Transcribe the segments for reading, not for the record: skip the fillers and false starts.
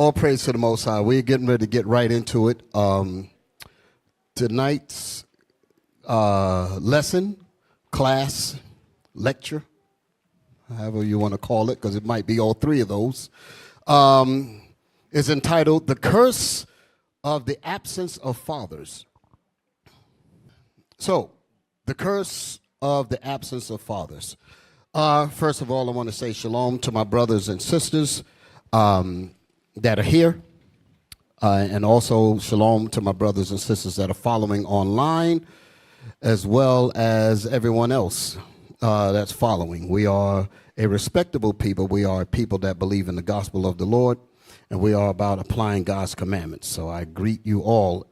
All praise to the Most High. We're getting ready to get right into it. Tonight's lesson, class, lecture, however you want to call it, because it might be all three of those, is entitled The Curse of the Absence of Fathers. So, the curse of the absence of fathers. First of all, I want to say shalom to my brothers and sisters that are here, and also shalom to my brothers and sisters that are following online, as well as everyone else that's following. We are a respectable people. We are people that believe in the gospel of the Lord, and we are about applying God's commandments. So I greet you all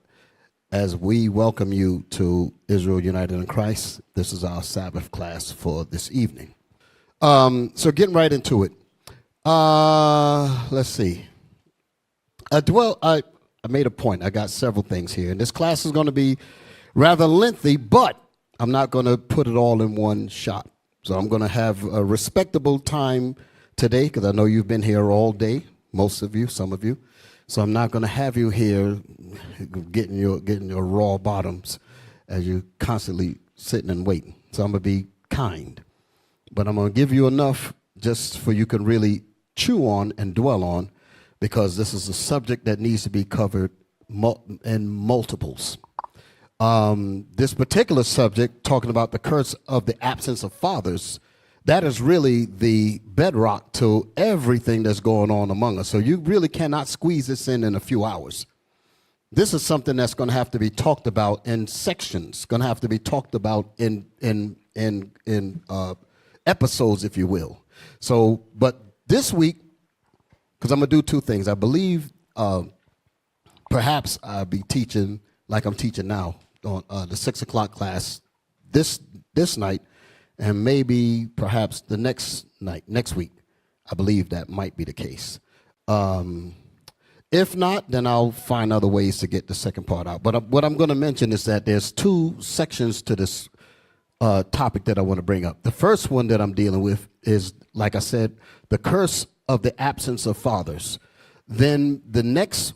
as we welcome you to Israel United in Christ. This is our Sabbath class for this evening. So getting right into it. Let's see. I made a point. I got several things here. And this class is going to be rather lengthy, but I'm not going to put it all in one shot. So I'm going to have a respectable time today, because I know you've been here all day, most of you, some of you. So I'm not going to have you here getting your raw bottoms as you're constantly sitting and waiting. So I'm going to be kind. But I'm going to give you enough just for you can really chew on and dwell on, because this is a subject that needs to be covered in multiples. This particular subject, talking about the curse of the absence of fathers, that is really the bedrock to everything that's going on among us. So you really cannot squeeze this in a few hours. This is something that's going to have to be talked about in sections, going to have to be talked about in episodes, if you will. So, but this week, because I'm going to do two things. I believe perhaps I'll be teaching like I'm teaching now on the 6 o'clock class this night, and maybe perhaps the next week. I believe that might be the case. If not, then I'll find other ways to get the second part out. But what I'm going to mention is that there's two sections to this topic that I want to bring up. The first one that I'm dealing with is, like I said, the curse of the absence of fathers. Then the next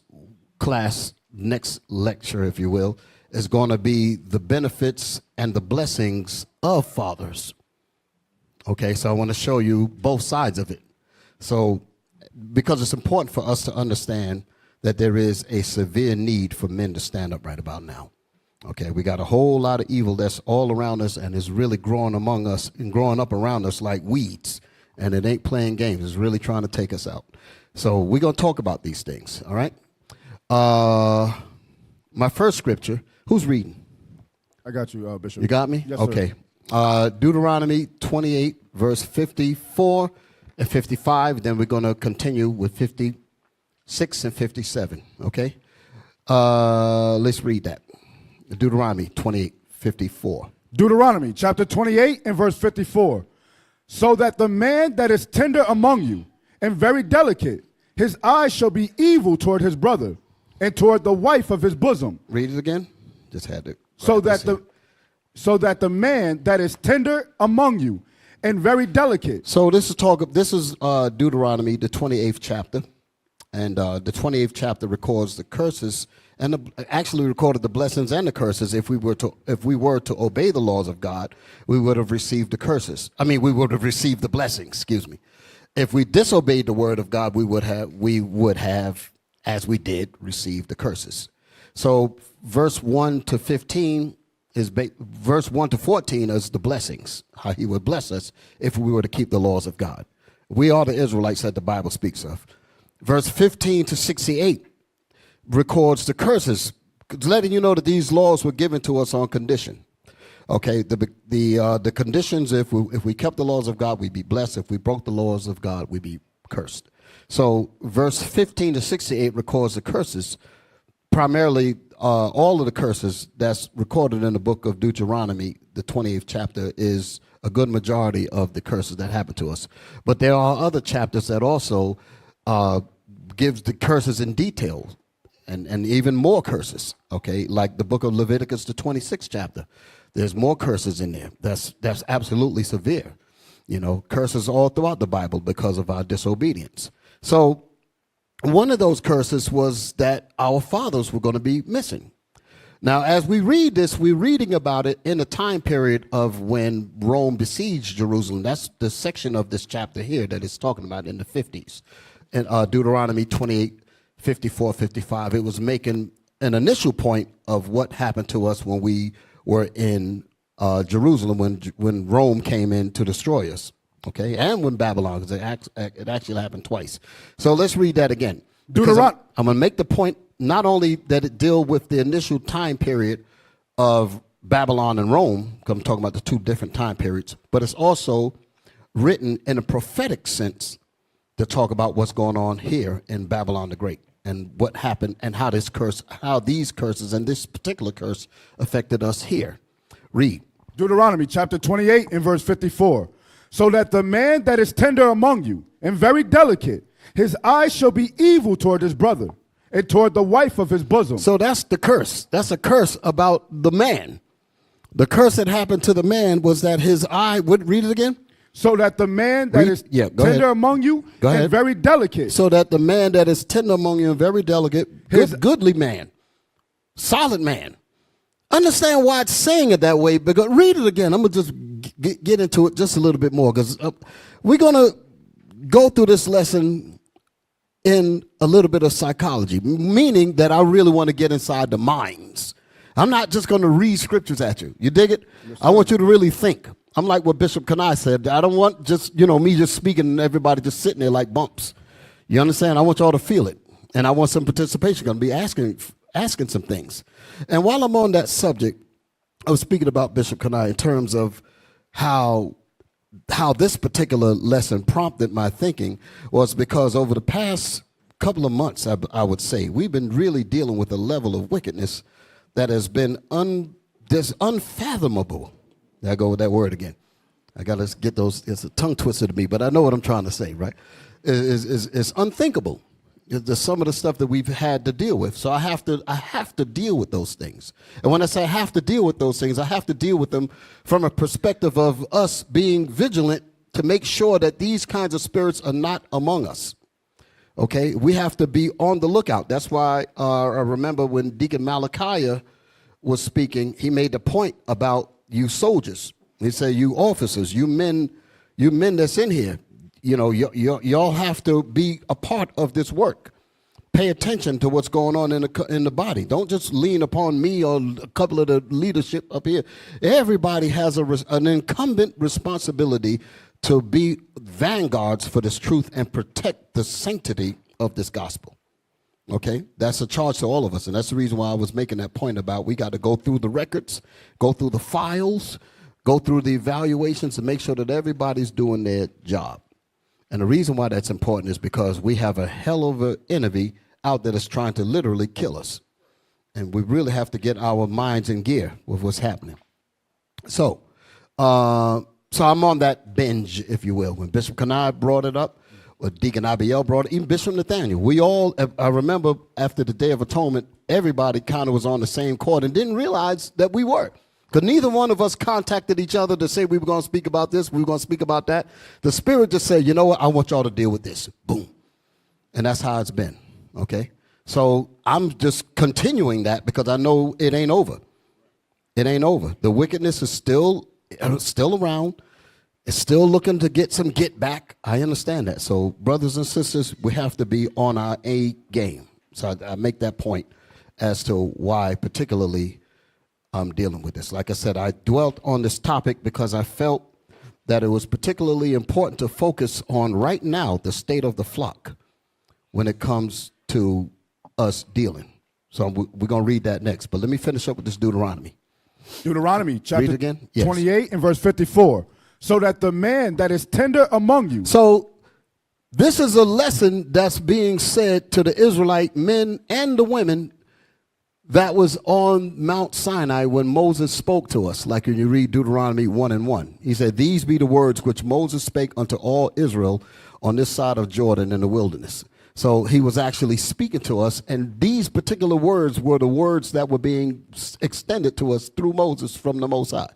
class, next lecture, if you will, is going to be the benefits and the blessings of fathers. Okay, so I want to show you both sides of it. So, because it's important for us to understand that there is a severe need for men to stand up right about now. Okay, we got a whole lot of evil that's all around us and is really growing among us and growing up around us like weeds. And it ain't playing games. It's really trying to take us out. So we're going to talk about these things, all right? My first scripture, who's reading? I got you, Bishop. You got me? Yes, okay. Sir. Deuteronomy 28, verse 54 and 55. Then we're going to continue with 56 and 57, okay? Let's read that. Deuteronomy 28, 54. Deuteronomy chapter 28 and verse 54. So that the man that is tender among you and very delicate, his eyes shall be evil toward his brother and toward the wife of his bosom. Read it again. Just had to. So that the man that is tender among you and very delicate. So this is Deuteronomy, the 28th chapter. And the 28th chapter records the curses, and actually recorded the blessings and the curses. If we were to obey the laws of God, we would have received the curses. We would have received the blessings. Excuse me. If we disobeyed the word of God, we would have, as we did, received the curses. So verse 1 to 14 is the blessings, how he would bless us if we were to keep the laws of God. We are the Israelites that the Bible speaks of. Verse 15 to 68 records the curses, letting you know that these laws were given to us on condition. Okay, the conditions, if we kept the laws of God, we'd be blessed. If we broke the laws of God, we'd be cursed. So verse 15 to 68 records the curses, primarily all of the curses that's recorded in the book of Deuteronomy, the 28th chapter, is a good majority of the curses that happen to us. But there are other chapters that also gives the curses in detail, and even more curses, okay? Like the book of Leviticus, the 26th chapter. There's more curses in there. That's absolutely severe. You know, curses all throughout the Bible because of our disobedience. So one of those curses was that our fathers were going to be missing. Now, as we read this, we're reading about it in the time period of when Rome besieged Jerusalem. That's the section of this chapter here that it's talking about in the 50s. In Deuteronomy 28, 54, 55, it was making an initial point of what happened to us when we were in Jerusalem when Rome came in to destroy us, okay, and when Babylon, because it actually happened twice. So let's read that again. I'm going to make the point not only that it deal with the initial time period of Babylon and Rome, because I'm talking about the two different time periods, but it's also written in a prophetic sense to talk about what's going on here in Babylon the Great and what happened and how these curses and this particular curse affected us here. Read. Deuteronomy chapter 28 and verse 54. So that the man that is tender among you and very delicate, his eyes shall be evil toward his brother and toward the wife of his bosom. So that's the curse. That's a curse about the man. The curse that happened to the man was that his eye, read it again. So that the man that is tender among you and very delicate. So that the man that is tender among you and very delicate, goodly man, solid man. Understand why it's saying it that way, because read it again. I'm going to just get into it just a little bit more, because we're going to go through this lesson in a little bit of psychology, meaning that I really want to get inside the minds. I'm not just going to read scriptures at you. You dig it? Yes, I want you to really think. I'm like what Bishop Kanai said. I don't want just, me just speaking and everybody just sitting there like bumps. You understand? I want y'all to feel it. And I want some participation. Going to be asking some things. And while I'm on that subject, I was speaking about Bishop Kanai in terms of how this particular lesson prompted my thinking was because over the past couple of months, I would say, we've been really dealing with a level of wickedness that has been unfathomable. I go with that word again. I got to get those. It's a tongue twister to me, but I know what I'm trying to say, right? It's unthinkable. There's some of the stuff that we've had to deal with. So I have to deal with those things. And when I say I have to deal with those things, I have to deal with them from a perspective of us being vigilant to make sure that these kinds of spirits are not among us. Okay? We have to be on the lookout. That's why I remember when Deacon Malachi was speaking, he made the point about you soldiers. He said, you officers, you men that's in here, y'all have to be a part of this work. Pay attention to what's going on in the body. Don't just lean upon me or a couple of the leadership up here. Everybody has an incumbent responsibility to be vanguards for this truth and protect the sanctity of this gospel. Okay, that's a charge to all of us, and that's the reason why I was making that point about we got to go through the records, go through the files, go through the evaluations to make sure that everybody's doing their job. And the reason why that's important is because we have a hell of an enemy out there that's trying to literally kill us, and we really have to get our minds in gear with what's happening. So I'm on that binge, if you will. When Bishop Kanai brought it up, or Deacon Abiel brought it, even Bishop Nathaniel. We all, I remember after the Day of Atonement, everybody kind of was on the same chord and didn't realize that we were. Because neither one of us contacted each other to say we were going to speak about this, we were going to speak about that. The Spirit just said, you know what, I want y'all to deal with this. Boom. And that's how it's been, okay? So I'm just continuing that because I know it ain't over. It ain't over. The wickedness is still around. It's still looking to get some get back. I understand that. So, brothers and sisters, we have to be on our A game. So I make that point as to why particularly I'm dealing with this. Like I said, I dwelt on this topic because I felt that it was particularly important to focus on right now the state of the flock when it comes to us dealing. So we're going to read that next. But let me finish up with this Deuteronomy. Deuteronomy chapter again? Yes. 28 and verse 54. So that the man that is tender among you. So this is a lesson that's being said to the Israelite men and the women that was on Mount Sinai when Moses spoke to us, like when you read Deuteronomy 1:1. He said, these be the words which Moses spake unto all Israel on this side of Jordan in the wilderness. So he was actually speaking to us, and these particular words were the words that were being extended to us through Moses from the Most High.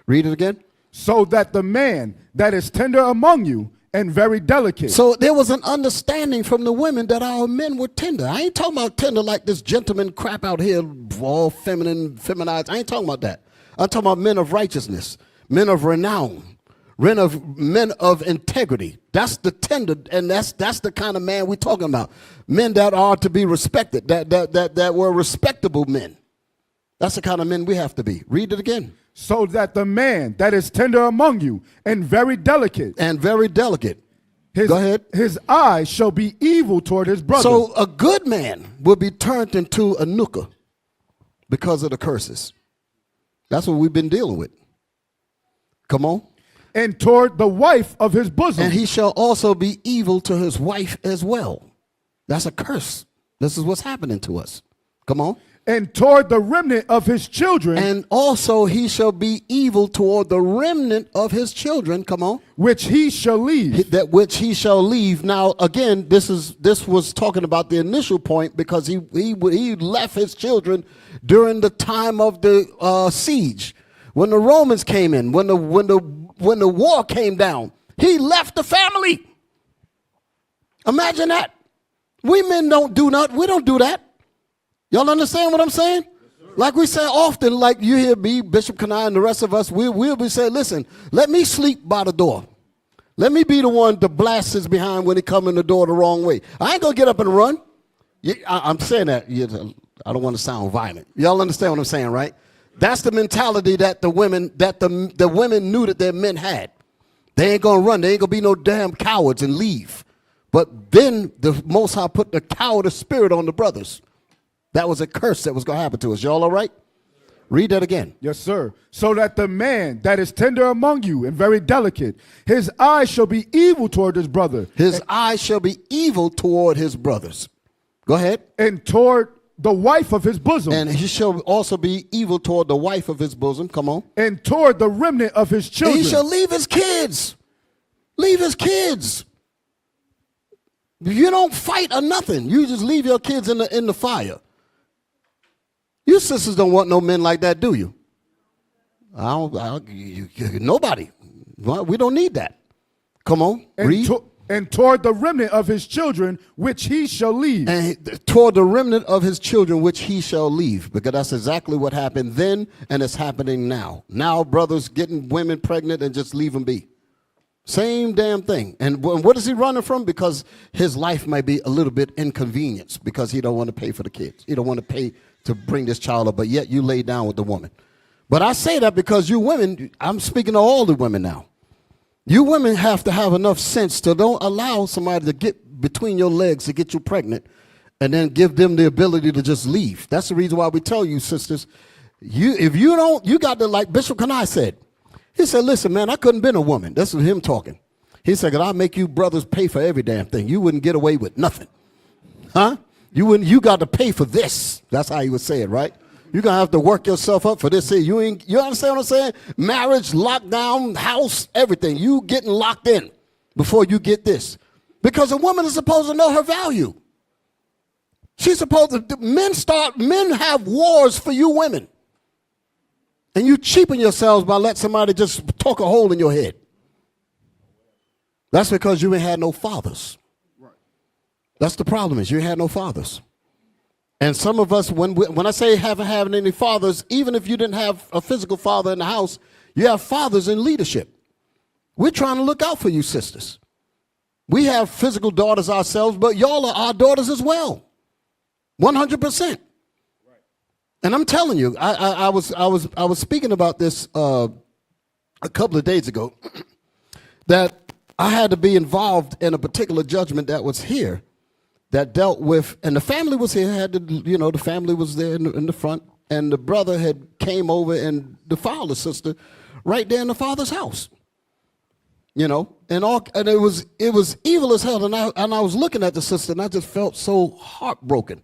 Read it again. So that the man that is tender among you and very delicate. So there was an understanding from the women that our men were tender. I ain't talking about tender like this gentleman crap out here, all feminized. I ain't talking about that. I'm talking about men of righteousness, men of renown, men of integrity. That's the tender, and that's the kind of man we're talking about. Men that are to be respected, that were respectable men. That's the kind of men we have to be. Read it again. So that the man that is tender among you and very delicate. And very delicate. Go ahead. His eye shall be evil toward his brother. So a good man will be turned into a nooker because of the curses. That's what we've been dealing with. Come on. And toward the wife of his bosom. And he shall also be evil to his wife as well. That's a curse. This is what's happening to us. Come on. And toward the remnant of his children. And also he shall be evil toward the remnant of his children. Come on. Which he shall leave. That which he shall leave. Now, again, this was talking about the initial point because he left his children during the time of the siege. When the Romans came in, when the war came down, he left the family. Imagine that. We men don't do nothing. We don't do that. Y'all understand what I'm saying? Yes, like we say often, like you hear me, Bishop Kanai, and the rest of us, we'll be saying, listen, let me sleep by the door. Let me be the one to blast his behind when he come in the door the wrong way. I ain't going to get up and run. I'm saying that. I don't want to sound violent. Y'all understand what I'm saying, right? That's the mentality that the women knew that their men had. They ain't going to run. They ain't going to be no damn cowards and leave. But then the Most High put the cowardice spirit on the brothers. That was a curse that was going to happen to us. Y'all all right? Read that again. Yes, sir. So that the man that is tender among you and very delicate, his eye shall be evil toward his brother. His eye shall be evil toward his brothers. Go ahead. And toward the wife of his bosom. And he shall also be evil toward the wife of his bosom. Come on. And toward the remnant of his children. And he shall leave his kids. Leave his kids. You don't fight or nothing. You just leave your kids in the fire. You sisters don't want no men like that, do you? Nobody. We don't need that. Come on, read. And toward the remnant of his children, which he shall leave. And toward the remnant of his children, which he shall leave. Because that's exactly what happened then, and it's happening now. Now, brothers getting women pregnant and just leave them be. Same damn thing. And what is he running from? Because his life might be a little bit inconvenienced because he don't want to pay for the kids. He don't want to pay to bring this child up, but yet you lay down with the woman. But I say that because you women, I'm speaking to all the women now. You women have to have enough sense to don't allow somebody to get between your legs to get you pregnant and then give them the ability to just leave. That's the reason why we tell you, sisters, if you don't, you got to, like Bishop Kanai said. He said, listen, man, I couldn't been a woman. This was him talking. He said, I'll make you brothers pay for every damn thing. You wouldn't get away with nothing. Huh? You got to pay for this. That's how he would say it, right? You're going to have to work yourself up for this here. You understand what I'm saying? Marriage, lockdown, house, everything. You getting locked in before you get this. Because a woman is supposed to know her value. She's supposed to, men have wars for you women. And you cheapen yourselves by letting somebody just talk a hole in your head. That's because you ain't had no fathers. That's the problem is you had no fathers. And some of us, when I say haven't had any fathers, even if you didn't have a physical father in the house, you have fathers in leadership. We're trying to look out for you, sisters. We have physical daughters ourselves, but y'all are our daughters as well. 100%. And I'm telling you, I was speaking about this a couple of days ago, that I had to be involved in a particular judgment that was here. That dealt with, and the family was here, the family was there in the front, and the brother had came over and defiled the sister right there in the father's house. And it was evil as hell, and I was looking at the sister, and I just felt so heartbroken.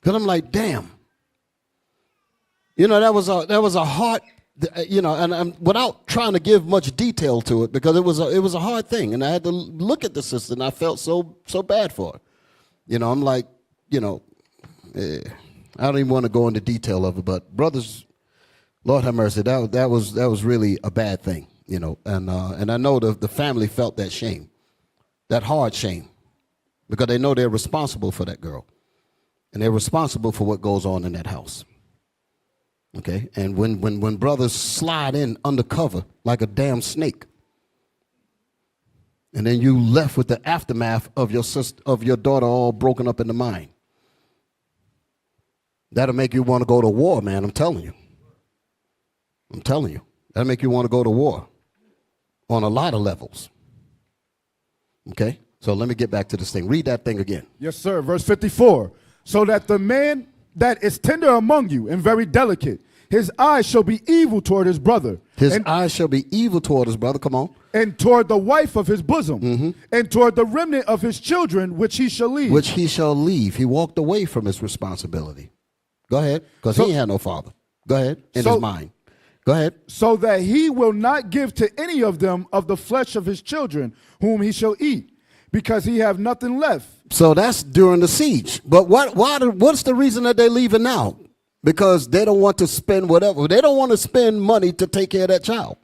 Because I'm like, damn. That was a heart, and without trying to give much detail to it, because it was a hard thing, and I had to look at the sister, and I felt so bad for her. I'm like, I don't even want to go into detail of it, but brothers, Lord have mercy, that was really a bad thing. you know, and I know the family felt that shame, that hard shame, because they know they're responsible for that girl, and they're responsible for what goes on in that house. Okay, and when brothers slide in undercover like a damn snake, and then you left with the aftermath of your sister, of your daughter all broken up in the mind, that'll make you want to go to war, man. I'm telling you. I'm telling you. That'll make you want to go to war on a lot of levels. Okay, so let me get back to this thing. Read that thing again. Yes, sir. Verse 54. So that the man that is tender among you and very delicate, his eyes shall be evil toward his brother. His eyes shall be evil toward his brother. Come on. And toward the wife of his bosom, and toward the remnant of his children, which he shall leave. Which he shall leave. He walked away from his responsibility. Go ahead, because he had no father. Go ahead, in his mind. Go ahead. So that he will not give to any of them of the flesh of his children, whom he shall eat, because he have nothing left. So that's during the siege. But what's the reason that they're leaving now? Because they don't want to spend whatever. They don't want to spend money to take care of that child.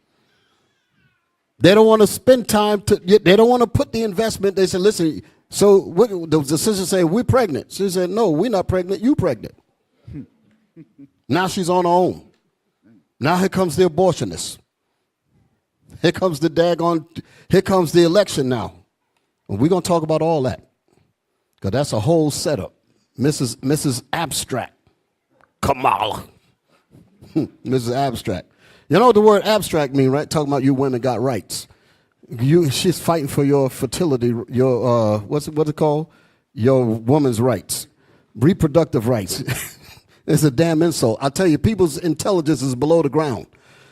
They don't want to spend time they don't want to put the investment. They said, listen, so what, the sister said, we're pregnant. She said, no, we're not pregnant. You pregnant. Now she's on her own. Now here comes the abortionist. Here comes here comes the election now. And we're going to talk about all that. Because that's a whole setup. Mrs. Abstract. Kamala. Mrs. Abstract. You know what the word abstract mean, right? Talking about you women got rights. She's fighting for your fertility, your, what's it called? Your woman's rights. Reproductive rights. It's a damn insult. I tell you, people's intelligence is below the ground.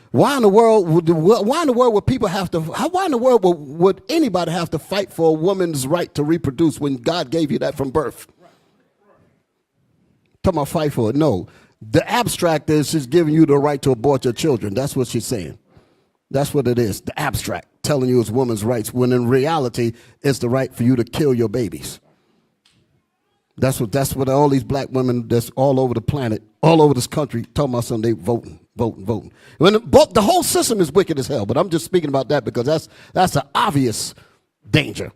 Why in the world would people have to, why in the world would anybody have to fight for a woman's right to reproduce when God gave you that from birth? Talking about fight for it. No. The abstract is she's giving you the right to abort your children. That's what she's saying. That's what it is. The abstract telling you it's women's rights when in reality it's the right for you to kill your babies. That's what all these black women that's all over the planet, all over this country, talking about something, they voting. When the whole system is wicked as hell, but I'm just speaking about that because that's an obvious danger.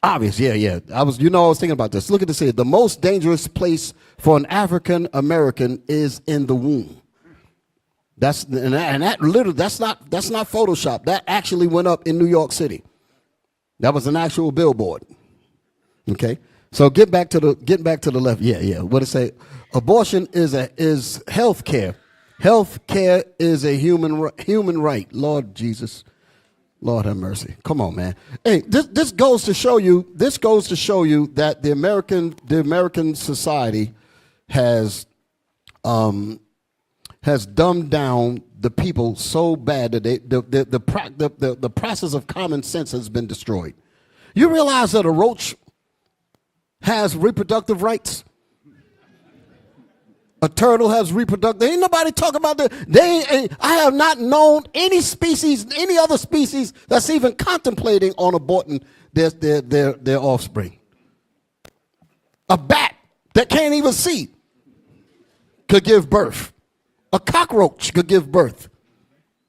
Obvious, yeah. I was thinking about this. Look at this here. The most dangerous place for an African American is in the womb. That's not Photoshop. That actually went up in New York City. That was an actual billboard. Okay, so getting back to the left. Yeah. What it say? Abortion is health care. Health care is a human right. Lord Jesus. Lord have mercy. Come on, man. Hey, this goes to show you that the American society has dumbed down the people so bad that the process of common sense has been destroyed. You realize that a roach has reproductive rights? A turtle has reproductive. Ain't nobody talking about that. I have not known any other species that's even contemplating on aborting their offspring. A bat that can't even see could give birth. A cockroach could give birth.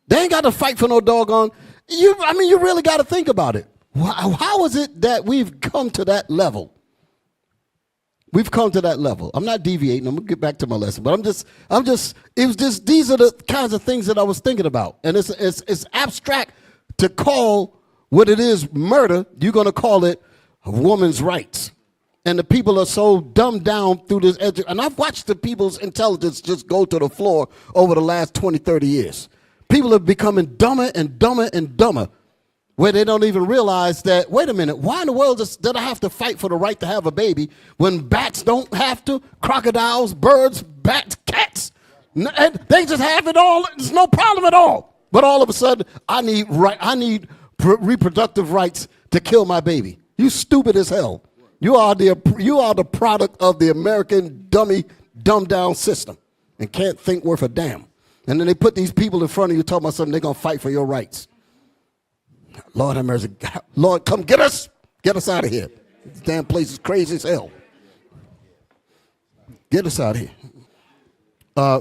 They ain't got to fight for no doggone. You really got to think about it. How is it that we've come to that level? We've come to that level. I'm not deviating. I'm gonna get back to my lesson, but these are the kinds of things that I was thinking about. And it's abstract to call what it is murder. You're gonna call it a woman's rights. And the people are so dumbed down through this and I've watched the people's intelligence just go to the floor over the last 20, 30 years. People are becoming dumber and dumber and dumber, where they don't even realize that, wait a minute, why in the world did I have to fight for the right to have a baby when bats don't have to, crocodiles, birds, bats, cats, and they just have it all. There's no problem at all. But all of a sudden, I need reproductive rights to kill my baby. You stupid as hell. You are the product of the American dumbed down system and can't think worth a damn. And then they put these people in front of you talking about something, they're going to fight for your rights. Lord have mercy. Lord, come get us. Get us out of here. This damn place is crazy as hell. Get us out of here.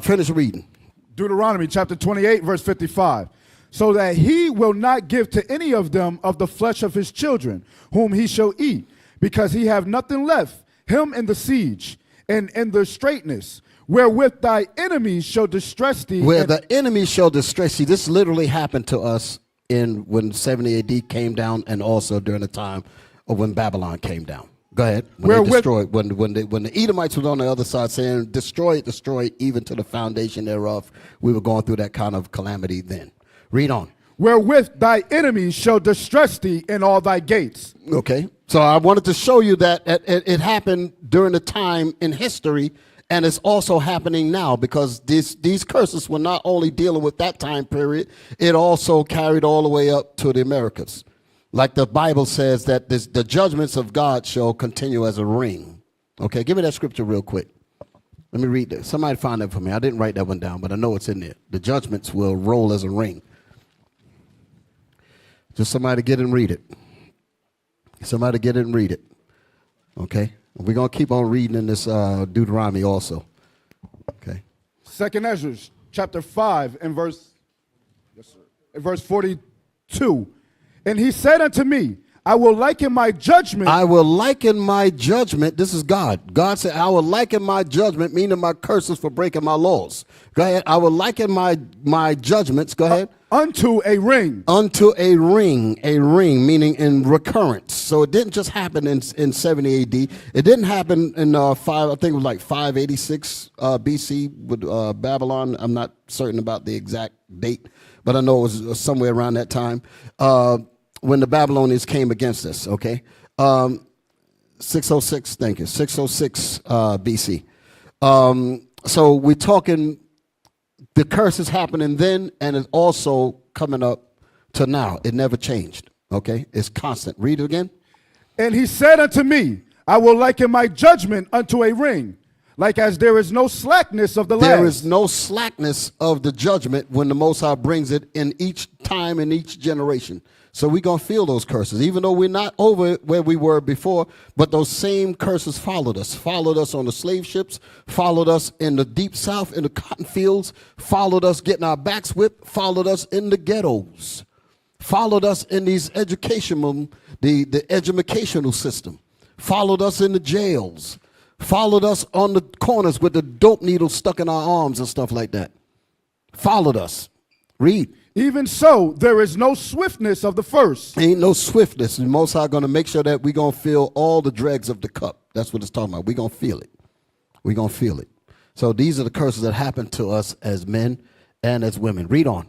Finish reading. Deuteronomy chapter 28, verse 55. so that he will not give to any of them of the flesh of his children, whom he shall eat, because he have nothing left, him in the siege, and in the straitness, wherewith thy enemies shall distress thee. Where the enemy shall distress thee. This literally happened to us when 70 AD came down, and also during the time of when Babylon came down. Go ahead. When they destroyed, when the Edomites was on the other side saying, destroy it, even to the foundation thereof. We were going through that kind of calamity then. Read on. Wherewith thy enemies shall distress thee in all thy gates. Okay. So I wanted to show you that it happened during the time in history, and it's also happening now, because these curses were not only dealing with that time period, it also carried all the way up to the Americas. Like the Bible says that the judgments of God shall continue as a ring. Okay, give me that scripture real quick. Let me read that. Somebody find that for me. I didn't write that one down, but I know it's in there. The judgments will roll as a ring. Just somebody get and read it. Somebody get it and read it. Okay? We're going to keep on reading in this Deuteronomy also. Okay? 2nd Ezra, chapter 5, and verse 42. And he said unto me, I will liken my judgment. I will liken my judgment. This is God. God said, I will liken my judgment, meaning my curses for breaking my laws. Go ahead. I will liken my judgments. Go ahead. Unto a ring. Unto a ring, meaning in recurrence. So it didn't just happen in 70 AD. It didn't happen in I think it was like 586 BC with Babylon. I'm not certain about the exact date, but I know it was somewhere around that time. When the Babylonians came against us, okay? 606, thank you, 606 BC. So we're talking, the curse is happening then, and it's also coming up to now. It never changed, okay? It's constant. Read it again. And he said unto me, I will liken my judgment unto a ring, like as there is no slackness of the last. There is no slackness of the judgment when the Most High brings it in each time, in each generation. So we're going to feel those curses, even though we're not over where we were before, but those same curses followed us on the slave ships, followed us in the deep south, in the cotton fields, followed us getting our backs whipped, followed us in the ghettos, followed us in these educational system, followed us in the jails, followed us on the corners with the dope needles stuck in our arms and stuff like that. Followed us. Read. Even so, there is no swiftness of the first. Ain't no swiftness. The Most High going to make sure that we're going to feel all the dregs of the cup. That's what it's talking about. We're going to feel it. We're going to feel it. So these are the curses that happen to us as men and as women. Read on.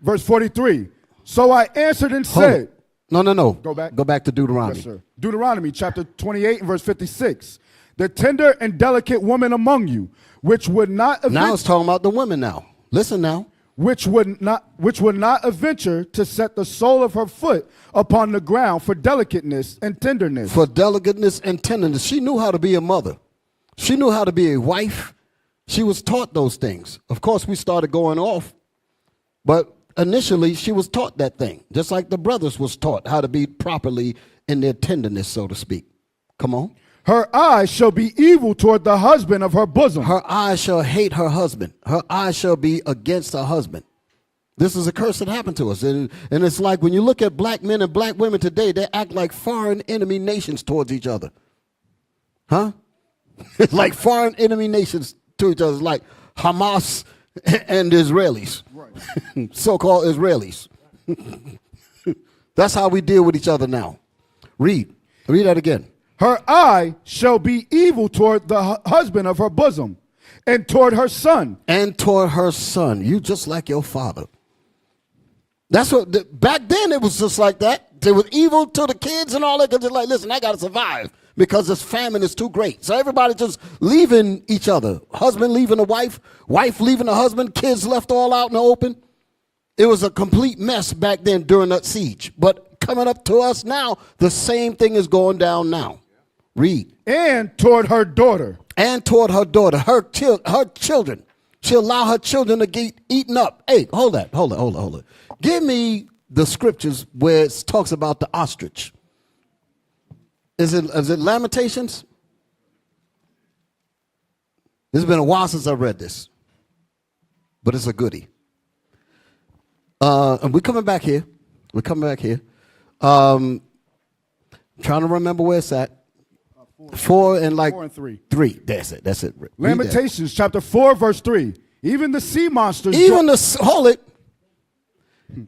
Verse 43. So I answered and said. No. Go back. Go back to Deuteronomy. Yes, sir. Deuteronomy chapter 28 and verse 56. The tender and delicate woman among you, which would not... Now it's talking about the women now. Listen now. Which would not adventure to set the sole of her foot upon the ground for delicateness and tenderness. For delicateness and tenderness. She knew how to be a mother. She knew how to be a wife. She was taught those things. Of course, we started going off, but initially she was taught that thing, just like the brothers was taught how to be properly in their tenderness, so to speak. Come on. Her eyes shall be evil toward the husband of her bosom. Her eyes shall hate her husband. Her eyes shall be against her husband. This is a curse that happened to us. And it's like when you look at black men and black women today, they act like foreign enemy nations towards each other. Huh? It's like foreign enemy nations to each other. It's like Hamas and the Israelis. Right. So-called Israelis. That's how we deal with each other now. Read that again. Her eye shall be evil toward the husband of her bosom, and toward her son. And toward her son. You just like your father. That's what, back then it was just like that. They were evil to the kids and all that, because they're like, listen, I got to survive because this famine is too great. So everybody just leaving each other. Husband leaving the wife, wife leaving the husband, kids left all out in the open. It was a complete mess back then during that siege. But coming up to us now, the same thing is going down now. Read. And toward her daughter. And toward her daughter, her children. She'll allow her children to get eaten up. Hey, hold it. Give me the scriptures where it talks about the ostrich. Is it Lamentations? It's been a while since I read this, but it's a goodie. And we're coming back here. We're coming back here. Trying to remember where it's at. 4 and 3. 3. That's it. That's it. Read that. Lamentations chapter 4, verse 3. Even the sea monsters. Hold it.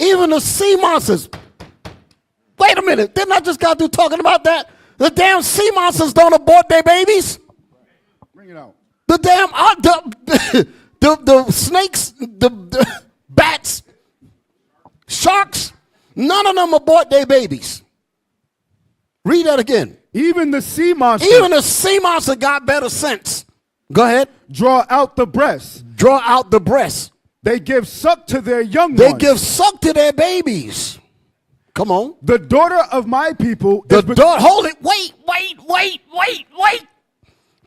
Even the sea monsters. Wait a minute. Didn't I just got through talking about that? The damn sea monsters don't abort their babies. Bring it out. The damn the snakes, the bats, sharks, none of them abort their babies. Read that again. Even the sea monsters. Even the sea monster got better sense. Go ahead. Draw out the breast. Draw out the breast. They give suck to their young They ones. give suck to their babies. Come on. The daughter of my people. Hold it. Wait.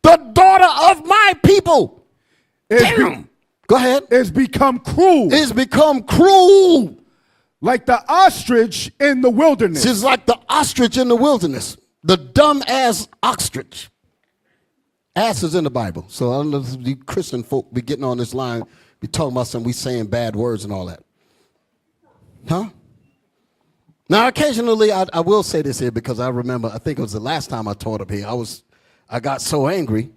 The daughter of my people. Damn. Go ahead. Is become cruel. Is become cruel. Like the ostrich in the wilderness. She's like the ostrich in the wilderness. The dumb ass ostrich. Ass is in the Bible. So I don't know if the Christian folk be getting on this line, be talking about something, we saying bad words and all that. Huh? Now, occasionally, I will say this here because I remember, I think it was the last time I taught up here, I got so angry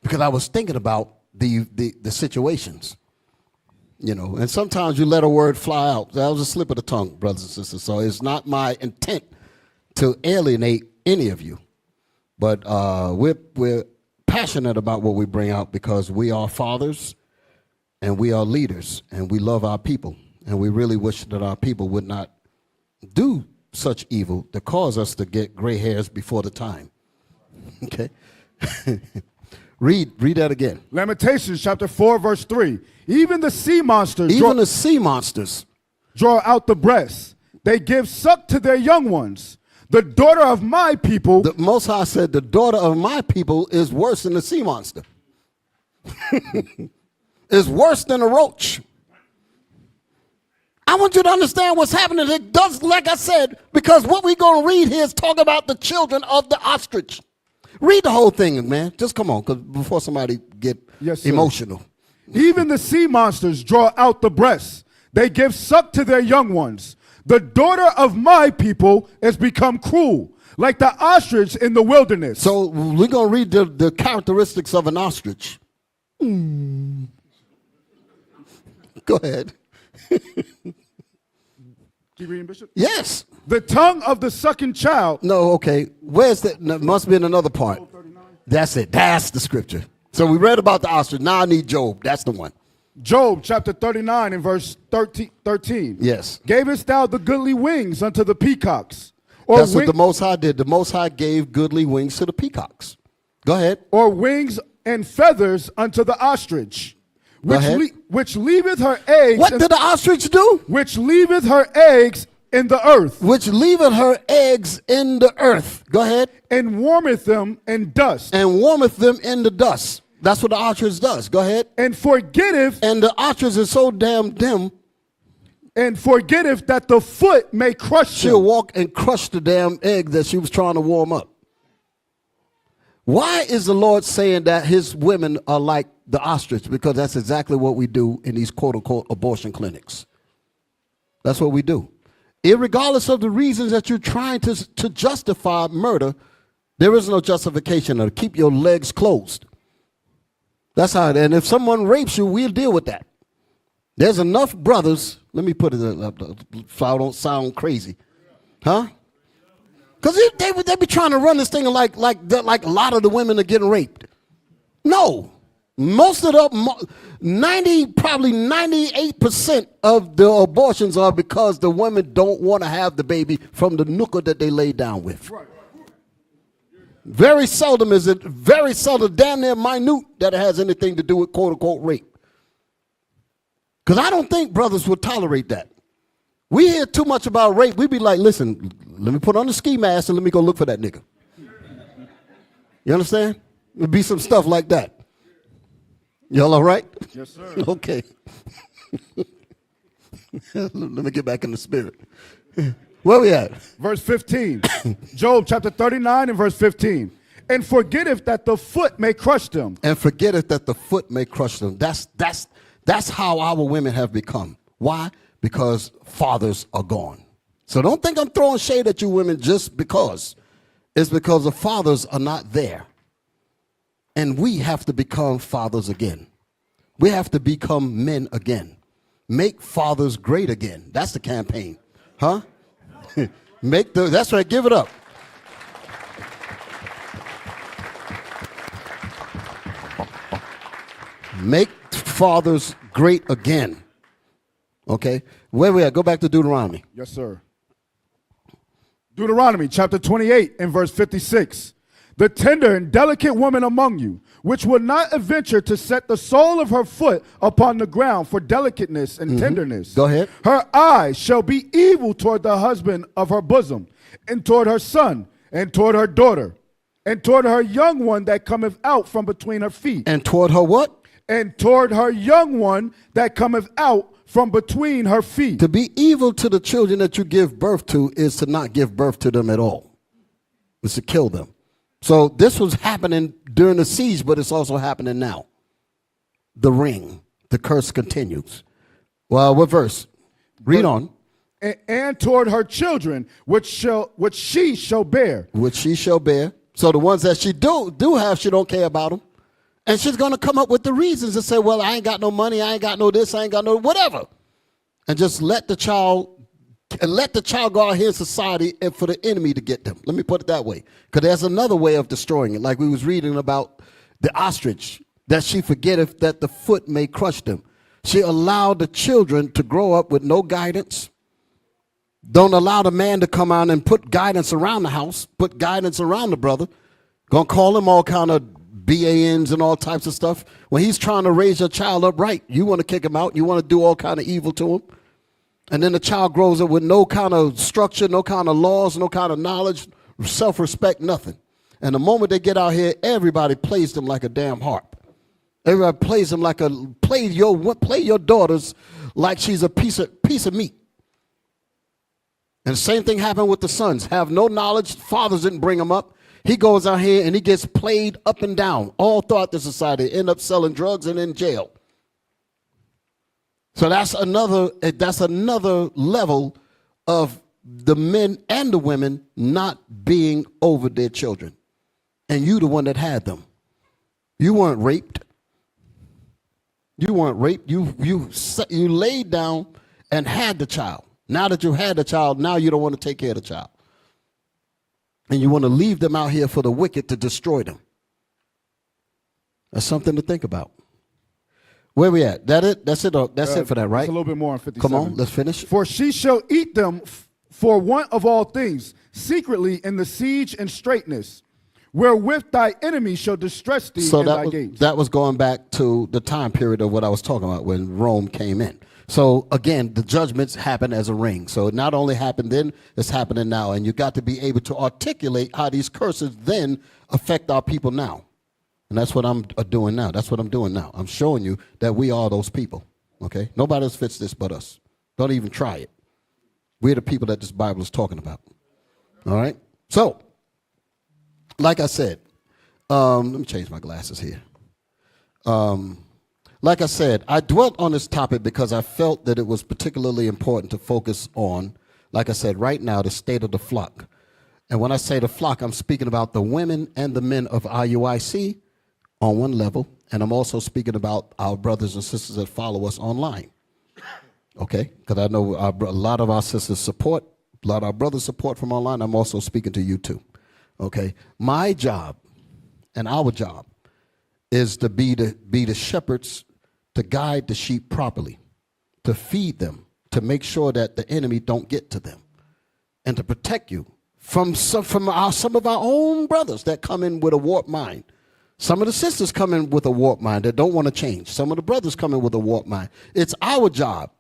because I was thinking about the situations. You know, and sometimes you let a word fly out. That was a slip of the tongue, brothers and sisters. So it's not my intent to alienate any of you. But we're passionate about what we bring out because we are fathers and we are leaders and we love our people. And we really wish that our people would not do such evil to cause us to get gray hairs before the time. Okay? Read that again. Lamentations chapter 4, verse 3. Even the sea monsters. The sea monsters. Draw out the breast. They give suck to their young ones. The daughter of my people. The Most High said the daughter of my people is worse than the sea monster. Is worse than a roach. I want you to understand what's happening. It does, like I said, because what we're going to read here is talk about the children of the ostrich. Read the whole thing, man. Just come on, because before somebody get emotional. Even the sea monsters draw out the breasts. They give suck to their young ones. The daughter of my people has become cruel, like the ostrich in the wilderness. So we're going to read the characteristics of an ostrich. Go ahead. Keep reading, Bishop? Yes. The tongue of the sucking child. No, okay. Where's that? No, must be in another part. That's it. That's the scripture. So we read about the ostrich. Now I need Job. That's the one. Job chapter 39 and verse 13. Yes. Gavest thou the goodly wings unto the peacocks? That's what the Most High did. The Most High gave goodly wings to the peacocks. Go ahead. Or wings and feathers unto the ostrich, which leaveth her eggs. What did the ostrich do? Which leaveth her eggs in the earth. Which leaveth her eggs in the earth. Go ahead. And warmeth them in dust. And warmeth them in the dust. That's what the ostrich does. Go ahead. And forgetteth. And the ostrich is so damn dim. And forgetteth that the foot may crush She'll walk and crush the damn egg that she was trying to warm up. Why is the Lord saying that his women are like the ostrich? Because that's exactly what we do in these quote-unquote abortion clinics. That's what we do. Irregardless of the reasons that you're trying to justify murder, there is no justification to keep your legs closed. That's how it is. And if someone rapes you, we'll deal with that. There's enough brothers, let me put it up so I don't sound crazy. Huh? Because they be trying to run this thing like a lot of the women are getting raped. No. Most of the, probably 98% of the abortions are because the women don't want to have the baby from the nooker that they lay down with. Very seldom, damn near minute, that it has anything to do with quote-unquote rape. Because I don't think brothers would tolerate that. We hear too much about rape. We be like, listen, let me put on the ski mask and let me go look for that nigga. You understand? There'd be some stuff like that. Y'all all right? Yes, sir. Okay. Let me get back in the spirit. Where we at? Verse 15. Job chapter 39 and verse 15. And forgetteth that the foot may crush them. And forgetteth that the foot may crush them. That's how our women have become. Why? because fathers are gone. So don't think I'm throwing shade at you women just because. It's because the fathers are not there. And we have to become fathers again. We have to become men again. Make fathers great again. That's the campaign. Huh? That's right, give it up. Make fathers great again. Okay? Where we at? Go back to Deuteronomy. Yes, sir. Deuteronomy chapter 28 and verse 56. The tender and delicate woman among you, which will not adventure to set the sole of her foot upon the ground for delicateness and tenderness. Go ahead. Her eyes shall be evil toward the husband of her bosom, and toward her son, and toward her daughter, and toward her young one that cometh out from between her feet. And toward her what? And toward her young one that cometh out from between her feet. To be evil to the children that you give birth to is to not give birth to them at all. It's to kill them. So this was happening during the siege, but it's also happening now. The ring, the curse continues. Well, what verse? Read on. And toward her children, which she shall bear. Which she shall bear. So the ones that she do have, she don't care about them. And she's going to come up with the reasons and say, well, I ain't got no money, I ain't got no this, I ain't got no whatever. And just let the child go out here in society and for the enemy to get them. Let me put it that way. Because there's another way of destroying it. Like we was reading about the ostrich, that she forgetteth that the foot may crush them. She allowed the children to grow up with no guidance. Don't allow the man to come out and put guidance around the house, put guidance around the brother. Gonna call him all kind of BANs and all types of stuff. When he's trying to raise your child up right, you want to kick him out. You want to do all kind of evil to him. And then the child grows up with no kind of structure, no kind of laws, no kind of knowledge, self-respect, nothing. And the moment they get out here, everybody plays them like a damn harp. Everybody plays them like play your daughters like she's a piece of meat. And the same thing happened with the sons. Have no knowledge. Fathers didn't bring them up. He goes out here and he gets played up and down all throughout the society. End up selling drugs and in jail. So that's another level of the men and the women not being over their children. And you the one that had them. You weren't raped. You weren't raped. You laid down and had the child. Now that you had the child, now you don't want to take care of the child. And you want to leave them out here for the wicked to destroy them. That's something to think about. Where we at? That's it. That's it for that, right? A little bit more on 57. Come on, let's finish. For she shall eat them for want of all things, secretly in the siege and straitness, wherewith thy enemy shall distress thee in thy gates. That was going back to the time period of what I was talking about when Rome came in. So again, the judgments happen as a ring. So it not only happened then, it's happening now. And you got to be able to articulate how these curses then affect our people now. And that's what I'm doing now. That's what I'm doing now. I'm showing you that we are those people. Okay? Nobody else fits this but us. Don't even try it. We're the people that this Bible is talking about. All right? So, like I said, let me change my glasses here. Like I said, I dwelt on this topic because I felt that it was particularly important to focus on, like I said, right now, the state of the flock. And when I say the flock, I'm speaking about the women and the men of IUIC on one level, and I'm also speaking about our brothers and sisters that follow us online. Okay? Because I know a lot of our sisters support, a lot of our brothers support from online. I'm also speaking to you too. Okay? My job and our job is to be the shepherds, to guide the sheep properly, to feed them, to make sure that the enemy don't get to them, and to protect you from some of our own brothers that come in with a warped mind. Some of the sisters come in with a warped mind that don't want to change. Some of the brothers come in with a warped mind. It's our job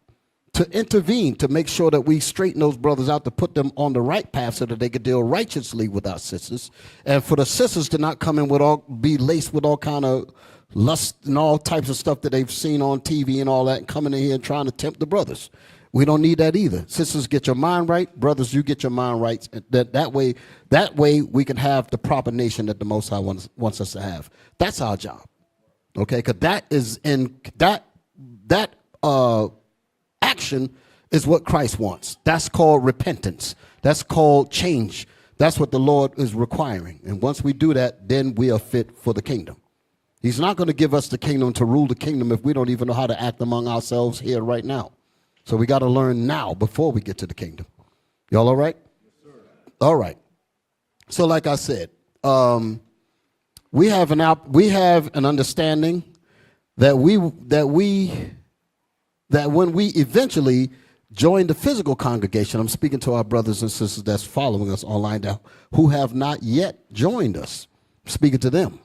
to intervene, to make sure that we straighten those brothers out, to put them on the right path so that they can deal righteously with our sisters, and for the sisters to not come in be laced with all kind of lust and all types of stuff that they've seen on TV and all that, and coming in here and trying to tempt the brothers. We don't need that either. Sisters, get your mind right. Brothers, you get your mind right. That way we can have the proper nation that the Most High wants us to have. That's our job. Okay? Because that is in that action is what Christ wants. That's called repentance. That's called change. That's what the Lord is requiring. And once we do that, then we are fit for the kingdom. He's not going to give us the kingdom to rule the kingdom if we don't even know how to act among ourselves here right now. So we got to learn now before we get to the kingdom. Y'all all right? Yes, sir. All right. So like I said, we have an understanding that when we eventually join the physical congregation, I'm speaking to our brothers and sisters that's following us online now, who have not yet joined us. I'm speaking to them.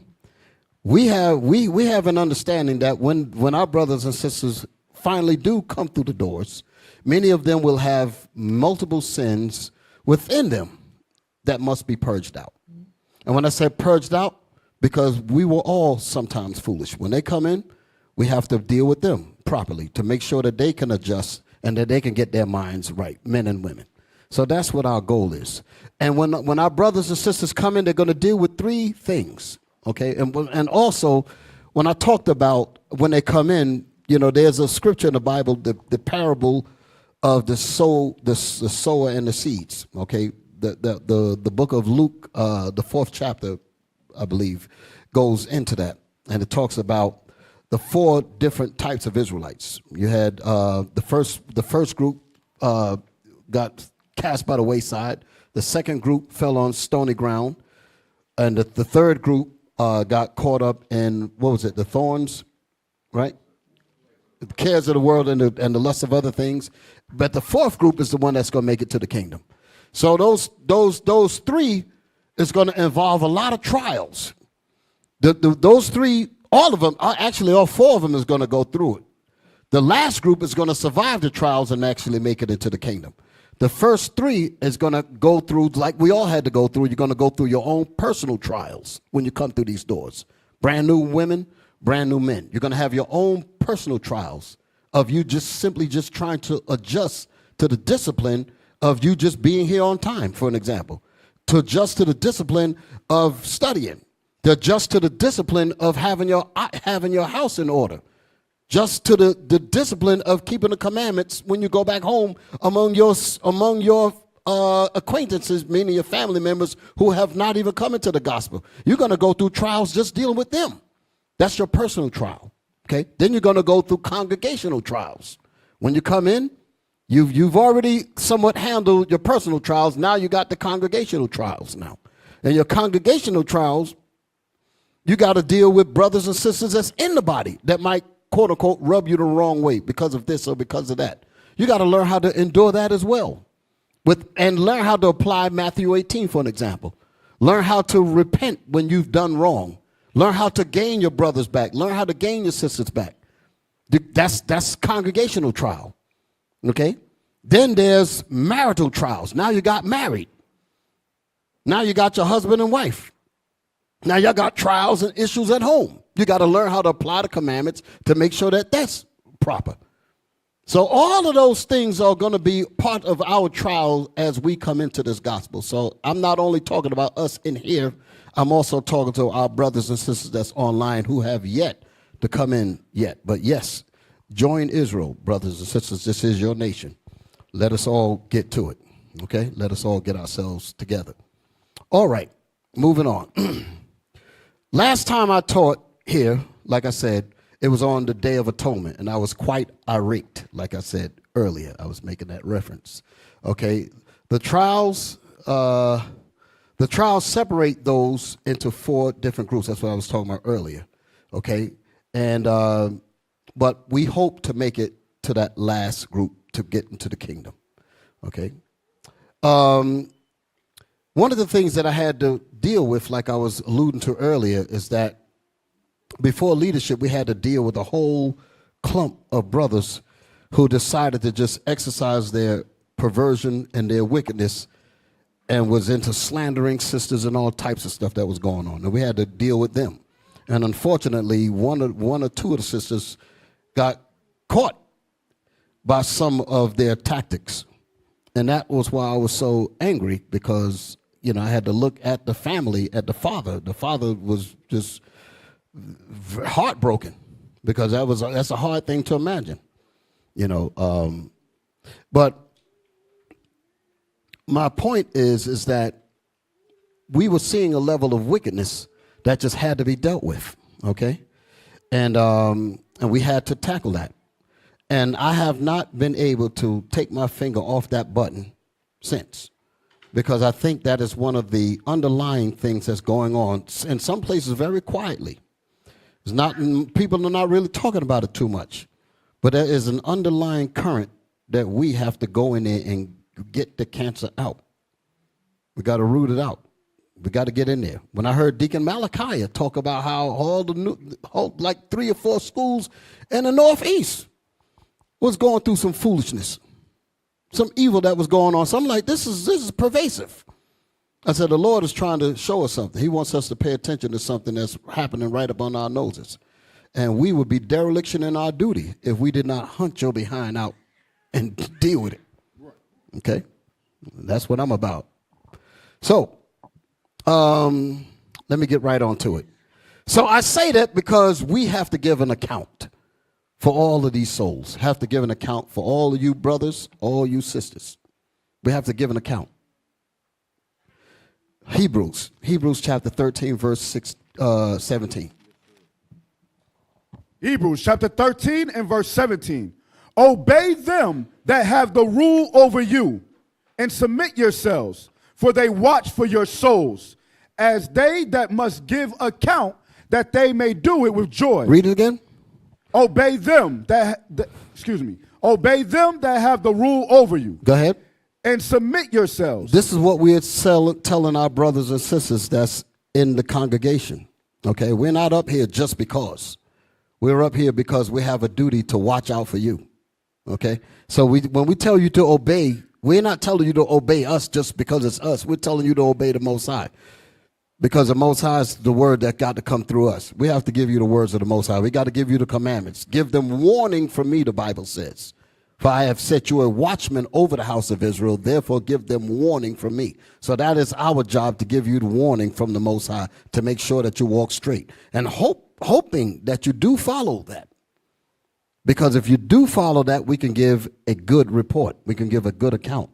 We have an understanding that when our brothers and sisters finally do come through the doors, many of them will have multiple sins within them that must be purged out. And when I say purged out, because we were all sometimes foolish. When they come in, we have to deal with them properly to make sure that they can adjust and that they can get their minds right, men and women. So that's what our goal is. And when our brothers and sisters come in, they're going to deal with three things. Okay, and also, when I talked about when they come in, there's a scripture in the Bible, the parable of the sower and the seeds. Okay, the book of Luke, the 4th chapter, I believe, goes into that, and it talks about the 4 different types of Israelites. You had the first group got cast by the wayside. The second group fell on stony ground, and the third group got caught up in, the thorns, right? The cares of the world and the lust of other things. But the fourth group is the one that's going to make it to the kingdom. So those three is going to involve a lot of trials. Those three, all of them, actually all 4 of them is going to go through it. The last group is going to survive the trials and actually make it into the kingdom. The first 3 is going to go through, like we all had to go through. You're going to go through your own personal trials when you come through these doors. Brand new women, brand new men. You're going to have your own personal trials of you simply trying to adjust to the discipline of you just being here on time, for an example. To adjust to the discipline of studying. To adjust to the discipline of having your house in order. Just to the discipline of keeping the commandments when you go back home among your acquaintances, meaning your family members who have not even come into the gospel. You're going to go through trials just dealing with them. That's your personal trial. Okay. Then you're going to go through congregational trials. When you come in, you've already somewhat handled your personal trials. Now you got the congregational trials now. And your congregational trials, you got to deal with brothers and sisters that's in the body that might, quote unquote, rub you the wrong way because of this or because of that. You got to learn how to endure that as well. And learn how to apply Matthew 18, for an example. Learn how to repent when you've done wrong. Learn how to gain your brothers back. Learn how to gain your sisters back. That's congregational trial. Okay? Then there's marital trials. Now you got married. Now you got your husband and wife. Now y'all got trials and issues at home. You got to learn how to apply the commandments to make sure that that's proper. So all of those things are going to be part of our trial as we come into this gospel. So I'm not only talking about us in here, I'm also talking to our brothers and sisters that's online who have yet to come in yet. But yes, join Israel, brothers and sisters. This is your nation. Let us all get to it. Okay? Let us all get ourselves together. All right, moving on. Last time I taught here, like I said, it was on the Day of Atonement, and I was quite irate, like I said earlier. I was making that reference. Okay, the trials separate those into 4 different groups. That's what I was talking about earlier. Okay, and but we hope to make it to that last group to get into the kingdom. Okay. One of the things that I had to deal with, like I was alluding to earlier, is that before leadership, we had to deal with a whole clump of brothers who decided to just exercise their perversion and their wickedness and was into slandering sisters and all types of stuff that was going on. And we had to deal with them. And unfortunately, one or two of the sisters got caught by some of their tactics. And that was why I was so angry, because, I had to look at the family, at the father. The father was just heartbroken, because that's a hard thing to imagine. But my point is that we were seeing a level of wickedness that just had to be dealt with, okay? And we had to tackle that. And I have not been able to take my finger off that button since, because I think that is one of the underlying things that's going on in some places very quietly. It's not, people are not really talking about it too much, but there is an underlying current that we have to go in there and get the cancer out. We got to root it out. We got to get in there. When I heard Deacon Malachi talk about how like 3 or 4 schools in the Northeast was going through some foolishness, some evil that was going on. So I'm like, this is pervasive. I said, the Lord is trying to show us something. He wants us to pay attention to something that's happening right up on our noses. And we would be dereliction in our duty if we did not hunt your behind out and deal with it. Okay? That's what I'm about. So, let me get right on to it. So I say that because we have to give an account for all of these souls. Have to give an account for all of you brothers, all you sisters. We have to give an account. Hebrews chapter 13, verse 17. Hebrews chapter 13 and verse 17. Obey them that have the rule over you, and submit yourselves, for they watch for your souls, as they that must give account, that they may do it with joy. Read it again. Obey them Obey them that have the rule over you. Go ahead. And submit yourselves. This is what we're telling our brothers and sisters that's in the congregation. Okay, we're not up here just because. We're up here because we have a duty to watch out for you. Okay, so when we tell you to obey, we're not telling you to obey us just because it's us. We're telling you to obey the Most High, because the Most High is the word that got to come through us. We have to give you the words of the Most High. We got to give you the commandments. Give them warning from me, the Bible says. For I have set you a watchman over the house of Israel, therefore give them warning from me. So that is our job, to give you the warning from the Most High, to make sure that you walk straight. And hoping that you do follow that. Because if you do follow that, we can give a good report. We can give a good account.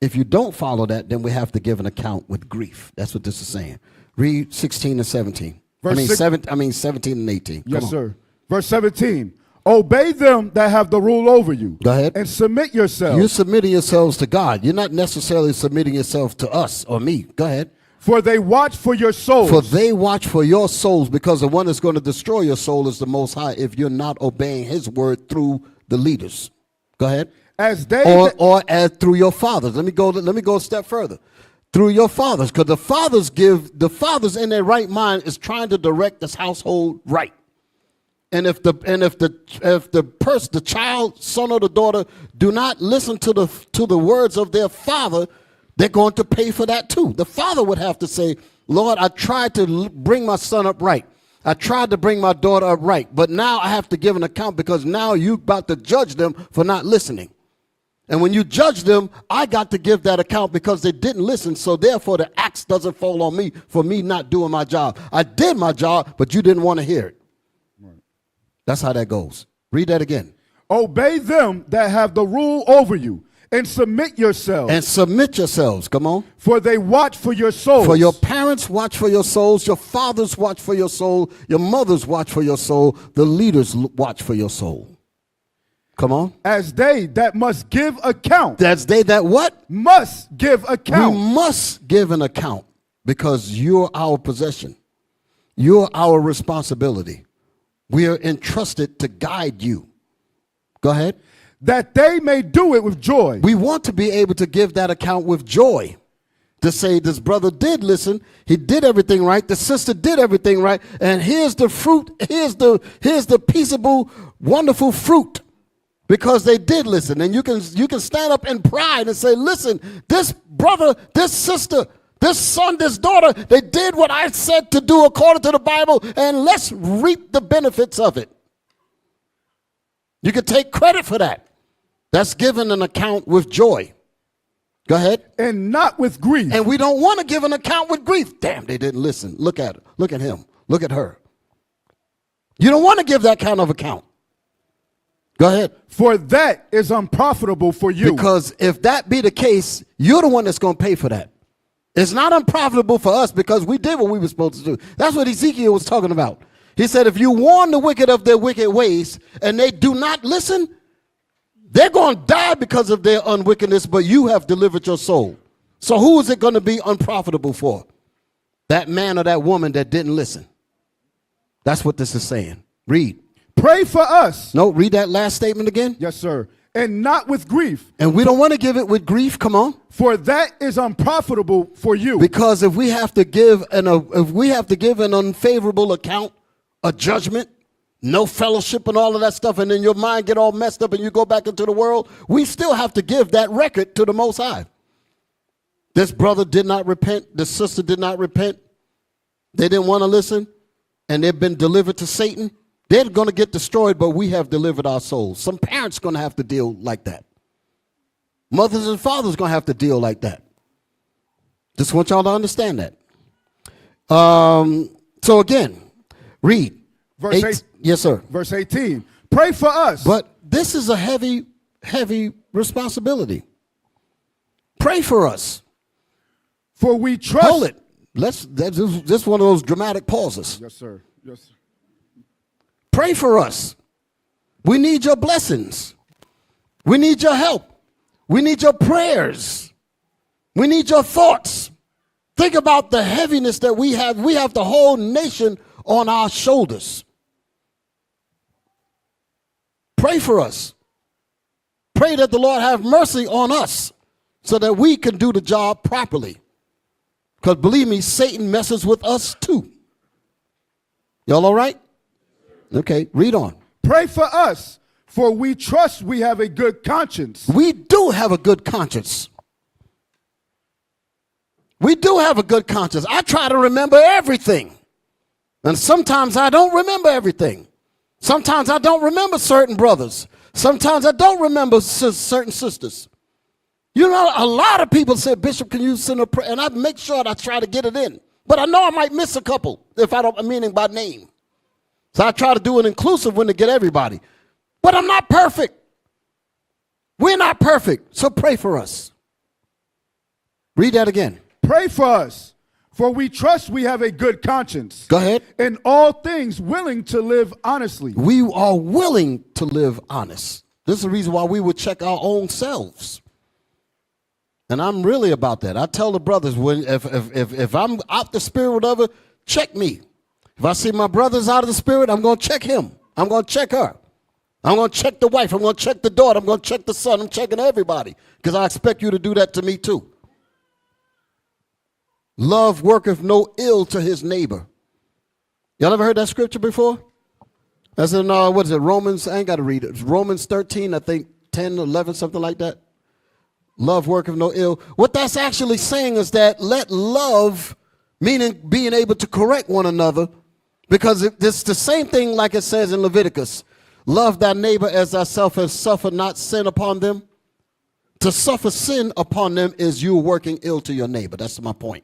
If you don't follow that, then we have to give an account with grief. That's what this is saying. Read 16 and 17. 17 and 18. Yes, sir. Verse 17. Obey them that have the rule over you. Go ahead. And submit yourselves. You're submitting yourselves to God. You're not necessarily submitting yourself to us or me. Go ahead. For they watch for your souls. For they watch for your souls, because the one that's going to destroy your soul is the Most High if you're not obeying his word through the leaders. Go ahead. As they or as through your fathers. Let me go a step further. Through your fathers, because the fathers in their right mind is trying to direct this household right. And if the person, the child, son or the daughter, do not listen to the words of their father, they're going to pay for that too. The father would have to say, Lord, I tried to bring my son up right. I tried to bring my daughter up right, but now I have to give an account, because now you're about to judge them for not listening. And when you judge them, I got to give that account because they didn't listen. So therefore, the axe doesn't fall on me for me not doing my job. I did my job, but you didn't want to hear it. Right. That's how that goes. Read that again. Obey them that have the rule over you, and submit yourselves. And submit yourselves. Come on. For they watch for your souls. For your parents watch for your souls. Your fathers watch for your soul. Your mothers watch for your soul. The leaders watch for your soul. Come on. As they that must give account. As they that what? Must give account. We must give an account, because you're our possession. You're our responsibility. We are entrusted to guide you. Go ahead. That they may do it with joy. We want to be able to give that account with joy. To say, this brother did listen, he did everything right, the sister did everything right, and here's the fruit, here's the peaceable, wonderful fruit. Because they did listen. And you can stand up in pride and say, listen, this brother, this sister, this son, this daughter, they did what I said to do according to the Bible, and let's reap the benefits of it. You can take credit for that. That's giving an account with joy. Go ahead. And not with grief. And we don't want to give an account with grief. Damn, they didn't listen. Look at her. Look at him. Look at her. You don't want to give that kind of account. Go ahead. For that is unprofitable for you. Because if that be the case, you're the one that's going to pay for that. It's not unprofitable for us because we did what we were supposed to do. That's what Ezekiel was talking about. He said, if you warn the wicked of their wicked ways and they do not listen, they're going to die because of their unwickedness, but you have delivered your soul. So who is it going to be unprofitable for? That man or that woman that didn't listen. That's what this is saying. Read. Pray for us. No, read that last statement again. Yes, sir. And not with grief. And we don't want to give it with grief. Come on. For that is unprofitable for you. Because if we have to give an unfavorable account, a judgment, no fellowship and all of that stuff, and then your mind get all messed up and you go back into the world, we still have to give that record to the Most High. This brother did not repent. This sister did not repent. They didn't want to listen, and they've been delivered to Satan. They're going to get destroyed, but we have delivered our souls. Some parents going to have to deal like that. Mothers and fathers going to have to deal like that. Just want y'all to understand that. So again, read. Verse 8. Yes, sir. Verse 18. Pray for us. But this is a heavy, heavy responsibility. Pray for us. For we trust. Hold it. That's just one of those dramatic pauses. Yes, sir. Yes, sir. Pray for us. We need your blessings. We need your help. We need your prayers. We need your thoughts. Think about the heaviness that we have. We have the whole nation on our shoulders. Pray for us. Pray that the Lord have mercy on us so that we can do the job properly. Because believe me, Satan messes with us too. Y'all all right? Okay, read on. Pray for us, for we trust we have a good conscience. We do have a good conscience. We do have a good conscience. I try to remember everything. And sometimes I don't remember everything. Sometimes I don't remember certain brothers. Sometimes I don't remember certain sisters. You know, a lot of people say, Bishop, can you send a prayer? And I make sure that I try to get it in. But I know I might miss a couple if I don't, meaning by name. So I try to do an inclusive one to get everybody. But I'm not perfect. We're not perfect. So pray for us. Read that again. Pray for us, for we trust we have a good conscience. Go ahead. In all things willing to live honestly. We are willing to live honest. This is the reason why we would check our own selves. And I'm really about that. I tell the brothers, if I'm out the spirit or whatever, check me. If I see my brother's out of the spirit, I'm going to check him. I'm going to check her. I'm going to check the wife. I'm going to check the daughter. I'm going to check the son. I'm checking everybody because I expect you to do that to me too. Love worketh no ill to his neighbor. Y'all ever heard that scripture before? That's in, what is it, Romans? I ain't got to read it. It's Romans 13, I think 10, 11, something like that. Love worketh no ill. What that's actually saying is that let love, meaning being able to correct one another, because it's the same thing like it says in Leviticus. Love thy neighbor as thyself, and suffer not sin upon them. To suffer sin upon them is you working ill to your neighbor. That's my point.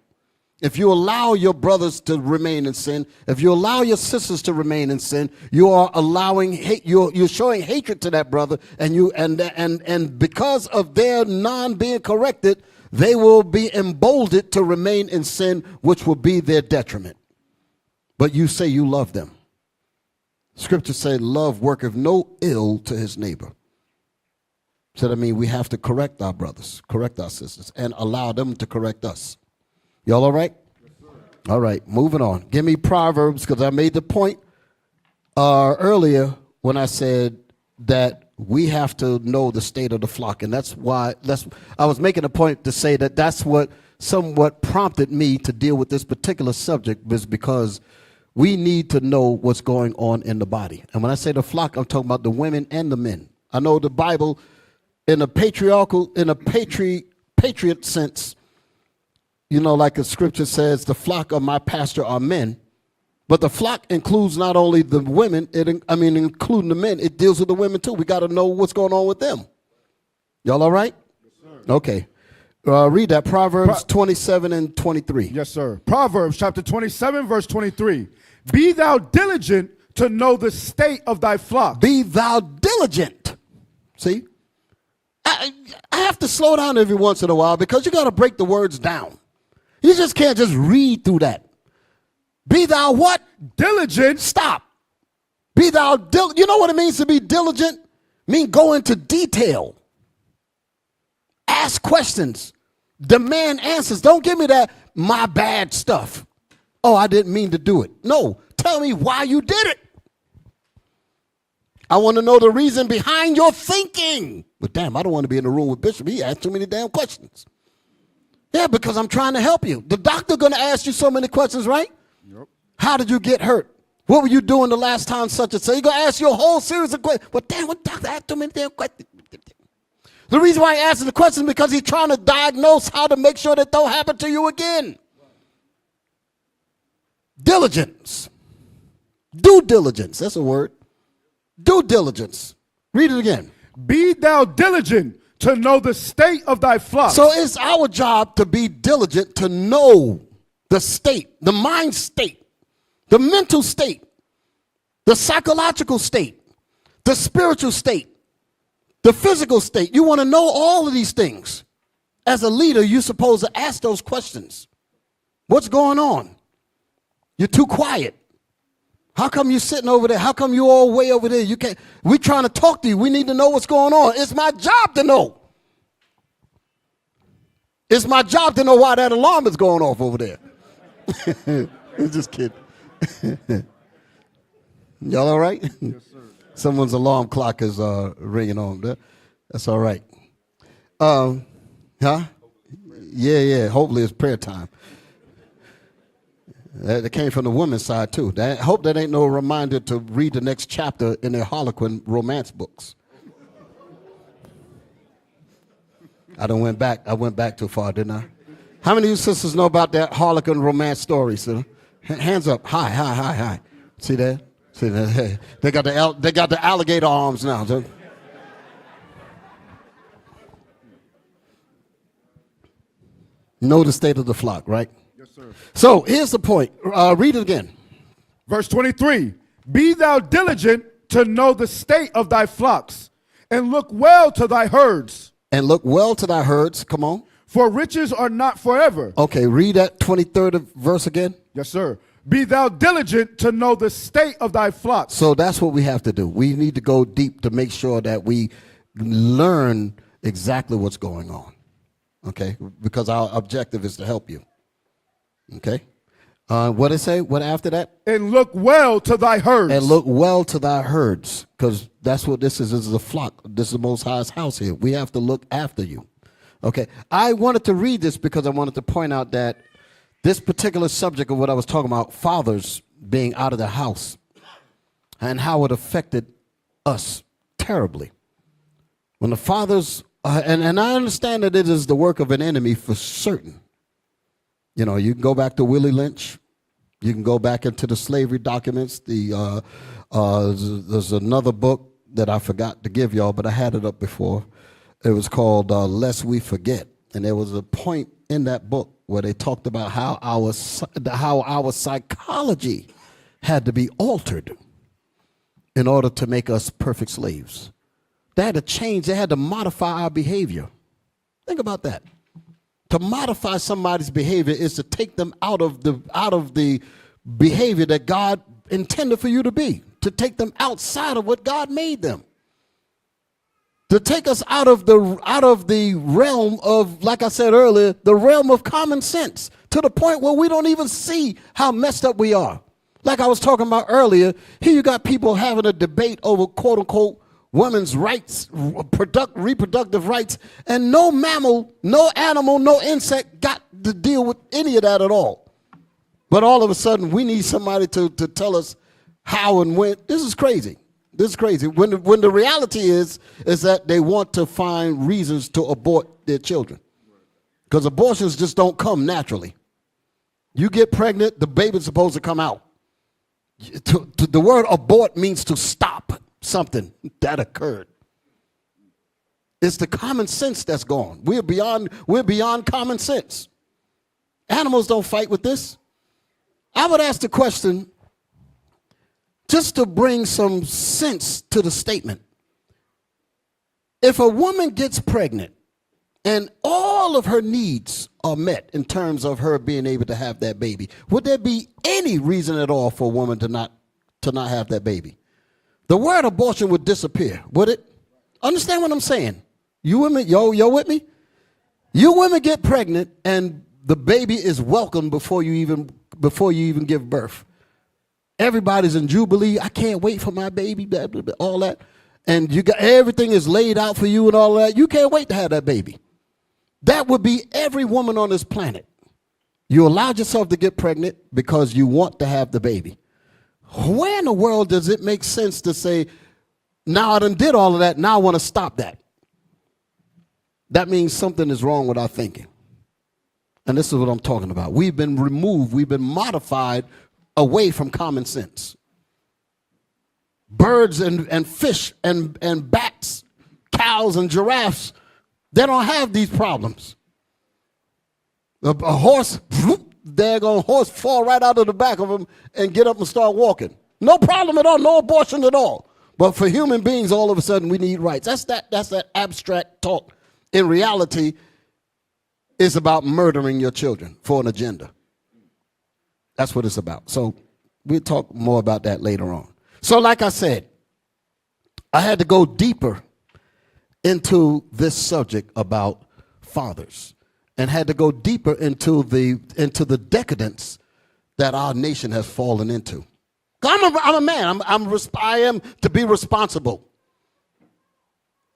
If you allow your brothers to remain in sin, if you allow your sisters to remain in sin, you are allowing hate. You're showing hatred to that brother, and because of their non being corrected, they will be emboldened to remain in sin, which will be their detriment. But you say you love them. Scripture said, "Love worketh no ill to his neighbor." So that means we have to correct our brothers, correct our sisters, and allow them to correct us. Y'all all right? Yes, sir. All right, moving on. Give me Proverbs, because I made the point earlier when I said that we have to know the state of the flock. And that's why I was making a point to say that that's what somewhat prompted me to deal with this particular subject, was because we need to know what's going on in the body. And when I say the flock, I'm talking about the women and the men. I know the Bible in a patriot sense, you know, like the scripture says, the flock of my pastor are men. But the flock includes not only the women, including the men. It deals with the women too. We got to know what's going on with them. Y'all all right? Yes, sir. Okay. Read that, Proverbs 27 and 23. Yes, sir. Proverbs chapter 27, verse 23. Be thou diligent to know the state of thy flock. Be thou diligent See? I have to slow down every once in a while because you got to break the words down. You just can't just read through that. Be thou what? Diligent. Stop. Be thou diligent. You know what it means to be diligent? Mean go into detail. Ask questions. Demand answers. Don't give me that my bad stuff. Oh, I didn't mean to do it. No. Tell me why you did it. I want to know the reason behind your thinking. But damn, I don't want to be in the room with Bishop. He asked too many damn questions. Yeah, because I'm trying to help you. The doctor going to ask you so many questions, right? Yep. How did you get hurt? What were you doing the last time such and such? He's going to ask you a whole series of questions. But damn, what doctor asked too many damn questions? The reason why he asks the question is because he's trying to diagnose how to make sure that don't happen to you again. Diligence. Due diligence. That's a word. Due diligence. Read it again. Be thou diligent to know the state of thy flock. So it's our job to be diligent to know the state, the mind state, the mental state, the psychological state, the spiritual state, the physical state. You want to know all of these things. As a leader, you're supposed to ask those questions. What's going on? You're too quiet. How come you're sitting over there? How come you all way over there? You can't. We're trying to talk to you. We need to know what's going on. It's my job to know. It's my job to know why that alarm is going off over there. I'm just kidding. Y'all all right? Yes, sir. Someone's alarm clock is ringing on. That's all right. Huh? Yeah. Hopefully it's prayer time. That came from the women's side, too. I hope that ain't no reminder to read the next chapter in their Harlequin romance books. I went back too far, didn't I? How many of you sisters know about that Harlequin romance story, sir? Hands up. Hi. See that? See that? Hey, they got the alligator arms now. So. Know the state of the flock, right? Yes, sir. So here's the point. Read it again. Verse 23. Be thou diligent to know the state of thy flocks, and look well to thy herds. And look well to thy herds. Come on. For riches are not forever. Okay, read that 23rd verse again. Yes, sir. Be thou diligent to know the state of thy flocks. So that's what we have to do. We need to go deep to make sure that we learn exactly what's going on. Okay? Because our objective is to help you. Okay? What did it say? What after that? And look well to thy herds. And look well to thy herds. Because that's what this is. This is a flock. This is the Most High's house here. We have to look after you. Okay? I wanted to read this because I wanted to point out that this particular subject of what I was talking about, fathers being out of the house, and how it affected us terribly. When the fathers, and I understand that it is the work of an enemy for certain. You know, you can go back to Willie Lynch. You can go back into the slavery documents. There's another book that I forgot to give y'all, but I had it up before. It was called Lest We Forget. And there was a point in that book where they talked about how our psychology had to be altered in order to make us perfect slaves. They had to change. They had to modify our behavior. Think about that. To modify somebody's behavior is to take them out of the behavior that God intended for you to be. To take them outside of what God made them. To take us out of the realm of, like I said earlier, the realm of common sense, to the point where we don't even see how messed up we are. Like I was talking about earlier, here you got people having a debate over quote unquote women's rights, reproductive rights, and no mammal, no animal, no insect got to deal with any of that at all. But all of a sudden we need somebody to tell us how and when. This is crazy. This is crazy. When the reality is that they want to find reasons to abort their children. Because abortions just don't come naturally. You get pregnant, the baby's supposed to come out. The word abort means to stop something that occurred. It's the common sense that's gone. We're beyond common sense. Animals don't fight with this. I would ask the question, just to bring some sense to the statement. If a woman gets pregnant and all of her needs are met in terms of her being able to have that baby, would there be any reason at all for a woman to not have that baby? The word abortion would disappear, would it? Understand what I'm saying? You women, yo with me? You women get pregnant and the baby is welcomed before you even give birth. Everybody's in jubilee. I can't wait for my baby, blah, blah, blah, all that. And you got everything is laid out for you and all that. You can't wait to have that baby. That would be every woman on this planet. You allowed yourself to get pregnant because you want to have the baby. Where in the world does it make sense to say, now I done did all of that, now I want to stop that? That means something is wrong with our thinking. And this is what I'm talking about. We've been removed, we've been modified away from common sense. Birds and fish and bats, cows and giraffes, they don't have these problems. A horse, daggone horse fall right out of the back of him and get up and start walking. No problem at all, no abortion at all. But for human beings, all of a sudden, we need rights. That's that abstract talk. In reality, it's about murdering your children for an agenda. That's what it's about. So we'll talk more about that later on. So like I said, I had to go deeper into this subject about fathers and had to go deeper into the decadence that our nation has fallen into. I'm a man. I am to be responsible.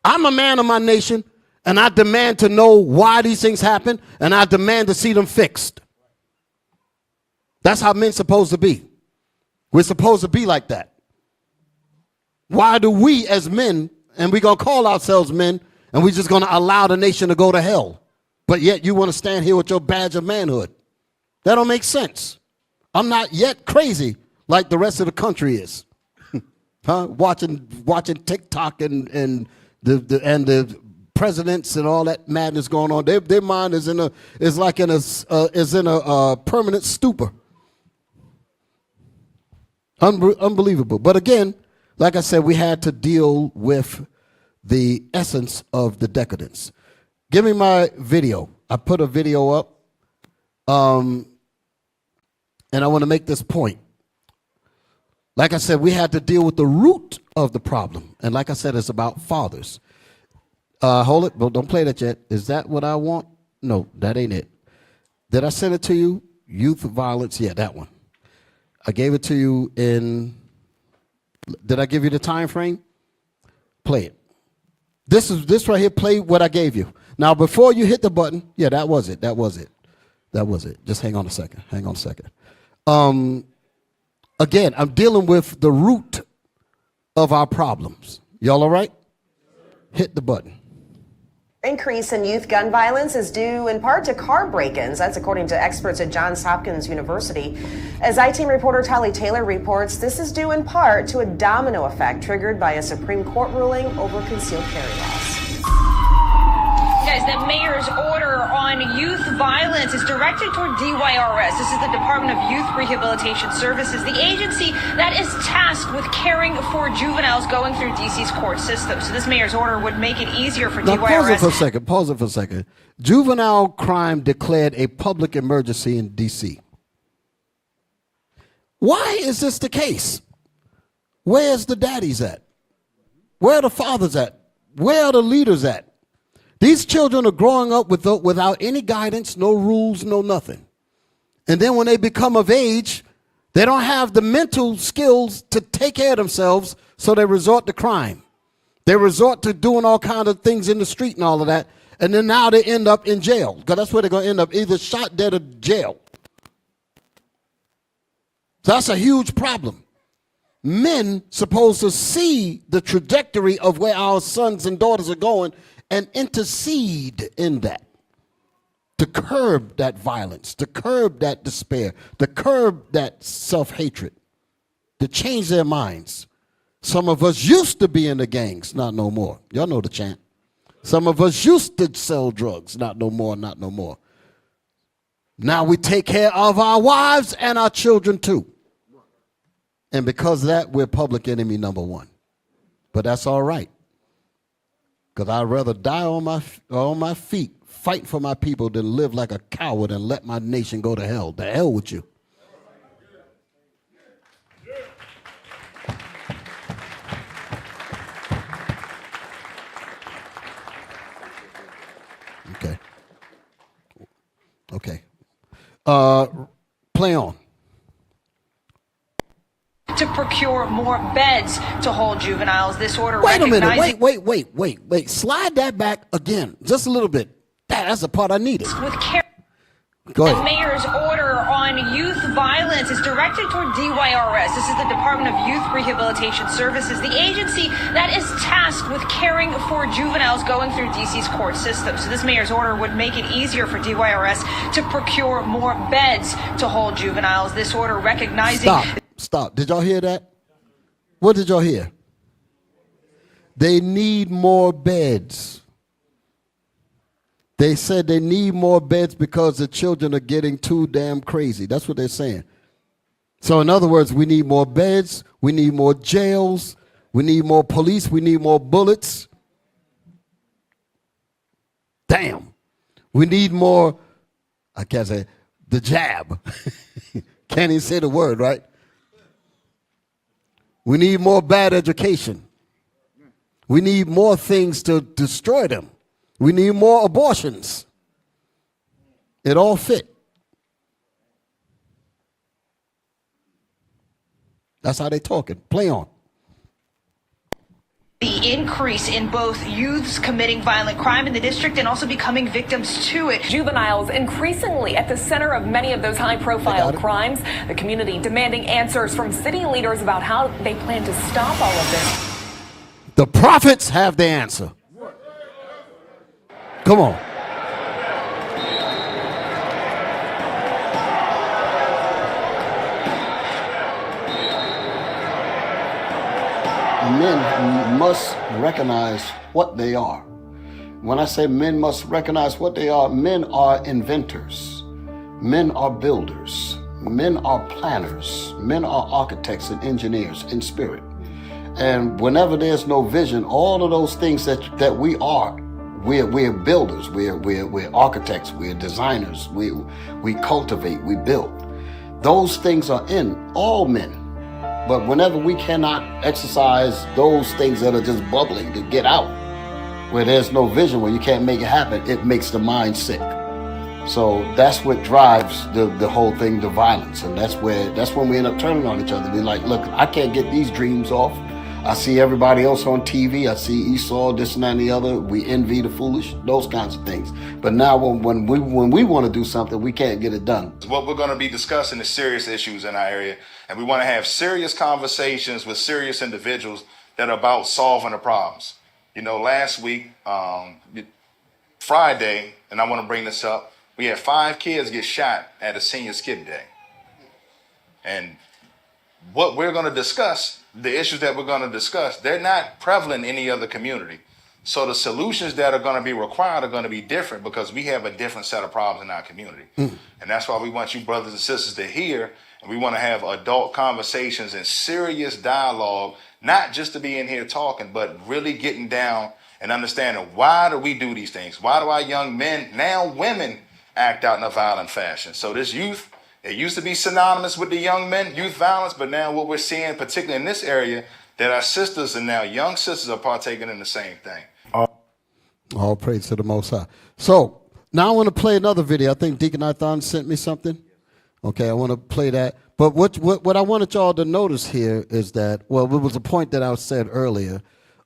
I'm a man of my nation, and I demand to know why these things happen, and I demand to see them fixed. That's how men's supposed to be. We're supposed to be like that. Why do we as men, and we're going to call ourselves men, and we're just going to allow the nation to go to hell, but yet you want to stand here with your badge of manhood? That don't make sense. I'm not yet crazy like the rest of the country is. Watching TikTok and the presidents and all that madness going on. Their mind is in a permanent stupor. Unbelievable. But again, like I said, we had to deal with the essence of the decadence. Give me my video. I put a video up, and I want to make this point. Like I said, we had to deal with the root of the problem. And like I said, it's about fathers. Hold it. But don't play that yet. Is that what I want? No, that ain't it. Did I send it to you? Youth violence. Yeah, that one. I gave it to you in. Did I give you the time frame? Play it. This right here. Play what I gave you. Now, before you hit the button, yeah, that was it. That was it. Just hang on a second. Again, I'm dealing with the root of our problems. Y'all all right? Hit the button. Increase in youth gun violence is due in part to car break-ins. That's according to experts at Johns Hopkins University. As I-Team reporter Tali Taylor reports, this is due in part to a domino effect triggered by a Supreme Court ruling over concealed carry laws. Guys, the mayor's order on youth violence is directed toward DYRS. This is the Department of Youth Rehabilitation Services, the agency that is tasked with caring for juveniles going through DC's court system. So this mayor's order would make it easier for DYRS. Pause it for a second. Juvenile crime declared a public emergency in DC. Why is this the case? Where's the daddies at? Where are the fathers at? Where are the leaders at? These children are growing up without any guidance, no rules, no nothing. And then when they become of age, they don't have the mental skills to take care of themselves, so they resort to crime. They resort to doing all kinds of things in the street and all of that. And then now they end up in jail, because that's where they're going to end up, either shot dead or jail. So that's a huge problem. Men supposed to see the trajectory of where our sons and daughters are going and intercede in that, to curb that violence, to curb that despair, to curb that self-hatred, to change their minds. Some of us used to be in the gangs, not no more. Y'all know the chant. Some of us used to sell drugs, not no more, not no more. Now we take care of our wives and our children too. And because of that, we're public enemy number one. But that's all right. Because I'd rather die on my feet, fight for my people, than live like a coward and let my nation go to hell. The hell with you. Okay. Okay. Play on. To procure more beds to hold juveniles. This order Wait a minute. recognizing Wait. Slide that back again, just a little bit. That's the part I needed. with care. Go The ahead. mayor's order on youth violence is directed toward DYRS. This is the Department of Youth Rehabilitation Services, the agency that is tasked with caring for juveniles going through DC's court system. So this mayor's order would make it easier for DYRS to procure more beds to hold juveniles. This order recognizing... Stop. Did y'all hear that? What did y'all hear? They need more beds. They said they need more beds because the children are getting too damn crazy. That's what they're saying. So in other words, we need more beds. We need more jails. We need more police. We need more bullets. Damn. We need more, I can't say, the jab. Can't even say the word, right? We need more bad education. We need more things to destroy them. We need more abortions. It all fit. That's how they talking. Play on. The increase in both youths committing violent crime in the district and also becoming victims to it. Juveniles increasingly at the center of many of those high-profile crimes. The community demanding answers from city leaders about how they plan to stop all of this. The prophets have the answer. Come on. Men must recognize what they are. When I say men must recognize what they are, men are inventors. Men are builders. Men are planners. Men are architects and engineers in spirit. And whenever there's no vision, all of those things that we are, we're builders, we're architects, we're designers, we cultivate, we build. Those things are in all men. But whenever we cannot exercise those things that are just bubbling to get out, where there's no vision, where you can't make it happen, it makes the mind sick. So that's what drives the whole thing, the violence. And that's when we end up turning on each other. We're like, look, I can't get these dreams off. I see everybody else on TV. I see Esau, this and that and the other. We envy the foolish, those kinds of things. But now when we want to do something, we can't get it done. What we're going to be discussing is serious issues in our area. And we want to have serious conversations with serious individuals that are about solving the problems. You know, last week, Friday, and I want to bring this up, we had 5 kids get shot at a senior skip day. And what we're going to discuss, the issues that we're going to discuss, they're not prevalent in any other community. So the solutions that are going to be required are going to be different because we have a different set of problems in our community. And that's why we want you brothers and sisters to hear, and we want to have adult conversations and serious dialogue, not just to be in here talking, but really getting down and understanding, why do we do these things? Why do our young men, now women, act out in a violent fashion? So this youth, it used to be synonymous with the young men, youth violence, but now what we're seeing, particularly in this area, that our sisters and now young sisters are partaking in the same thing. All praise to the Most High. So now I want to play another video. I think Deacon Arthon sent me something. Okay, I want to play that. But what I wanted y'all to notice here is that, well, it was a point that I said earlier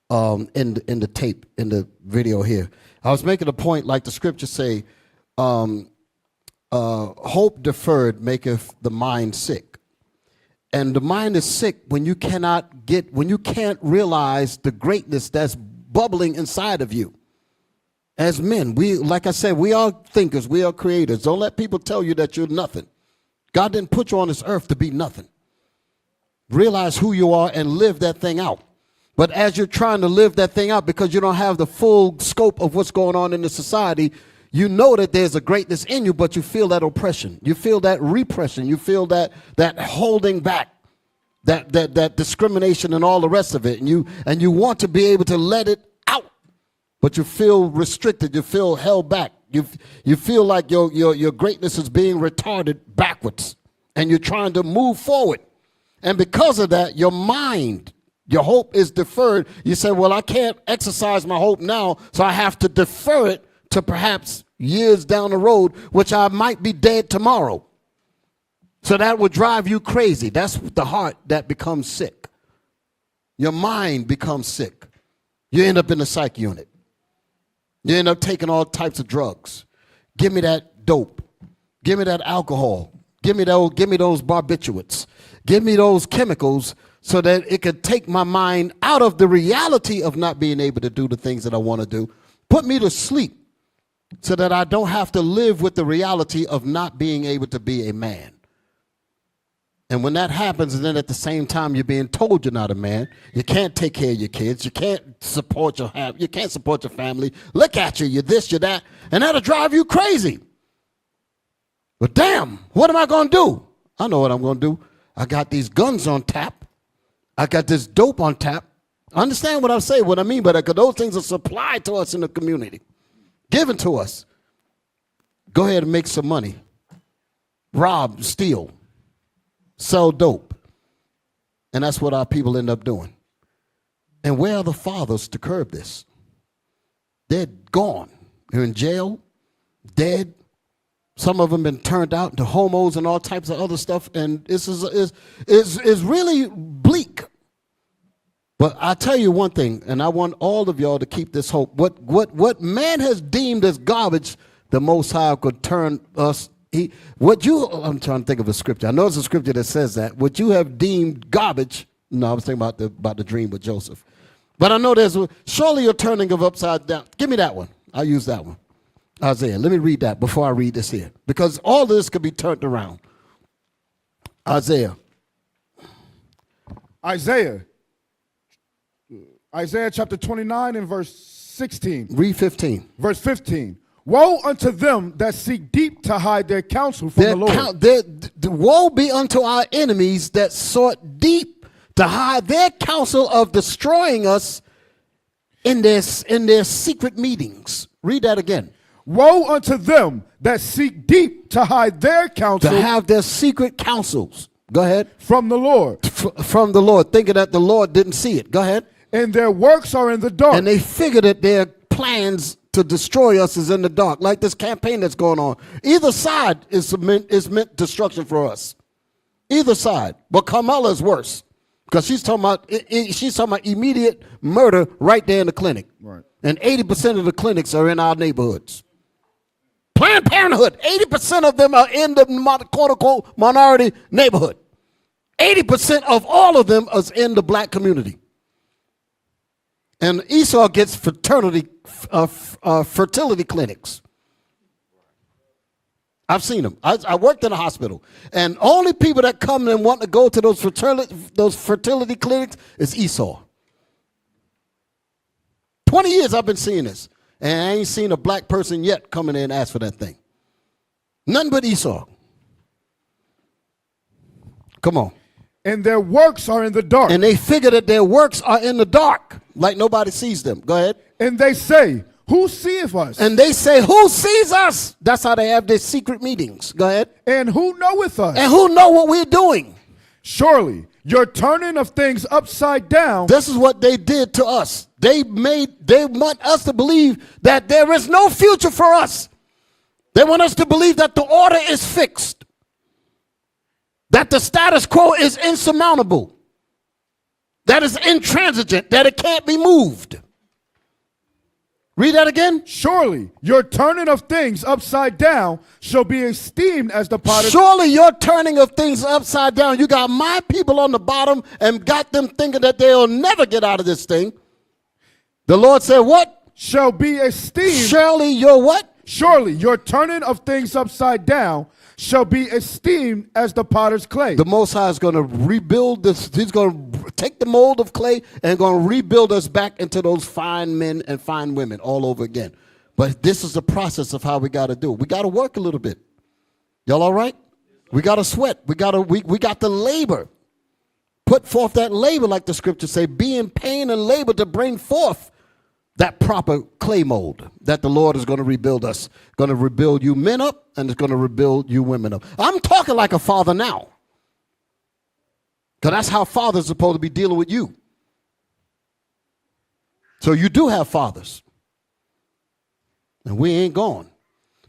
in the tape, in the video here. I was making a point, like the scriptures say, hope deferred maketh the mind sick. And the mind is sick when you can't realize the greatness that's bubbling inside of you. As men, like I said, we are thinkers, we are creators. Don't let people tell you that you're nothing. God didn't put you on this earth to be nothing. Realize who you are and live that thing out. But as you're trying to live that thing out, because you don't have the full scope of what's going on in the society, you know that there's a greatness in you, but you feel that oppression. You feel that repression. You feel that holding back, that discrimination and all the rest of it. And you want to be able to let it out. but you feel restricted. You feel held back. You feel like your greatness is being retarded backwards, and you're trying to move forward. And because of that, your mind, your hope is deferred. You say, well, I can't exercise my hope now, so I have to defer it to perhaps years down the road, which I might be dead tomorrow. So that would drive you crazy. That's the heart that becomes sick. Your mind becomes sick. You end up in the psych unit. You end up taking all types of drugs. Give me that dope. Give me that alcohol. Give me those barbiturates. Give me those chemicals so that it could take my mind out of the reality of not being able to do the things that I want to do. Put me to sleep so that I don't have to live with the reality of not being able to be a man. And when that happens, and then at the same time you're being told you're not a man, you can't take care of your kids, you can't support your family. Look at you, you're this, you're that, and that'll drive you crazy. But damn, what am I going to do? I know what I'm going to do. I got these guns on tap. I got this dope on tap. Understand what I'm saying, what I mean by that, because those things are supplied to us in the community, given to us. Go ahead and make some money. Rob, steal. Sell dope. And that's what our people end up doing. And where are the fathers to curb this? They're gone. They're in jail, dead. Some of them been turned out into homos and all types of other stuff. And this is really bleak. But I tell you one thing, and I want all of y'all to keep this hope. What man has deemed as garbage, the Most High could turn us. I'm trying to think of a scripture. I know it's a scripture that says that. What you have deemed garbage. No, I was thinking about the dream with Joseph. But I know surely you're turning of upside down. Give me that one. I'll use that one. Isaiah. Let me read that before I read this here. Because all of this could be turned around. Isaiah chapter 29 and verse 16. Read 15. Verse 15. Woe unto them that seek deep to hide their counsel from the Lord. Woe be unto our enemies that sought deep to hide their counsel of destroying us in their secret meetings. Read that again. Woe unto them that seek deep to hide their counsel. To have their secret counsels. Go ahead. From the Lord. From the Lord, thinking that the Lord didn't see it. Go ahead. And their works are in the dark. And they figured that their plans to destroy us is in the dark, like this campaign that's going on. Either side is meant destruction for us. Either side. But Kamala is worse because she's talking about immediate murder right there in the clinic. Right. And 80% of the clinics are in our neighborhoods. Planned Parenthood, 80% of them are in the quote-unquote minority neighborhood. 80% of all of them is in the black community. And Esau gets fertility clinics. I've seen them. I worked in a hospital, and only people that come and want to go to those fertility clinics is Esau. 20 years I've been seeing this, and I ain't seen a black person yet come in there and ask for that thing. None but Esau. Come on. And their works are in the dark. And they figure that their works are in the dark, like nobody sees them. Go ahead. And they say, who seeth us? And they say, who sees us? That's how they have their secret meetings. Go ahead. And who knoweth us? And who know what we're doing? Surely your turning of things upside down. This is what they did to us. They want us to believe that there is no future for us. They want us to believe that the order is fixed, that the status quo is insurmountable, that is intransigent, that it can't be moved. Read that again. Surely your turning of things upside down shall be esteemed as the potter's. Surely your turning of things upside down. You got my people on the bottom and got them thinking that they'll never get out of this thing. The Lord said what? Shall be esteemed. Surely your what? Surely your turning of things upside down shall be esteemed as the potter's clay. The Most High is going to rebuild this. He's going to take the mold of clay and going to rebuild us back into those fine men and fine women all over again. But this is the process of how we got to do it. We got to work a little bit. Y'all all right? We got to sweat. We got to labor. Put forth that labor, like the scriptures say, be in pain and labor to bring forth that proper clay mold that the Lord is going to rebuild us, going to rebuild you men up, and it's going to rebuild you women up. I'm talking like a father now, because that's how fathers are supposed to be dealing with you. So you do have fathers, and we ain't gone.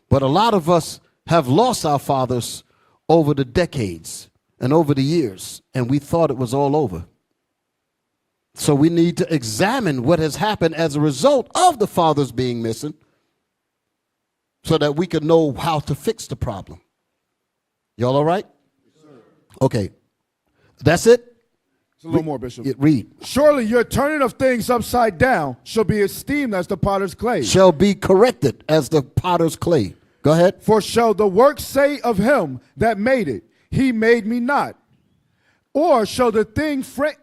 But a lot of us have lost our fathers over the decades and over the years, and we thought it was all over. So we need to examine what has happened as a result of the fathers being missing so that we can know how to fix the problem. Y'all all right? Yes, sir. Okay. That's it? It's a little more, Bishop. Read. Surely your turning of things upside down shall be esteemed as the potter's clay. Shall be corrected as the potter's clay. Go ahead. For shall the work say of him that made it, he made me not? Or shall the thing framed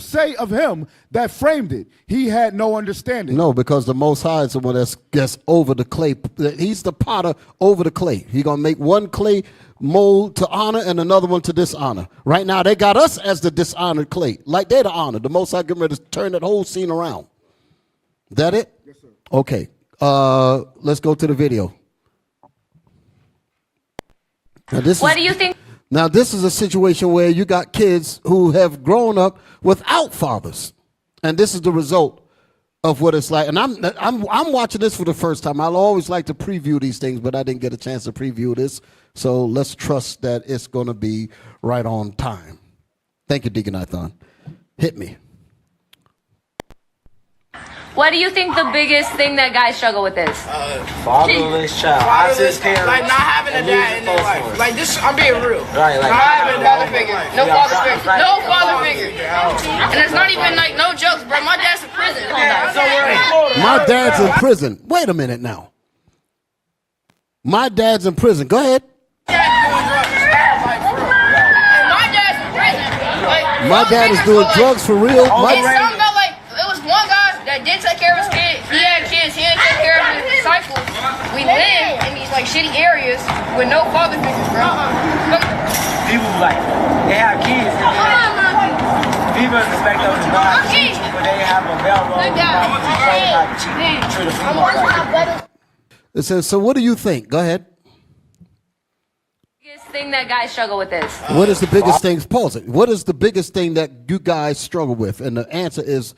say of him that framed it, he had no understanding? No, because the Most High is the one that's over the clay. He's the potter over the clay. He's going to make one clay mold to honor and another one to dishonor. Right now, they got us as the dishonored clay. Like they're the honor. The Most High getting ready to turn that whole scene around. That it? Yes, sir. Okay. Let's go to the video. Now, What do you think? Now, this is a situation where you got kids who have grown up without fathers. And this is the result of what it's like. And I'm watching this for the first time. I'll always like to preview these things, but I didn't get a chance to preview this. So let's trust that it's going to be right on time. Thank you, Deacon Ithon. Hit me. What do you think the biggest thing that guys struggle with is? Fatherless child. Fatherless, like not having a dad in their life. Like this, I'm being real. Right, like not having a father figure. No father figure. Right. No father figure. And it's not even like no jokes, bro. My dad's in prison. My dad's in prison. Wait a minute now. My dad's in prison. Go ahead. My dad's in prison. Like, My dad is doing drugs for real. It's something about like it was one guy that didn't take care of his kid. He had kids. He didn't take care of his disciples. We live in these like shitty areas with no father figures, bro. people like they have kids. People expect them to buy cheese, but they have a bell roll. It says, so what do you think? Go ahead. Biggest thing that guys struggle with is? What is the biggest thing? Pause it. What is the biggest thing that you guys struggle with? And the answer is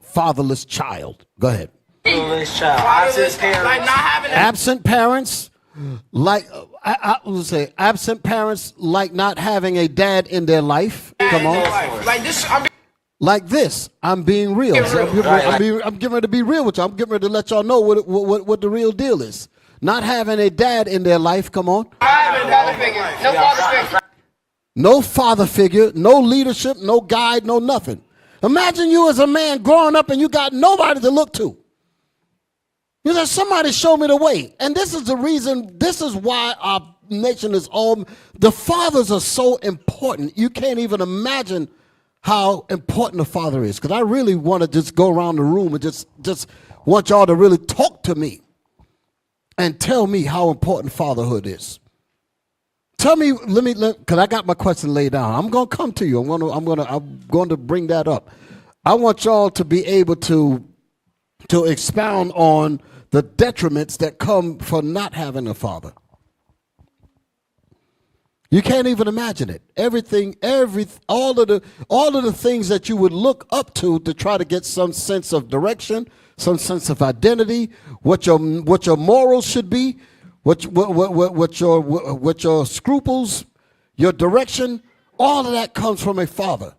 fatherless child. Go ahead. Fatherless child. Fatherless, like not having Absent parents, like I would say, absent parents like not having a dad in their life. Come on. like this. Like this, I'm being real. So I'm getting ready to be real with you. I'm getting ready to let y'all know what the real deal is. Not having a dad in their life. Come on. No father figure. No father figure. No father figure, no leadership, no guide, no nothing. Imagine you as a man growing up and you got nobody to look to. You know, somebody show me the way. And this is the reason, this is why our nation is all, the fathers are so important. You can't even imagine how important a father is. Because I really want to just go around the room and just want y'all to really talk to me and tell me how important fatherhood is. Tell me, because I got my question laid down. I'm going to come to you. I'm going to bring that up. I want y'all to be able to expound on the detriments that come for not having a father. You can't even imagine it. All of the things that you would look up to try to get some sense of direction, some sense of identity, what your morals should be, what your scruples, your direction, all of that comes from a father.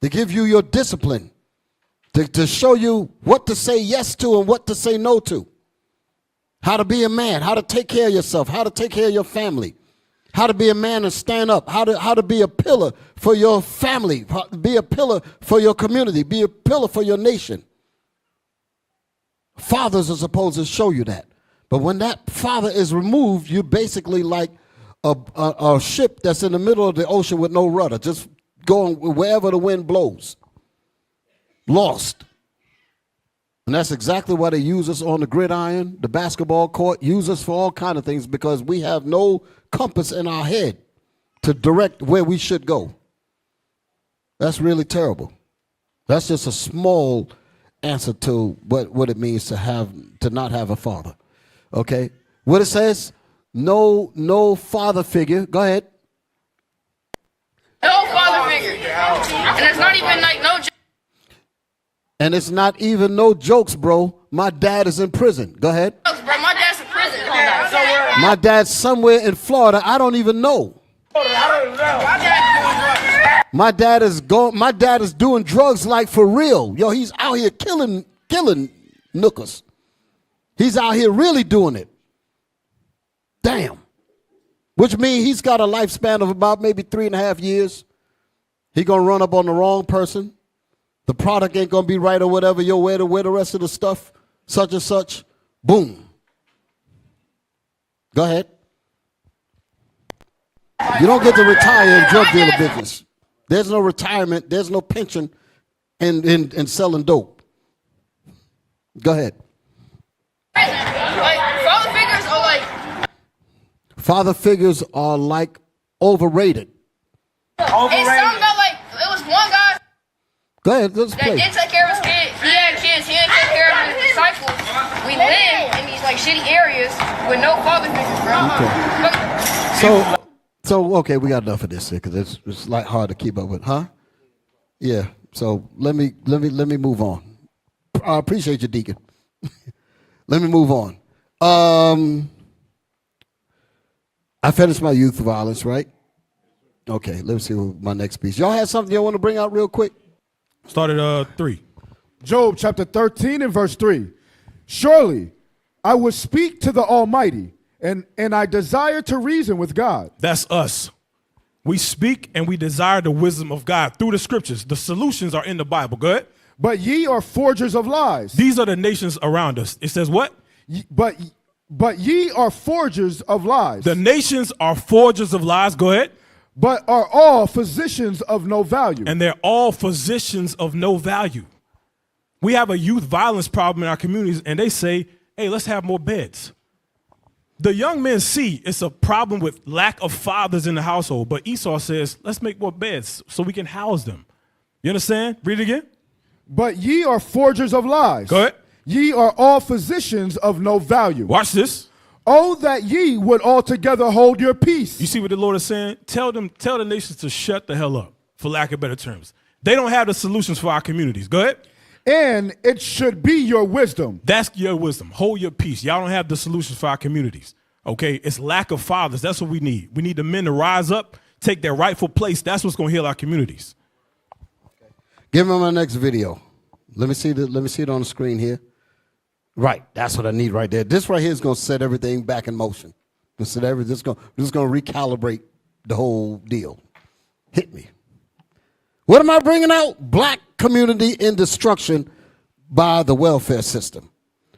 To give you your discipline, to show you what to say yes to and what to say no to. How to be a man, how to take care of yourself, how to take care of your family, how to be a man and stand up, how to be a pillar for your family, be a pillar for your community, be a pillar for your nation. Fathers are supposed to show you that. But when that father is removed, you're basically like a ship that's in the middle of the ocean with no rudder, just going wherever the wind blows. Lost. And that's exactly why they use us on the gridiron, the basketball court, use us for all kinds of things because we have no compass in our head to direct where we should go. That's really terrible. That's just a small answer to what it means to not have a father. Okay? What it says, no father figure. Go ahead. No father figure. And it's not even like no joke. And it's not even no jokes, bro. My dad is in prison. Go ahead. Bro, my dad's in prison. My dad's somewhere in Florida. I don't even know. My dad is doing drugs like for real. Yo, he's out here killing nookers. He's out here really doing it. Damn. Which means he's got a lifespan of about maybe 3.5 years. He gonna run up on the wrong person. The product ain't gonna be right or whatever. Yo, where the rest of the stuff, such and such. Boom. Go ahead. You don't get to retire in drug dealer business. There's no retirement. There's no pension in selling dope. Go ahead. Father figures are like overrated. It's something about like it was one guy. Go ahead, let's play. That did take care of his kids. He had kids. He didn't take care of his disciples. We live in these like shitty areas with no father figures, bro. Okay. So okay, we got enough of this here because it's like hard to keep up with, huh? Yeah. So let me move on. I appreciate you, Deacon. Let me move on. I finished my youth violence, right? Okay, let's see what my next piece. Y'all have something y'all want to bring out real quick? Start at 3. Job chapter 13 and verse 3. Surely I will speak to the Almighty, and I desire to reason with God. That's us. We speak and we desire the wisdom of God through the scriptures. The solutions are in the Bible. Go ahead. But ye are forgers of lies. These are the nations around us. It says what? But ye are forgers of lies. The nations are forgers of lies. Go ahead. But are all physicians of no value. And they're all physicians of no value. We have a youth violence problem in our communities, and they say, hey, let's have more beds. The young men see it's a problem with lack of fathers in the household, but Esau says, let's make more beds so we can house them. You understand? Read it again. But ye are forgers of lies. Go ahead. Ye are all physicians of no value. Watch this. Oh, that ye would altogether hold your peace. You see what the Lord is saying? Tell the nations to shut the hell up, for lack of better terms. They don't have the solutions for our communities. Go ahead. And it should be your wisdom. That's your wisdom. Hold your peace. Y'all don't have the solutions for our communities. Okay? It's lack of fathers. That's what we need. We need the men to rise up, take their rightful place. That's what's going to heal our communities. Give me my next video. Let me see it on the screen here. Right, that's what I need right there. This right here is going to set everything back in motion. This is going to recalibrate the whole deal. Hit me. What am I bringing out? Black community in destruction by the welfare system,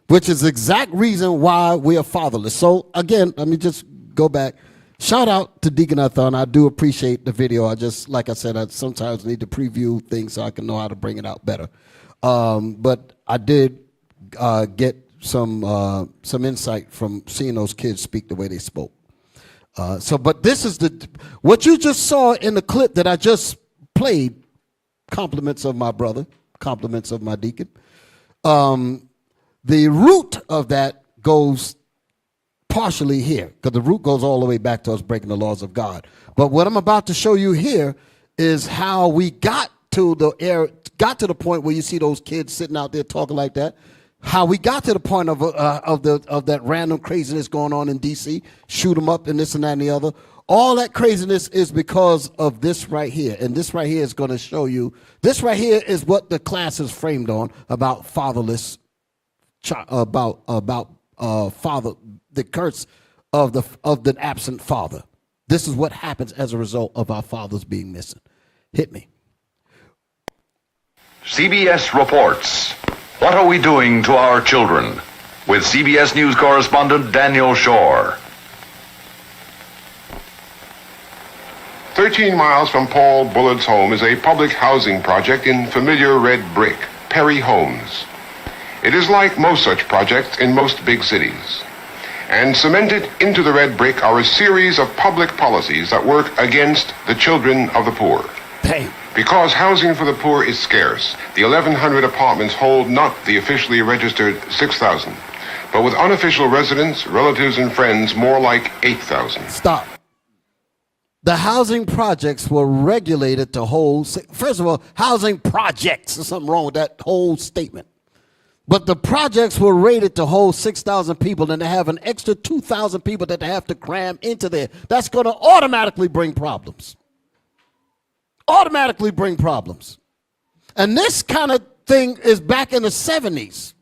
which is the exact reason why we are fatherless. So again, let me just go back. Shout out to Deacon Athon. I do appreciate the video. Like I said, I sometimes need to preview things so I can know how to bring it out better. But I did get some insight from seeing those kids speak the way they spoke. But this is what you just saw in the clip that I just played. Compliments of my brother, compliments of my deacon. The root of that goes partially here, because the root goes all the way back to us breaking the laws of God. But what I'm about to show you here is how we got to the point where you see those kids sitting out there talking like that. How we got to the point of that random craziness going on in D.C., shoot them up and this and that and the other. All that craziness is because of this right here. And this right here is going to show you, this right here is what the class is framed on about fatherless, father, the curse of the absent father. This is what happens as a result of our fathers being missing. Hit me. CBS reports. What are we doing to our children? With CBS News correspondent Daniel Shore. 13 miles from Paul Bullard's home is a public housing project in familiar red brick, Perry Homes. It is like most such projects in most big cities. And cemented into the red brick are a series of public policies that work against the children of the poor. Hey. Because housing for the poor is scarce, the 1,100 apartments hold not the officially registered 6,000, but with unofficial residents, relatives, and friends, more like 8,000. Stop. The housing projects were regulated to hold, first of all, housing projects, there's something wrong with that whole statement. But the projects were rated to hold 6,000 people, and they have an extra 2,000 people that they have to cram into there. That's going to automatically bring problems. Automatically bring problems. And this kind of thing is back in the 70s.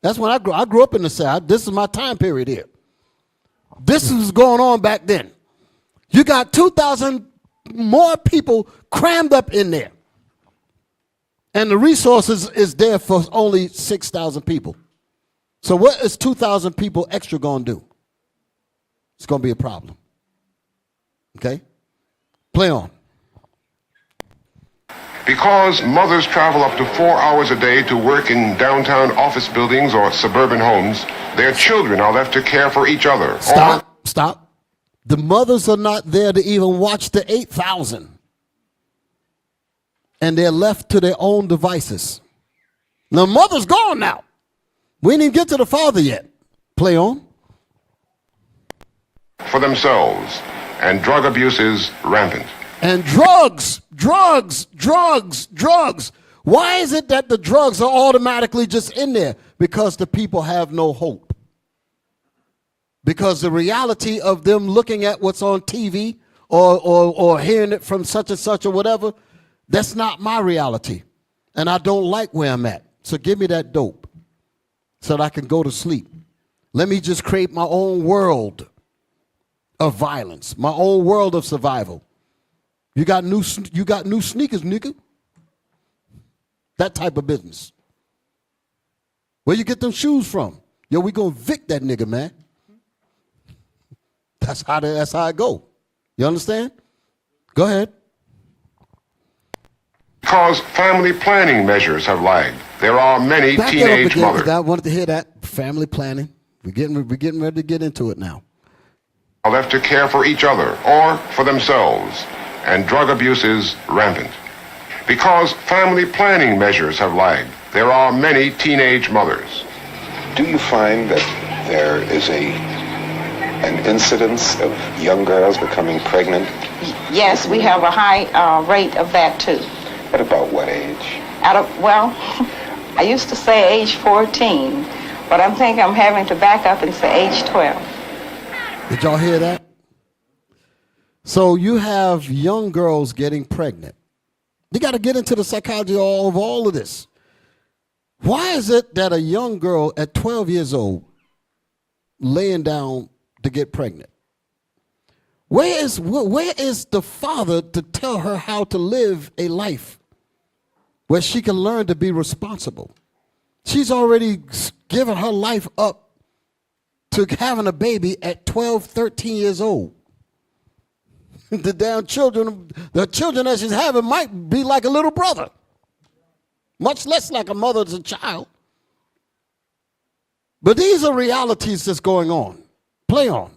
That's when I grew up in the South. This is my time period here. This was going on back then. You got 2,000 more people crammed up in there. And the resources is there for only 6,000 people. So what is 2,000 people extra going to do? It's going to be a problem. Okay? Play on. Because mothers travel up to 4 hours a day to work in downtown office buildings or suburban homes, their children are left to care for each other. Stop. The mothers are not there to even watch the 8,000. And they're left to their own devices. The mother's gone now. We didn't even get to the father yet. Play on. For themselves, and drug abuse is rampant. And drugs. Why is it that the drugs are automatically just in there? Because the people have no hope. Because the reality of them looking at what's on TV or hearing it from such and such or whatever, that's not my reality. And I don't like where I'm at. So give me that dope so that I can go to sleep. Let me just create my own world of violence, my own world of survival. You got new sneakers, nigga. That type of business. Where you get them shoes from? Yo, we gonna evict that nigga, man. That's how I go. You understand? Go ahead. Because family planning measures have lagged, there are many teenage mothers. I wanted to hear that. Family planning. We're getting ready to get into it now. Are left to care for each other or for themselves, and drug abuse is rampant. Because family planning measures have lagged, there are many teenage mothers. Do you find that there is an incidence of young girls becoming pregnant? Yes, we have a high rate of that too. At about what age? I used to say age 14, but I'm thinking I'm having to back up and say age 12. Did y'all hear that? So you have young girls getting pregnant. You got to get into the psychology of all of this. Why is it that a young girl at 12 years old laying down to get pregnant? Where is the father to tell her how to live a life where she can learn to be responsible? She's already given her life up to having a baby at 12, 13 years old. The damn children that she's having might be like a little brother, much less like a mother as a child. But these are realities that's going on. Play on.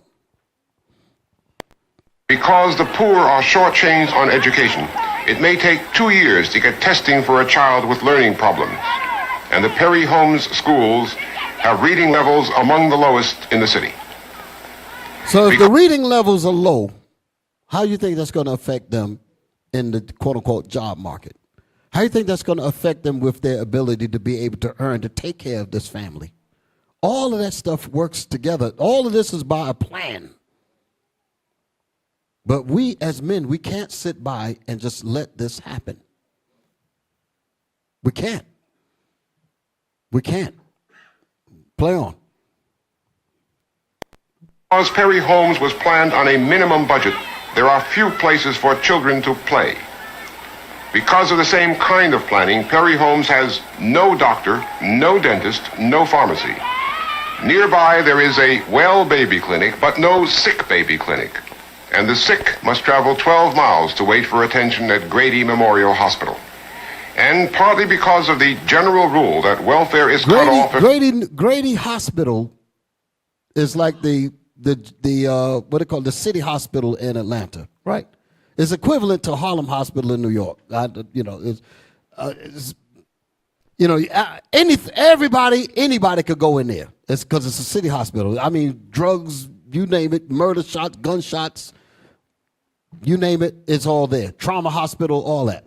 Because the poor are shortchanged on education, it may take 2 years to get testing for a child with learning problems. And the Perry Homes schools have reading levels among the lowest in the city. So if the reading levels are low, how do you think that's going to affect them in the quote-unquote job market? How do you think that's going to affect them with their ability to be able to earn, to take care of this family? All of that stuff works together. All of this is by a plan. But we as men, we can't sit by and just let this happen. We can't. We can't. Play on. Because Perry Homes was planned on a minimum budget, there are few places for children to play. Because of the same kind of planning, Perry Homes has no doctor, no dentist, no pharmacy. Nearby there is a well baby clinic, but no sick baby clinic. And the sick must travel 12 miles to wait for attention at Grady Memorial Hospital. And partly because of the general rule that welfare is cut off. Grady Hospital is like the what they call the city hospital in Atlanta, right? It's equivalent to Harlem Hospital in New York. Anybody could go in there. It's because it's a city hospital. I mean, drugs, you name it, murder shots, gunshots, you name it, it's all there. Trauma hospital, all that.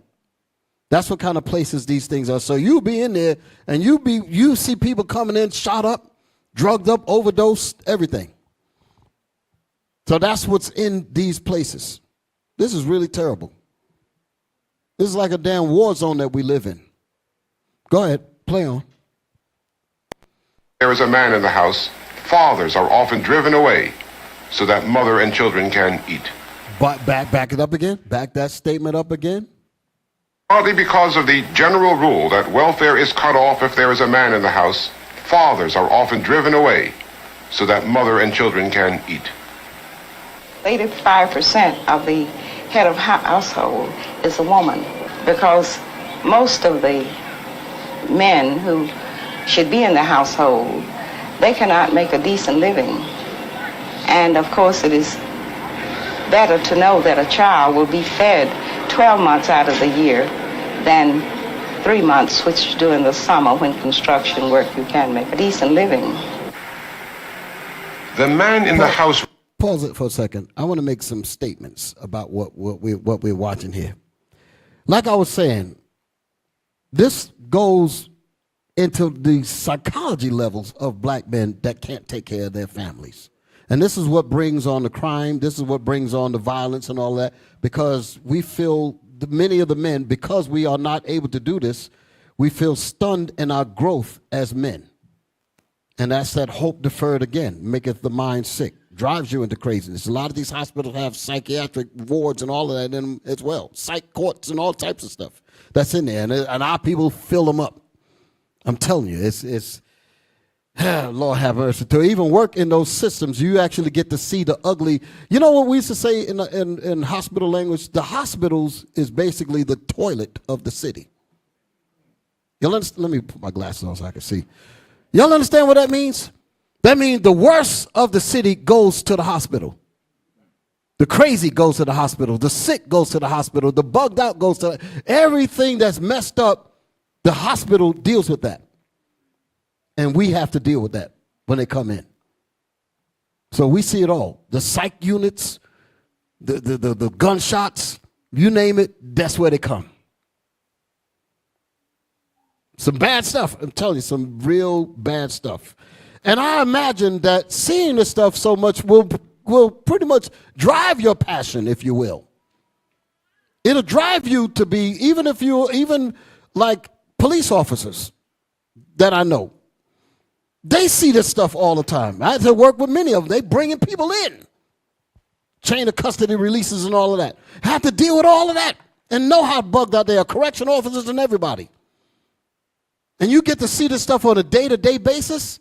That's what kind of places these things are. So you be in there and you see people coming in, shot up, drugged up, overdosed, everything. So that's what's in these places. This is really terrible. This is like a damn war zone that we live in. Go ahead, play on. There is a man in the house. Fathers are often driven away so that mother and children can eat. But back it up again. Back that statement up again. Partly because of the general rule that welfare is cut off if there is a man in the house, fathers are often driven away so that mother and children can eat. 85% of the head of household is a woman, because most of the men who should be in the household, they cannot make a decent living. And of course it is better to know that a child will be fed 12 months out of the year than 3 months, which you do in the summer when construction work, you can make a decent living. The man in the house... Pause it for a second. I want to make some statements about what we're watching here. Like I was saying, this goes into the psychology levels of black men that can't take care of their families. And this is what brings on the crime. This is what brings on the violence and all that, because we feel, many of the men, because we are not able to do this, we feel stunned in our growth as men. And that's that hope deferred again, maketh the mind sick, drives you into craziness. A lot of these hospitals have psychiatric wards and all of that in them as well, psych courts and all types of stuff that's in there. And our people fill them up. I'm telling you, it's Lord have mercy. To even work in those systems, you actually get to see the ugly. You know what we used to say in hospital language? The hospitals is basically the toilet of the city. You'll understand? Let me put my glasses on so I can see. Y'all understand what that means? That means the worst of the city goes to the hospital. The crazy goes to the hospital. The sick goes to the hospital. The bugged out goes to everything that's messed up. The hospital deals with that. And we have to deal with that when they come in. So we see it all. The psych units, the gunshots, you name it, that's where they come. Some bad stuff. I'm telling you, some real bad stuff. And I imagine that seeing this stuff so much will pretty much drive your passion, if you will. It'll drive you to be, even like police officers that I know, they see this stuff all the time. I had to work with many of them. They bringing people in. Chain of custody releases and all of that. Have to deal with all of that and know how bugged out they are. Correction officers and everybody. And you get to see this stuff on a day-to-day basis.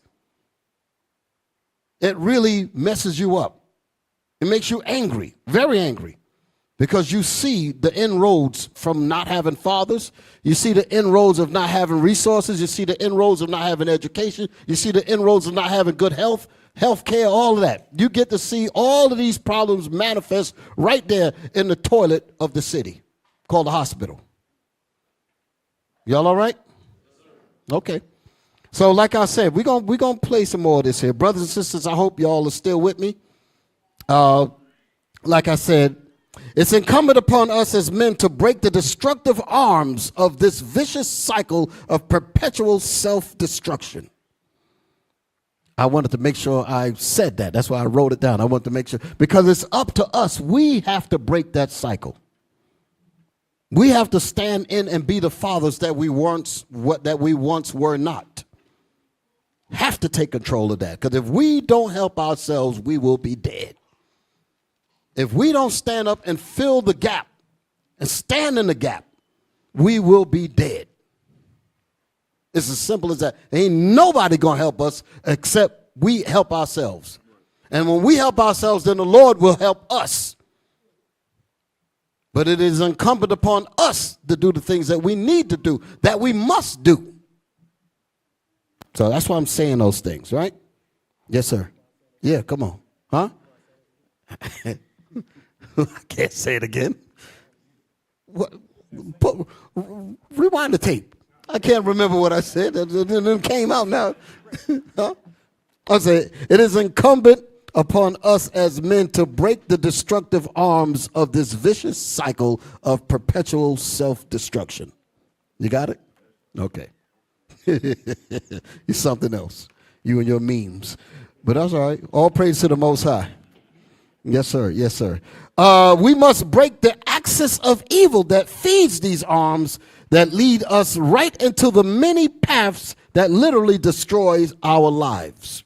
It really messes you up. It makes you angry, very angry, because you see the inroads from not having fathers. You see the inroads of not having resources. You see the inroads of not having education. You see the inroads of not having good health care, all of that. You get to see all of these problems manifest right there in the toilet of the city called the hospital. Y'all all right? Okay. So like I said, we're gonna play some more of this here. Brothers and sisters, I hope y'all are still with me. Like I said, it's incumbent upon us as men to break the destructive arms of this vicious cycle of perpetual self-destruction. I wanted to make sure I said that. That's why I wrote it down. I wanted to make sure, because it's up to us. We have to break that cycle. We have to stand in and be the fathers that we once were not. Have to take control of that, because if we don't help ourselves, we will be dead. If we don't stand up and fill the gap and stand in the gap, we will be dead. It's as simple as that. Ain't nobody gonna help us except we help ourselves. And when we help ourselves, then the Lord will help us. But it is incumbent upon us to do the things that we need to do, that we must do. So that's why I'm saying those things, right? Yes, sir. Yeah, come on. Huh? I can't say it again. Rewind the tape. I can't remember what I said. It came out now. Huh? I said, it is incumbent upon us as men to break the destructive arms of this vicious cycle of perpetual self-destruction. You got it? Okay. You're something else. You and your memes. But that's all right. All praise to the Most High. Yes, sir. Yes, sir. We must break the axis of evil that feeds these arms that lead us right into the many paths that literally destroys our lives.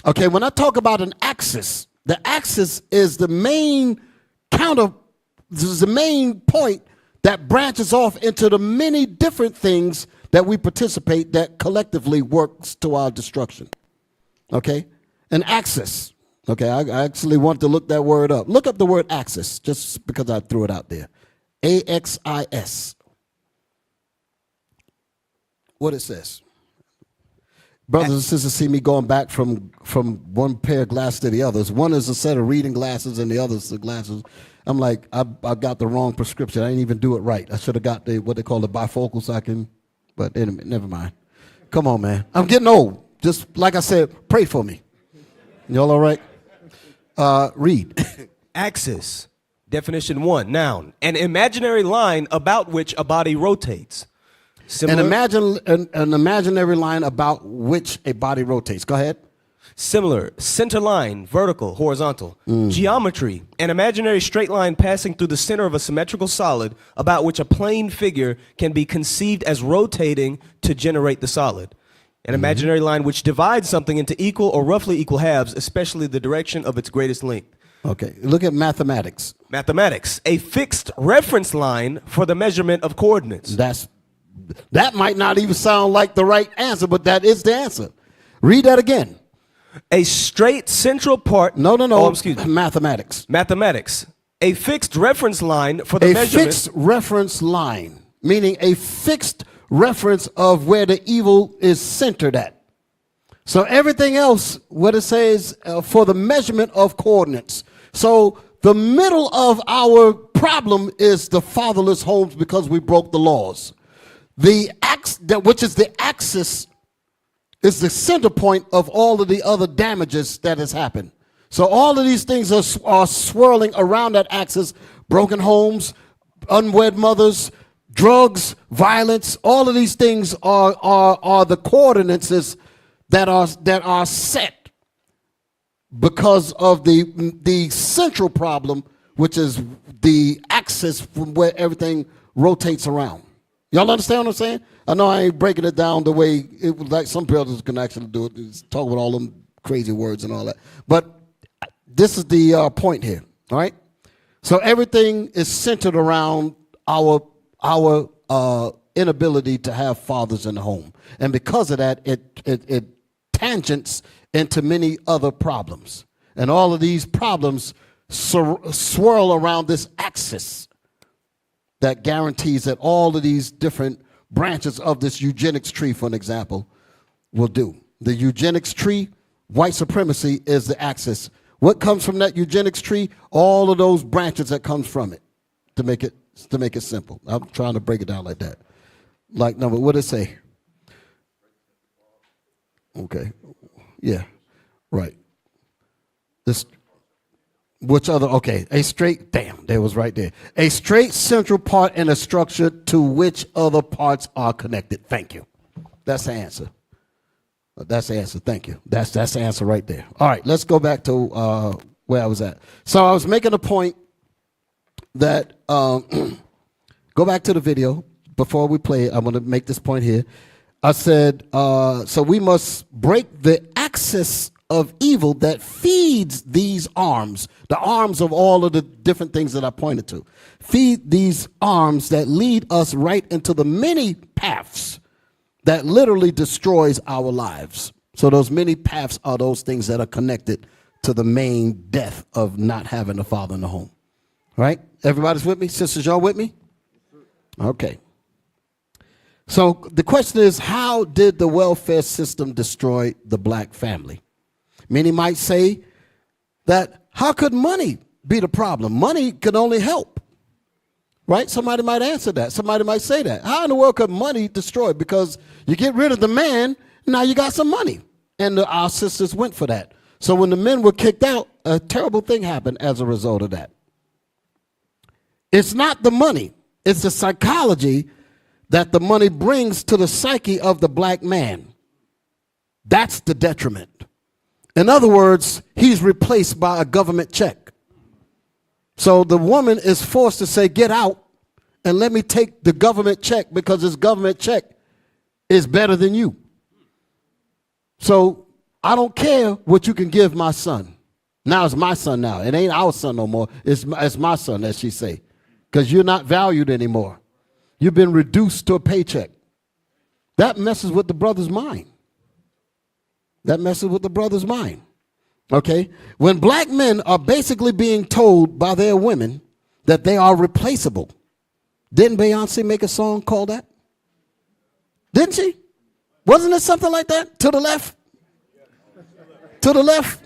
Okay, when I talk about an axis, the axis is the main point that branches off into the many different things that we participate that collectively works to our destruction. Okay, an axis. Okay, I actually want to look that word up. Look up the word axis, just because I threw it out there. AXIS. What it says. Brothers and sisters see me going back from one pair of glasses to the others. One is a set of reading glasses and the other is the glasses. I'm like, I got the wrong prescription. I didn't even do it right. I should have got what they call the bifocal so I can, but anyway, never mind. Come on, man. I'm getting old. Just like I said, pray for me. Y'all all right? Read. Axis. Definition 1, noun. An imaginary line about which a body rotates. Similar, An imaginary line about which a body rotates. Go ahead. Similar. Center line, vertical, horizontal. Geometry. An imaginary straight line passing through the center of a symmetrical solid about which a plane figure can be conceived as rotating to generate the solid. An imaginary line which divides something into equal or roughly equal halves, especially the direction of its greatest length. Okay, look at mathematics. Mathematics. A fixed reference line for the measurement of coordinates. That might not even sound like the right answer, but that is the answer. Read that again. A straight central part. No. Oh, excuse me. Mathematics. Mathematics. A fixed reference line for the measurement. A fixed reference line, meaning a fixed reference of where the evil is centered at. So everything else, what it says, for the measurement of coordinates. So the middle of our problem is the fatherless homes because we broke the laws. Which is the axis, is the center point of all of the other damages that has happened. So all of these things are swirling around that axis: broken homes, unwed mothers, drugs, violence. All of these things are the coordinates that are set because of the central problem, which is the axis from where everything rotates around. Y'all understand what I'm saying? I know I ain't breaking it down the way it was like some brothers can actually do it. It's talk about all them crazy words and all that. But this is the point here, all right? So everything is centered around our inability to have fathers in the home. And because of that, it tangents into many other problems. And all of these problems swirl around this axis that guarantees that all of these different branches of this eugenics tree, for an example, will do. The eugenics tree, white supremacy is the axis. What comes from that eugenics tree? All of those branches that comes from it, to make it simple. I'm trying to break it down like that. Like number, what did it say? Okay. Yeah. Right. This. Which other? Okay, a straight, damn, there was right there. A straight central part in a structure to which other parts are connected. Thank you. That's the answer. That's the answer. Thank you. That's the answer right there. All right, let's go back to where I was at. So I was making a point that, go back to the video before we play it. I'm going to make this point here. I said, so we must break the axis of evil that feeds these arms, the arms of all of the different things that I pointed to. Feed these arms that lead us right into the many paths that literally destroys our lives. So those many paths are those things that are connected to the main death of not having a father in the home. Right? Everybody's with me? Sisters, y'all with me? Okay. So the question is, how did the welfare system destroy the black family? Many might say that how could money be the problem? Money could only help, Right? Somebody might answer that. Somebody might say that. How in the world could money destroy? Because you get rid of the man, now you got some money. And our sisters went for that. So when the men were kicked out, a terrible thing happened as a result of that. It's not the money. It's the psychology that the money brings to the psyche of the black man. That's the detriment. In other words, he's replaced by a government check. So the woman is forced to say, get out and let me take the government check because this government check is better than you. So I don't care what you can give my son. Now it's my son now. It ain't our son no more. It's my son, as she say, because you're not valued anymore. You've been reduced to a paycheck. That messes with the brother's mind. That messes with the brother's mind. Okay? When black men are basically being told by their women that they are replaceable. Didn't Beyonce make a song called that? Didn't she? Wasn't it something like that? To the left? To the left?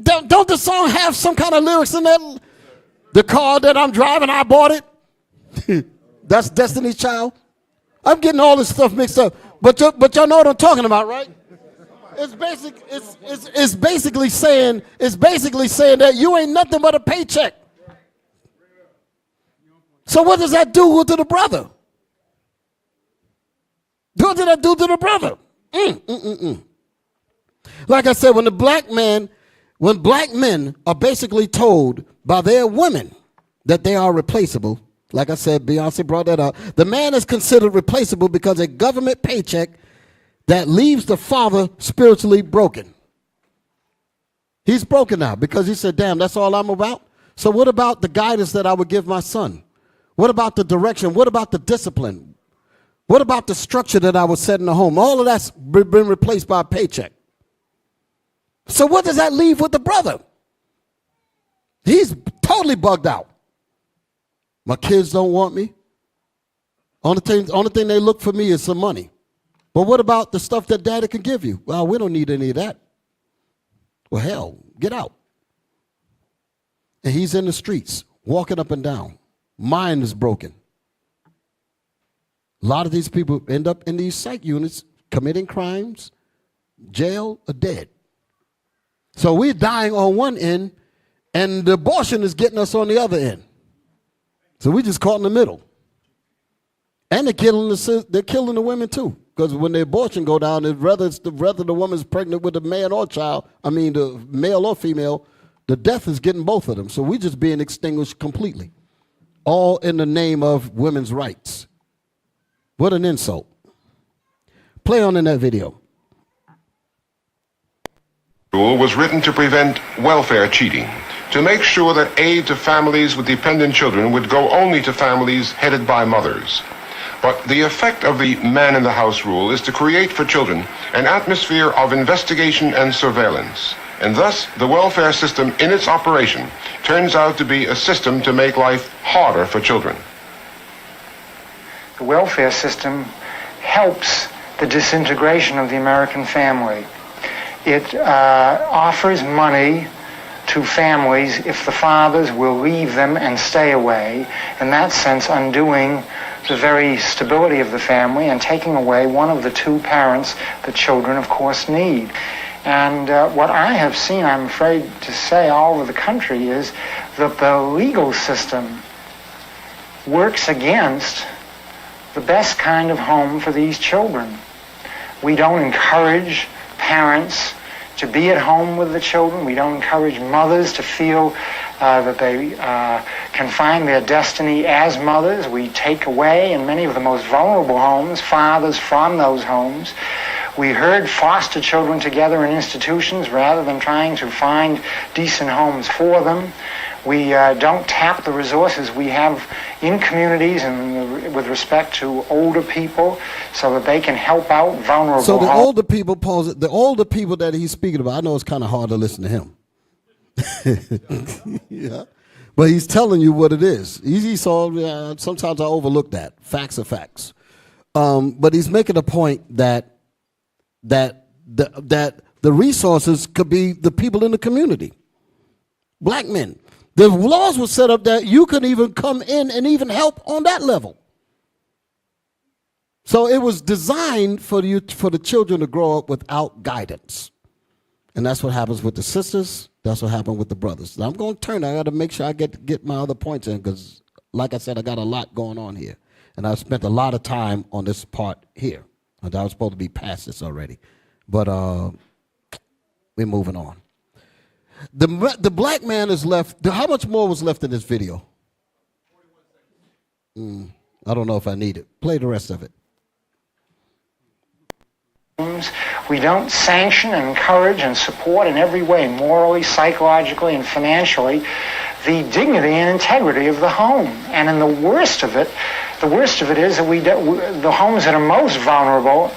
Don't the song have some kind of lyrics in that? The car that I'm driving, I bought it. That's Destiny's Child. I'm getting all this stuff mixed up. But y'all know what I'm talking about, right? It's basically saying that you ain't nothing but a paycheck. So what does that do to the brother? What did that do to the brother? Like I said, when black men are basically told by their women that they are replaceable, like I said, Beyonce brought that up. The man is considered replaceable because a government paycheck that leaves the father spiritually broken. He's broken now because he said, damn, that's all I'm about? So what about the guidance that I would give my son? What about the direction? What about the discipline? What about the structure that I would set in the home? All of that's been replaced by a paycheck. So what does that leave with the brother? He's totally bugged out. My kids don't want me. Only thing they look for me is some money. But what about the stuff that daddy can give you? Well, we don't need any of that. Well, hell, get out. And he's in the streets, walking up and down. Mind is broken. A lot of these people end up in these psych units committing crimes, jail, or dead. So we're dying on one end, and the abortion is getting us on the other end. So we just caught in the middle. And they're killing the women too. Because when the abortion go down, whether the woman's pregnant with a man or child, the male or female, the death is getting both of them. So we're just being extinguished completely. All in the name of women's rights. What an insult. Play on in that video. Rule was written to prevent welfare cheating, to make sure that aid to families with dependent children would go only to families headed by mothers. But the effect of the man in the house rule is to create for children an atmosphere of investigation and surveillance. And thus, the welfare system in its operation turns out to be a system to make life harder for children. The welfare system helps the disintegration of the American family. It offers money to families if the fathers will leave them and stay away, in that sense undoing the very stability of the family and taking away one of the two parents that children, of course, need. And what I have seen, I'm afraid to say, all over the country is that the legal system works against the best kind of home for these children. We don't encourage parents to be at home with the children. We don't encourage mothers to feel that they can find their destiny as mothers. We take away, in many of the most vulnerable homes, fathers from those homes. We herd foster children together in institutions rather than trying to find decent homes for them. We don't tap the resources we have in communities and with respect to older people so that they can help out vulnerable So the homes. older people that he's speaking about, I know it's kind of hard to listen to him. Yeah. But he's telling you what it is. Sometimes I overlook that. Facts are facts. But he's making a point that the resources could be the people in the community. Black men. The laws were set up that you could even come in and even help on that level. So it was designed for the children to grow up without guidance. And that's what happens with the sisters. That's what happened with the brothers. Now I'm going to turn. I got to make sure I get my other points in because, like I said, I got a lot going on here. And I've spent a lot of time on this part here. And I was supposed to be past this already. But we're moving on. The black man is left. How much more was left in this video? I don't know if I need it. Play the rest of it. We don't sanction and encourage and support in every way, morally, psychologically, and financially, the dignity and integrity of the home. And in the worst of it is that the homes that are most vulnerable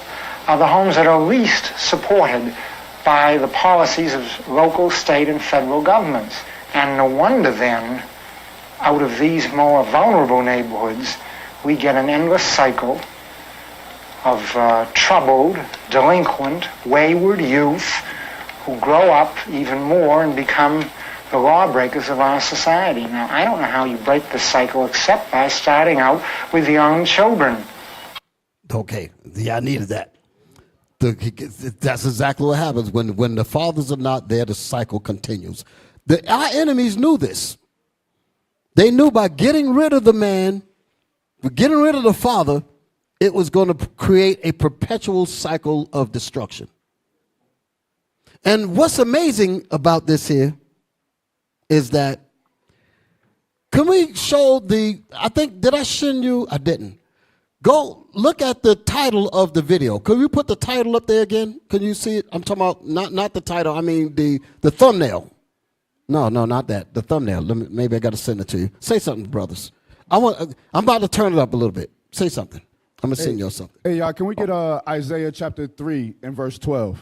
are the homes that are least supported by the policies of local, state, and federal governments. And no wonder then, out of these more vulnerable neighborhoods, we get an endless cycle of troubled, delinquent, wayward youth who grow up even more and become the lawbreakers of our society. Now, I don't know how you break the cycle except by starting out with young children. Okay, yeah, I needed that. That's exactly what happens. When the fathers are not there, the cycle continues. Our enemies knew this. They knew by getting rid of the man, getting rid of the father, it was going to create a perpetual cycle of destruction. And what's amazing about this here is that, can we show did I send you? I didn't. Go look at the title of the video. Can we put the title up there again? Can you see it? I'm talking about not the title. I mean the thumbnail. No, not that. The thumbnail. Maybe I got to send it to you. Say something, brothers. I'm about to turn it up a little bit. Say something. I'm gonna send you something. Hey, y'all, can we get Isaiah chapter 3 and verse 12?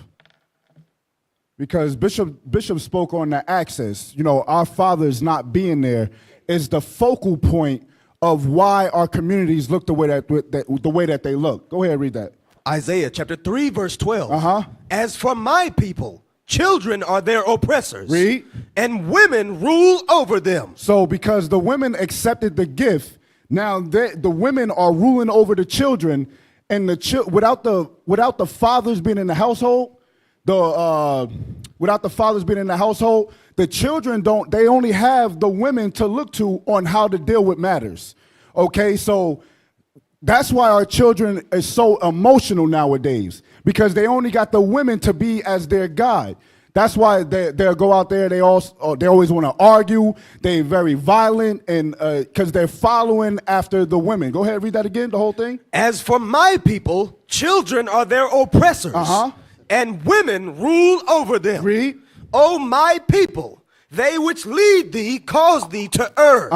Because Bishop spoke on the access. You know, our fathers not being there is the focal point of why our communities look the way that they look. Go ahead, read that. Isaiah chapter 3, verse 12. As for my people, children are their oppressors. Read. And women rule over them. So because the women accepted the gift, now the women are ruling over the children, and without the fathers being in the household, the children they only have the women to look to on how to deal with matters. Okay, so that's why our children are so emotional nowadays, because they only got the women to be as their guide. That's why they'll go out there. They always want to argue. They're very violent, and because they're following after the women. Go ahead, read that again, the whole thing. As for my people, children are their oppressors, and women rule over them. Read. O my people, they which lead thee cause thee to err,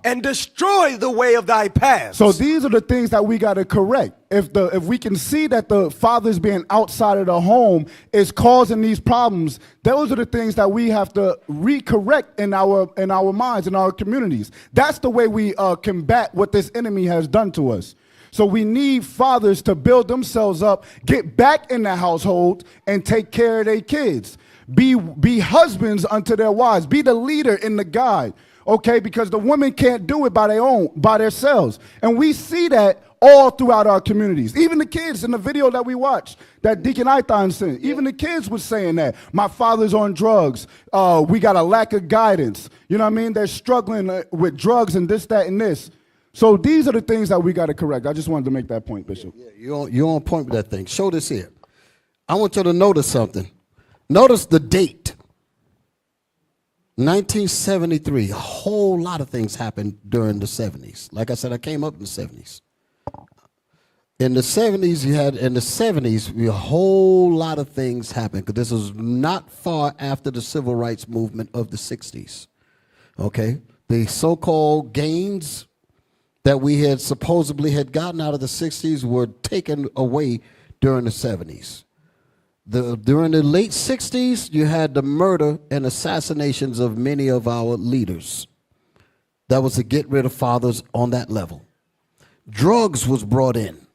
and destroy the way of thy paths. So these are the things that we got to correct. If we can see that the fathers being outside of the home is causing these problems, those are the things that we have to recorrect in our minds, in our communities. That's the way we combat what this enemy has done to us. So we need fathers to build themselves up, get back in the household, and take care of their kids. Be husbands unto their wives. Be the leader and the guide. Okay, because the women can't do it by themselves. And we see that all throughout our communities. Even the kids in the video that we watched, that Deacon Ithon sent, even the kids was saying that. My father's on drugs. We got a lack of guidance. You know what I mean? They're struggling with drugs and this, that, and this. So these are the things that we got to correct. I just wanted to make that point, Bishop. Yeah, you're on point with that thing. Show this here. I want you to notice something. Notice the date. 1973. A whole lot of things happened during the 70s. Like I said, I came up in the 70s. In the 70s, a whole lot of things happened, because this was not far after the civil rights movement of the 60s. Okay? The so-called gains that we had supposedly had gotten out of the 60s were taken away during the 70s. During the late 60s, you had the murder and assassinations of many of our leaders. That was to get rid of fathers on that level. Drugs was brought in.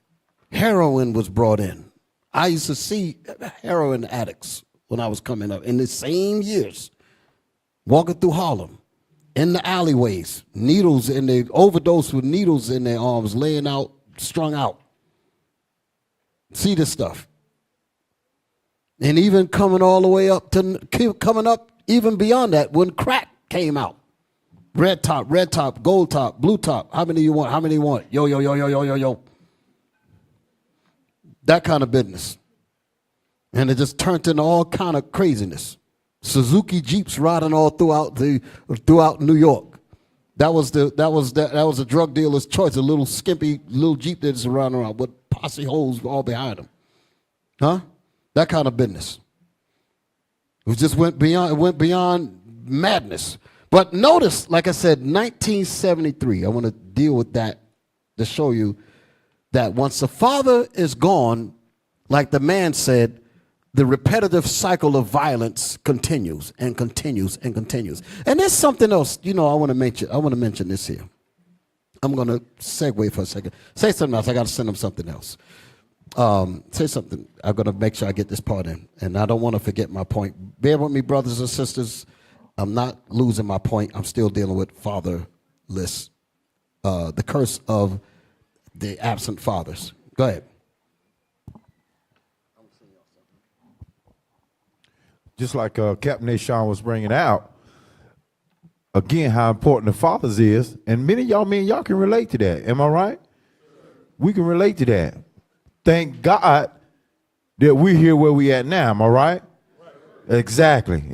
Heroin was brought in. I used to see heroin addicts when I was coming up in the same years, walking through Harlem. in the alleyways, needles in their overdose with needles in their arms, laying out, strung out. See this stuff. And even coming all the way up to coming up even beyond that when crack came out. Red top, gold top, blue top. How many you want? How many you want? Yo, yo, yo, yo, yo, yo, yo. That kind of business. And it just turned into all kind of craziness. Suzuki Jeeps riding all throughout New York. That was a drug dealer's choice, a little skimpy little Jeep that's riding around with posse holes all behind them. Huh? That kind of business. It just went beyond madness. But notice, like I said, 1973, I want to deal with that to show you that once the father is gone, like the man said, the repetitive cycle of violence continues and continues and continues. And there's something else, I want to mention this here. I'm going to segue for a second. Say something else. I got to send them something else. Say something. I'm going to make sure I get this part in. And I don't want to forget my point. Bear with me, brothers and sisters. I'm not losing my point. I'm still dealing with fatherless, the curse of the absent fathers. Go ahead. Just like Captain Nashawn was bringing out, again, how important the fathers is. And many of y'all can relate to that. Am I right? We can relate to that. Thank God that we're here where we at now. Am I right? Exactly.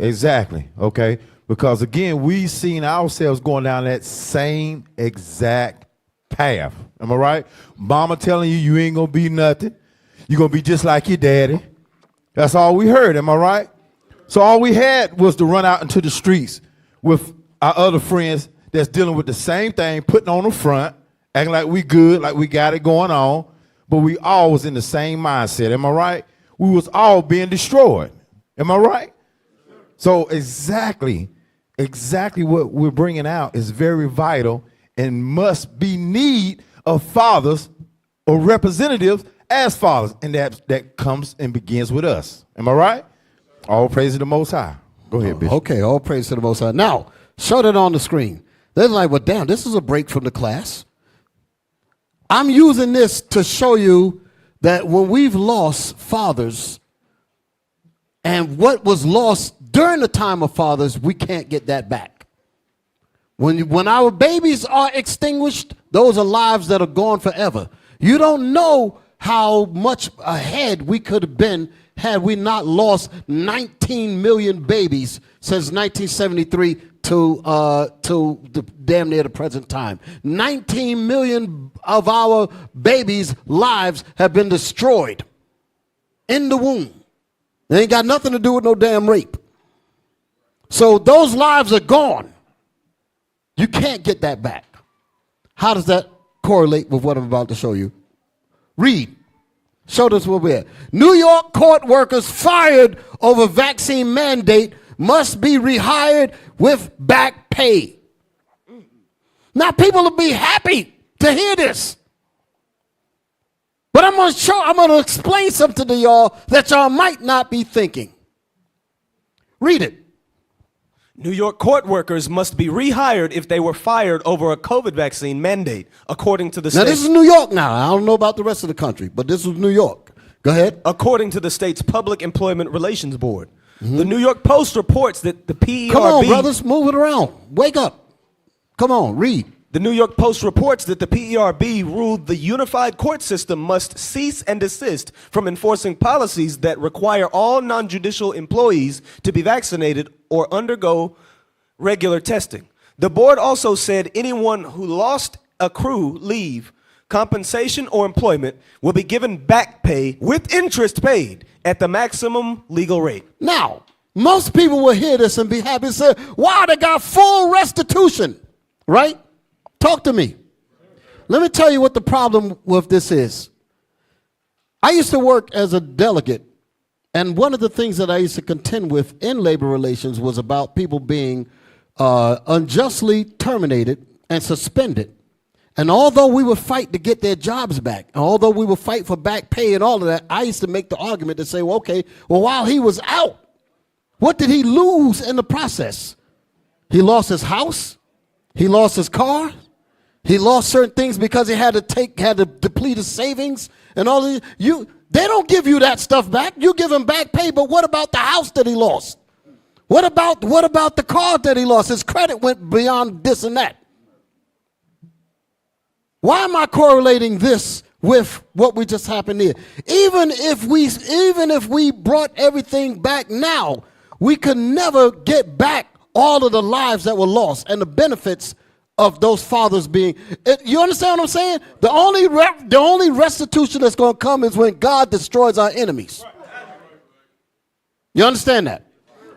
Okay. Because again, we seen ourselves going down that same exact path. Am I right? Mama telling you ain't gonna be nothing. You're gonna be just like your daddy. That's all we heard. Am I right? So all we had was to run out into the streets with our other friends that's dealing with the same thing, putting on the front, acting like we good, like we got it going on, but we all was in the same mindset. Am I right? We was all being destroyed. Am I right? So exactly what we're bringing out is very vital and must be need of fathers or representatives as fathers, and that comes and begins with us. Am I right? All praise to the Most High. Go ahead, Bishop. Okay, all praise to the Most High. Now, show that on the screen. They're like, well, damn, this is a break from the class. I'm using this to show you that when we've lost fathers and what was lost during the time of fathers, we can't get that back. When our babies are extinguished, those are lives that are gone forever. You don't know how much ahead we could have been had we not lost 19 million babies since 1973 to the damn near the present time. 19 million of our babies' lives have been destroyed in the womb. It ain't got nothing to do with no damn rape. So those lives are gone. You can't get that back. How does that correlate with what I'm about to show you? Read. Show us where we're at. New York court workers fired over vaccine mandate must be rehired with back pay. Now people will be happy to hear this. But I'm going to explain something to y'all that y'all might not be thinking. Read it. New York court workers must be rehired if they were fired over a COVID vaccine mandate, according to the state. Now, this is New York now. I don't know about the rest of the country, but this was New York. Go ahead. According to the state's Public Employment Relations Board. The New York Post reports that the PERB... Come on, brothers, move it around. Wake up. Come on, read. The New York Post reports that the PERB ruled the unified court system must cease and desist from enforcing policies that require all non-judicial employees to be vaccinated or undergo regular testing. The board also said anyone who lost accrue leave, compensation, or employment will be given back pay with interest paid at the maximum legal rate. Now, most people will hear this and be happy and say, wow, they got full restitution, right? Talk to me. Let me tell you what the problem with this is. I used to work as a delegate, and one of the things that I used to contend with in labor relations was about people being unjustly terminated and suspended. And although we would fight to get their jobs back, and although we would fight for back pay and all of that, I used to make the argument to say, well, okay, well, while he was out, what did he lose in the process? He lost his house. He lost his car. He lost certain things because he had to deplete his savings and all of they don't give you that stuff back. You give him back pay, but what about the house that he lost? What about the car that he lost? His credit went beyond this and that. Why am I correlating this with what we just happened here? Even if we brought everything back now, we could never get back all of the lives that were lost and the benefits of those fathers being. You understand what I'm saying? The only restitution that's going to come is when God destroys our enemies. You understand that?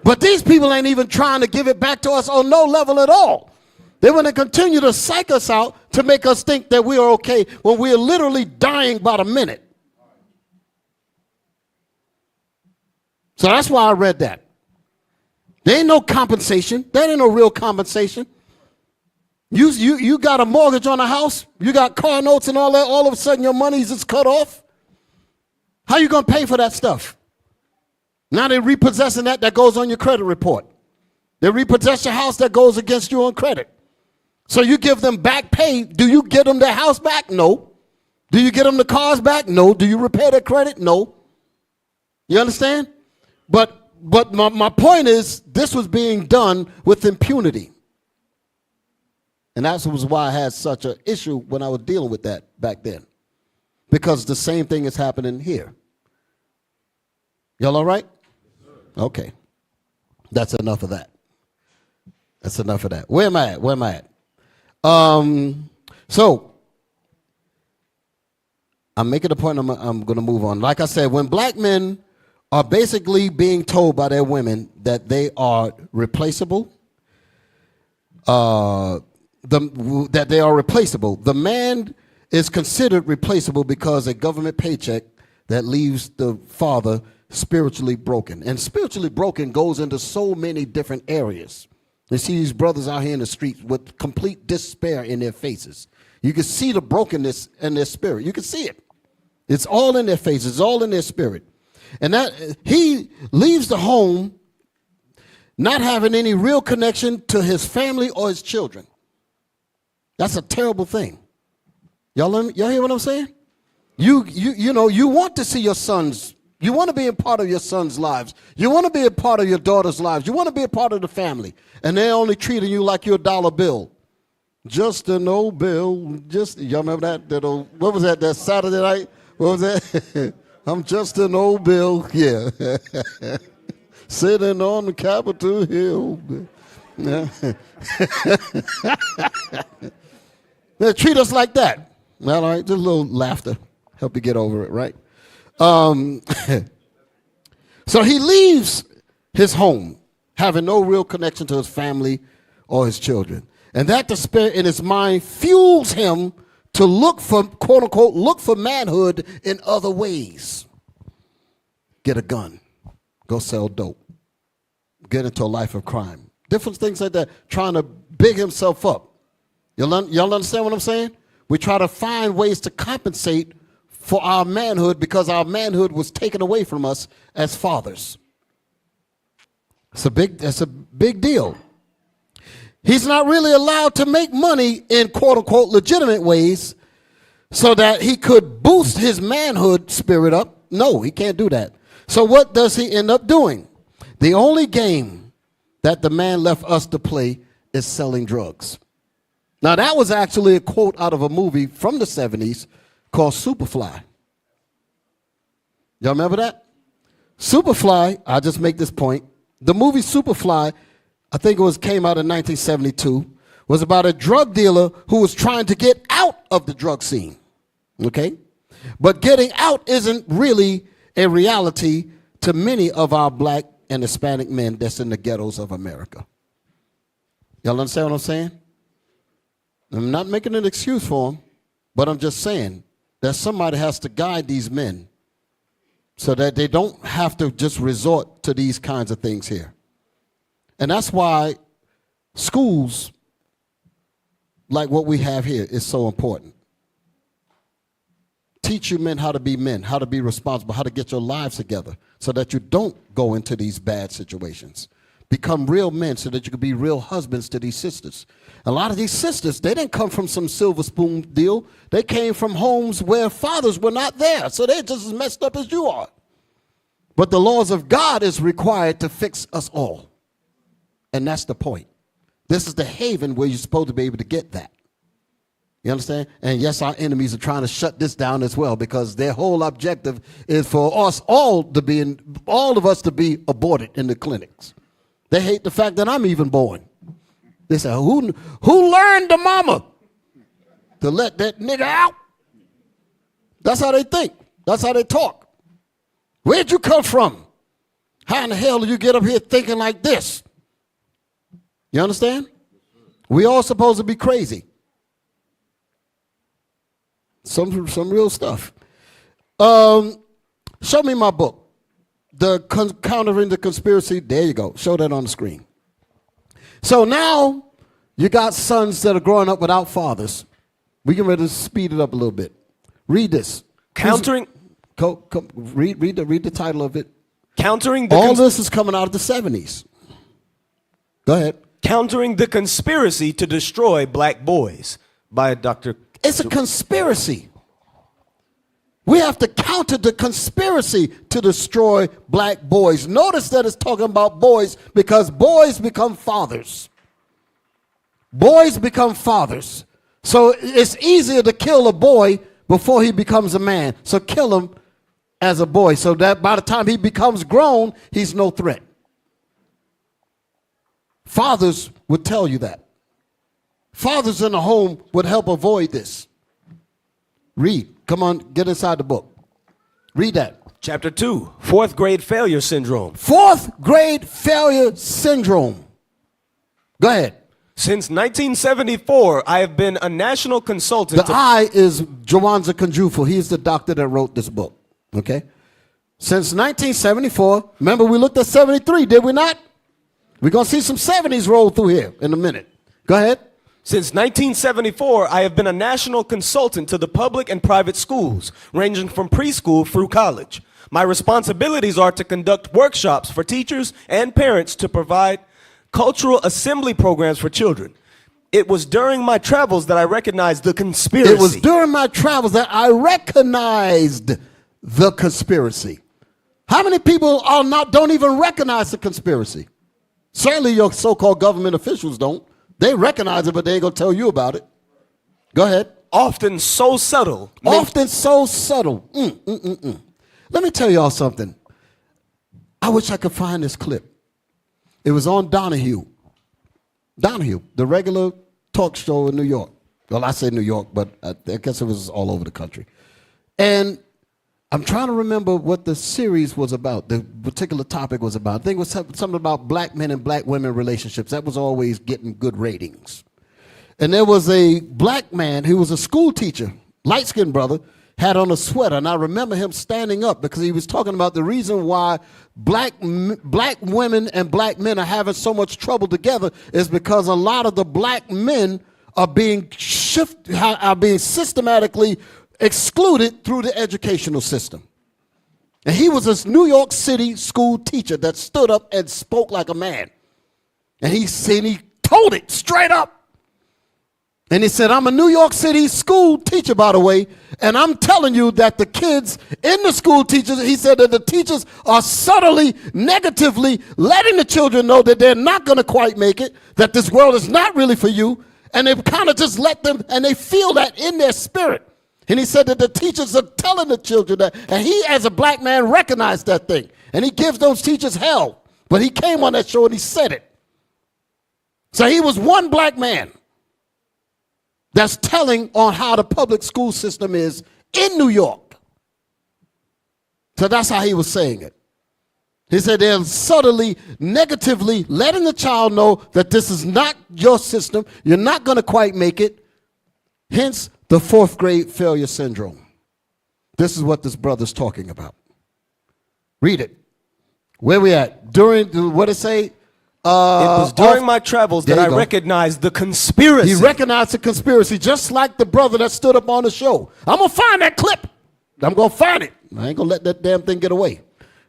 But these people ain't even trying to give it back to us on no level at all. They want to continue to psych us out to make us think that we are okay when we are literally dying by the minute. So that's why I read that. There ain't no compensation. There ain't no real compensation. You got a mortgage on a house. You got car notes and all that. All of a sudden your money's just cut off. How you going to pay for that stuff? Now they're repossessing that goes on your credit report. They repossess your house that goes against you on credit. So you give them back pay. Do you get them their house back? No. Do you get them the cars back? No. Do you repair their credit? No. You understand? But my point is, this was being done with impunity. And that was why I had such an issue when I was dealing with that back then. Because the same thing is happening here. Y'all all right? Okay. That's enough of that. That's enough of that. Where am I at? So I'm making a point. I'm going to move on. Like I said, when black men are basically being told by their women that they are replaceable, the man is considered replaceable because a government paycheck that leaves the father spiritually broken. And spiritually broken goes into so many different areas. You see these brothers out here in the streets with complete despair in their faces. You can see the brokenness in their spirit. You can see it. It's all in their faces. It's all in their spirit. And that he leaves the home not having any real connection to his family or his children. That's a terrible thing. Y'all hear what I'm saying? You want to see your sons. You want to be a part of your son's lives. You want to be a part of your daughter's lives. You want to be a part of the family. And they're only treating you like you're a dollar bill. Just an old bill. Y'all remember that old, what was that Saturday night? What was that? I'm just an old bill. Yeah. Sitting on the Capitol Hill. Yeah. They treat us like that. Well, all right, just a little laughter. Help you get over it, right? So he leaves his home, having no real connection to his family or his children. And that despair in his mind fuels him to look for, quote unquote, look for manhood in other ways. Get a gun, go sell dope, get into a life of crime. Different things like that, trying to big himself up. Y'all understand what I'm saying? We try to find ways to compensate for our manhood because our manhood was taken away from us as fathers. That's a big deal. He's not really allowed to make money in quote unquote legitimate ways so that he could boost his manhood spirit up. No, he can't do that. So what does he end up doing? The only game that the man left us to play is selling drugs. Now that was actually a quote out of a movie from the 70s called Superfly. Y'all remember that? Superfly, I'll just make this point. The movie Superfly, I think came out in 1972, was about a drug dealer who was trying to get out of the drug scene. Okay? But getting out isn't really a reality to many of our black and Hispanic men that's in the ghettos of America. Y'all understand what I'm saying? I'm not making an excuse for them, but I'm just saying that somebody has to guide these men so that they don't have to just resort to these kinds of things here. And that's why schools like what we have here is so important. Teach you men, how to be responsible, how to get your lives together so that you don't go into these bad situations. Become real men so that you could be real husbands to these sisters. A lot of these sisters, they didn't come from some silver spoon deal. They came from homes where fathers were not there. So they're just as messed up as you are. But the laws of God is required to fix us all. And that's the point. This is the haven where you're supposed to be able to get that. You understand? And yes, our enemies are trying to shut this down as well, because their whole objective is for us all of us to be aborted in the clinics. They hate the fact that I'm even born. They say, who learned the mama to let that nigga out? That's how they think. That's how they talk. Where'd you come from? How in the hell do you get up here thinking like this? You understand? We all supposed to be crazy. Some real stuff. Show me my book. Countering the Conspiracy. There you go. Show that on the screen. So now you got sons that are growing up without fathers. We can ready to speed it up a little bit. Read this. Countering. Read the title of it. Countering the. All this is coming out of the 70s. Go ahead. Countering the Conspiracy to Destroy Black Boys by Dr. It's a conspiracy. We have to counter the conspiracy to destroy black boys. Notice that it's talking about boys because boys become fathers. Boys become fathers. So it's easier to kill a boy before he becomes a man. So kill him as a boy so that by the time he becomes grown, he's no threat. Fathers would tell you that. Fathers in the home would help avoid this. Read. Come on, get inside the book. Read that. Chapter 2, fourth grade failure syndrome. Fourth grade failure syndrome. Go ahead. Since 1974, I have been a national consultant. The I is Jawanza Kunjufu. He's the doctor that wrote this book. Okay? Since 1974, remember we looked at 73, did we not? We're going to see some 70s roll through here in a minute. Go ahead. Since 1974, I have been a national consultant to the public and private schools, ranging from preschool through college. My responsibilities are to conduct workshops for teachers and parents to provide cultural assembly programs for children. It was during my travels that I recognized the conspiracy. It was during my travels that I recognized the conspiracy. How many people don't even recognize the conspiracy? Certainly your so-called government officials don't. They recognize it, but they ain't going to tell you about it. Go ahead. Often so subtle. Often so subtle. Let me tell y'all something. I wish I could find this clip. It was on Donahue. Donahue, the regular talk show in New York. Well, I say New York, but I guess it was all over the country. And I'm trying to remember what the series was about, the particular topic was about. I think it was something about black men and black women relationships. That was always getting good ratings. And there was a black man who was a school teacher, light-skinned brother, had on a sweater. And I remember him standing up because he was talking about the reason why black women and black men are having so much trouble together is because a lot of the black men are being systematically excluded through the educational system. And he was this New York City school teacher that stood up and spoke like a man. And he told it straight up. And he said, I'm a New York City school teacher, by the way, and I'm telling you that the kids in the school teachers, he said that the teachers are subtly, negatively letting the children know that they're not going to quite make it, that this world is not really for you, and they kind of just let them, and they feel that in their spirit. And he said that the teachers are telling the children that, and he as a black man recognized that thing. And he gives those teachers hell. But he came on that show and he said it. So he was one black man that's telling on how the public school system is in New York. So that's how he was saying it. He said they're subtly, negatively letting the child know that this is not your system. You're not going to quite make it. Hence, the fourth grade failure syndrome. This is what this brother's talking about. Read it. Where we at? During, what it say? It was during my travels that I recognized the conspiracy. He recognized the conspiracy, just like the brother that stood up on the show. I'm going to find that clip. I'm going to find it. I ain't going to let that damn thing get away.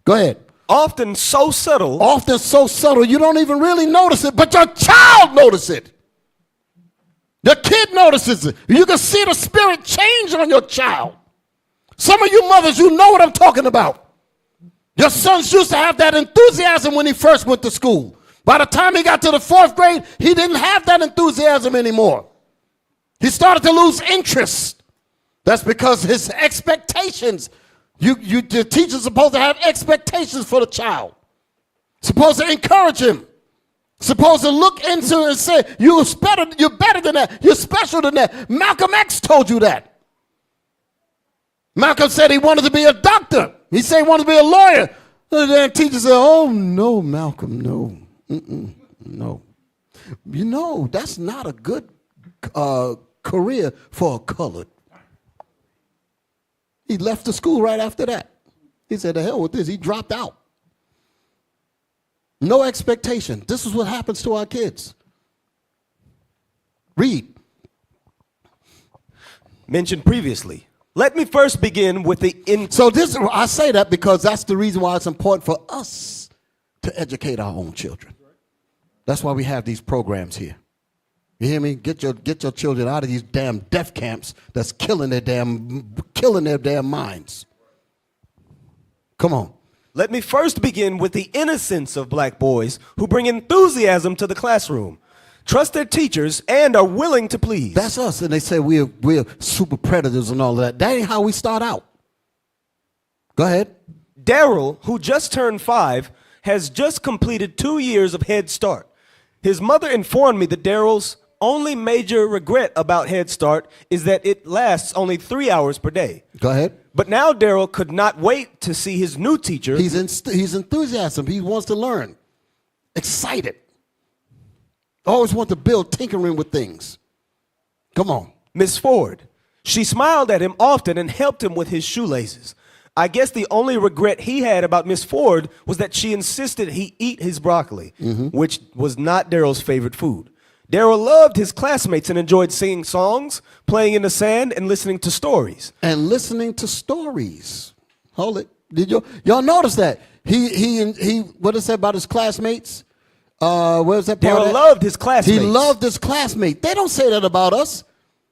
Go ahead. Often so subtle. Often so subtle you don't even really notice it, but your child notices it. The kid notices it. You can see the spirit change on your child. Some of you mothers, you know what I'm talking about. Your sons used to have that enthusiasm when he first went to school. By the time he got to the 4th grade, he didn't have that enthusiasm anymore. He started to lose interest. That's because his expectations, the teacher's supposed to have expectations for the child. Supposed to encourage him. Supposed to look into it and say, you're better than that. You're special than that. Malcolm X told you that. Malcolm said he wanted to be a doctor. He said he wanted to be a lawyer. And then the teacher said, oh, no, Malcolm, no. No. You know, that's not a good career for a colored. He left the school right after that. He said, the hell with this. He dropped out. No expectation. This is what happens to our kids. Read. Mentioned previously. Let me first begin with the I say that because that's the reason why it's important for us to educate our own children. That's why we have these programs here. You hear me? Get your children out of these damn death camps that's killing their damn minds. Come on. Let me first begin with the innocence of black boys who bring enthusiasm to the classroom, trust their teachers, and are willing to please. That's us. And they say we're super predators and all of that. That ain't how we start out. Go ahead. Daryl, who just turned 5, has just completed 2 years of Head Start. His mother informed me that Daryl's only major regret about Head Start is that it lasts only 3 hours per day. Go ahead. But now Daryl could not wait to see his new teacher. He's enthusiasm. He wants to learn. Excited. Always want to build, tinkering with things. Come on. Miss Ford. She smiled at him often and helped him with his shoelaces. I guess the only regret he had about Miss Ford was that she insisted he eat his broccoli, which was not Daryl's favorite food. Daryl loved his classmates and enjoyed singing songs, playing in the sand, and listening to stories. Hold it. Did y'all notice that? He what did it say about his classmates? Where's that part? Daryl loved his classmates. He loved his classmates. They don't say that about us.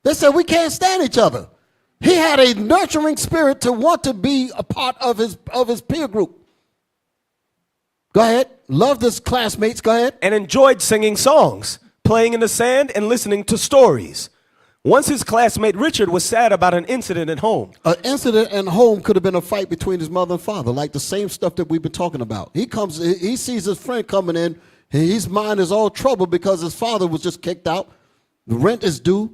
They say we can't stand each other. He had a nurturing spirit to want to be a part of his peer group. Go ahead. Loved his classmates. Go ahead. And enjoyed singing songs, playing in the sand, and listening to stories. Once his classmate Richard was sad about an incident at home. An incident at home could have been a fight between his mother and father, like the same stuff that we've been talking about. He sees his friend coming in, and his mind is all troubled because his father was just kicked out. The rent is due.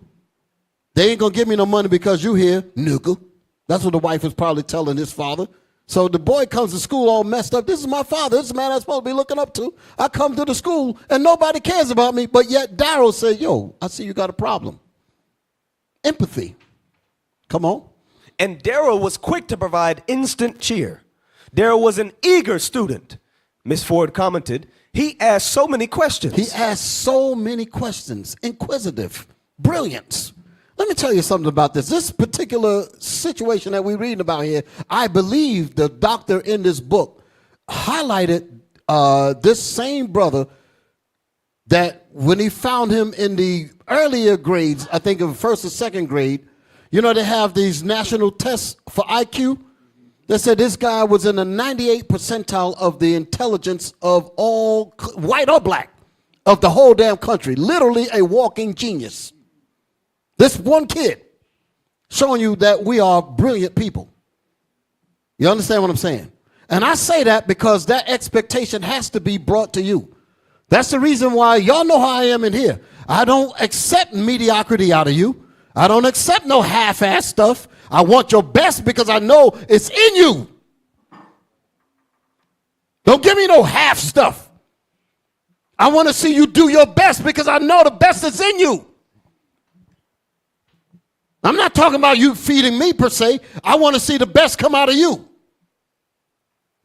They ain't gonna give me no money because you here, nigga. That's what the wife is probably telling his father. So the boy comes to school all messed up. This is my father. This is the man I'm supposed to be looking up to. I come to the school and nobody cares about me, but yet Daryl said, yo, I see you got a problem. Empathy. Come on. And Daryl was quick to provide instant cheer. Daryl was an eager student. Miss Ford commented, he asked so many questions. Inquisitive. Brilliance. Let me tell you something about this. This particular situation that we're reading about here, I believe the doctor in this book highlighted this same brother that when he found him in the earlier grades, I think in first or second grade, you know, they have these national tests for IQ. They said this guy was in the 98th percentile of the intelligence of all, white or black, of the whole damn country. Literally a walking genius. This one kid showing you that we are brilliant people. You understand what I'm saying? And I say that because that expectation has to be brought to you. That's the reason why y'all know how I am in here. I don't accept mediocrity out of you. I don't accept no half-ass stuff. I want your best because I know it's in you. Don't give me no half stuff. I want to see you do your best because I know the best is in you. I'm not talking about you feeding me per se. I want to see the best come out of you.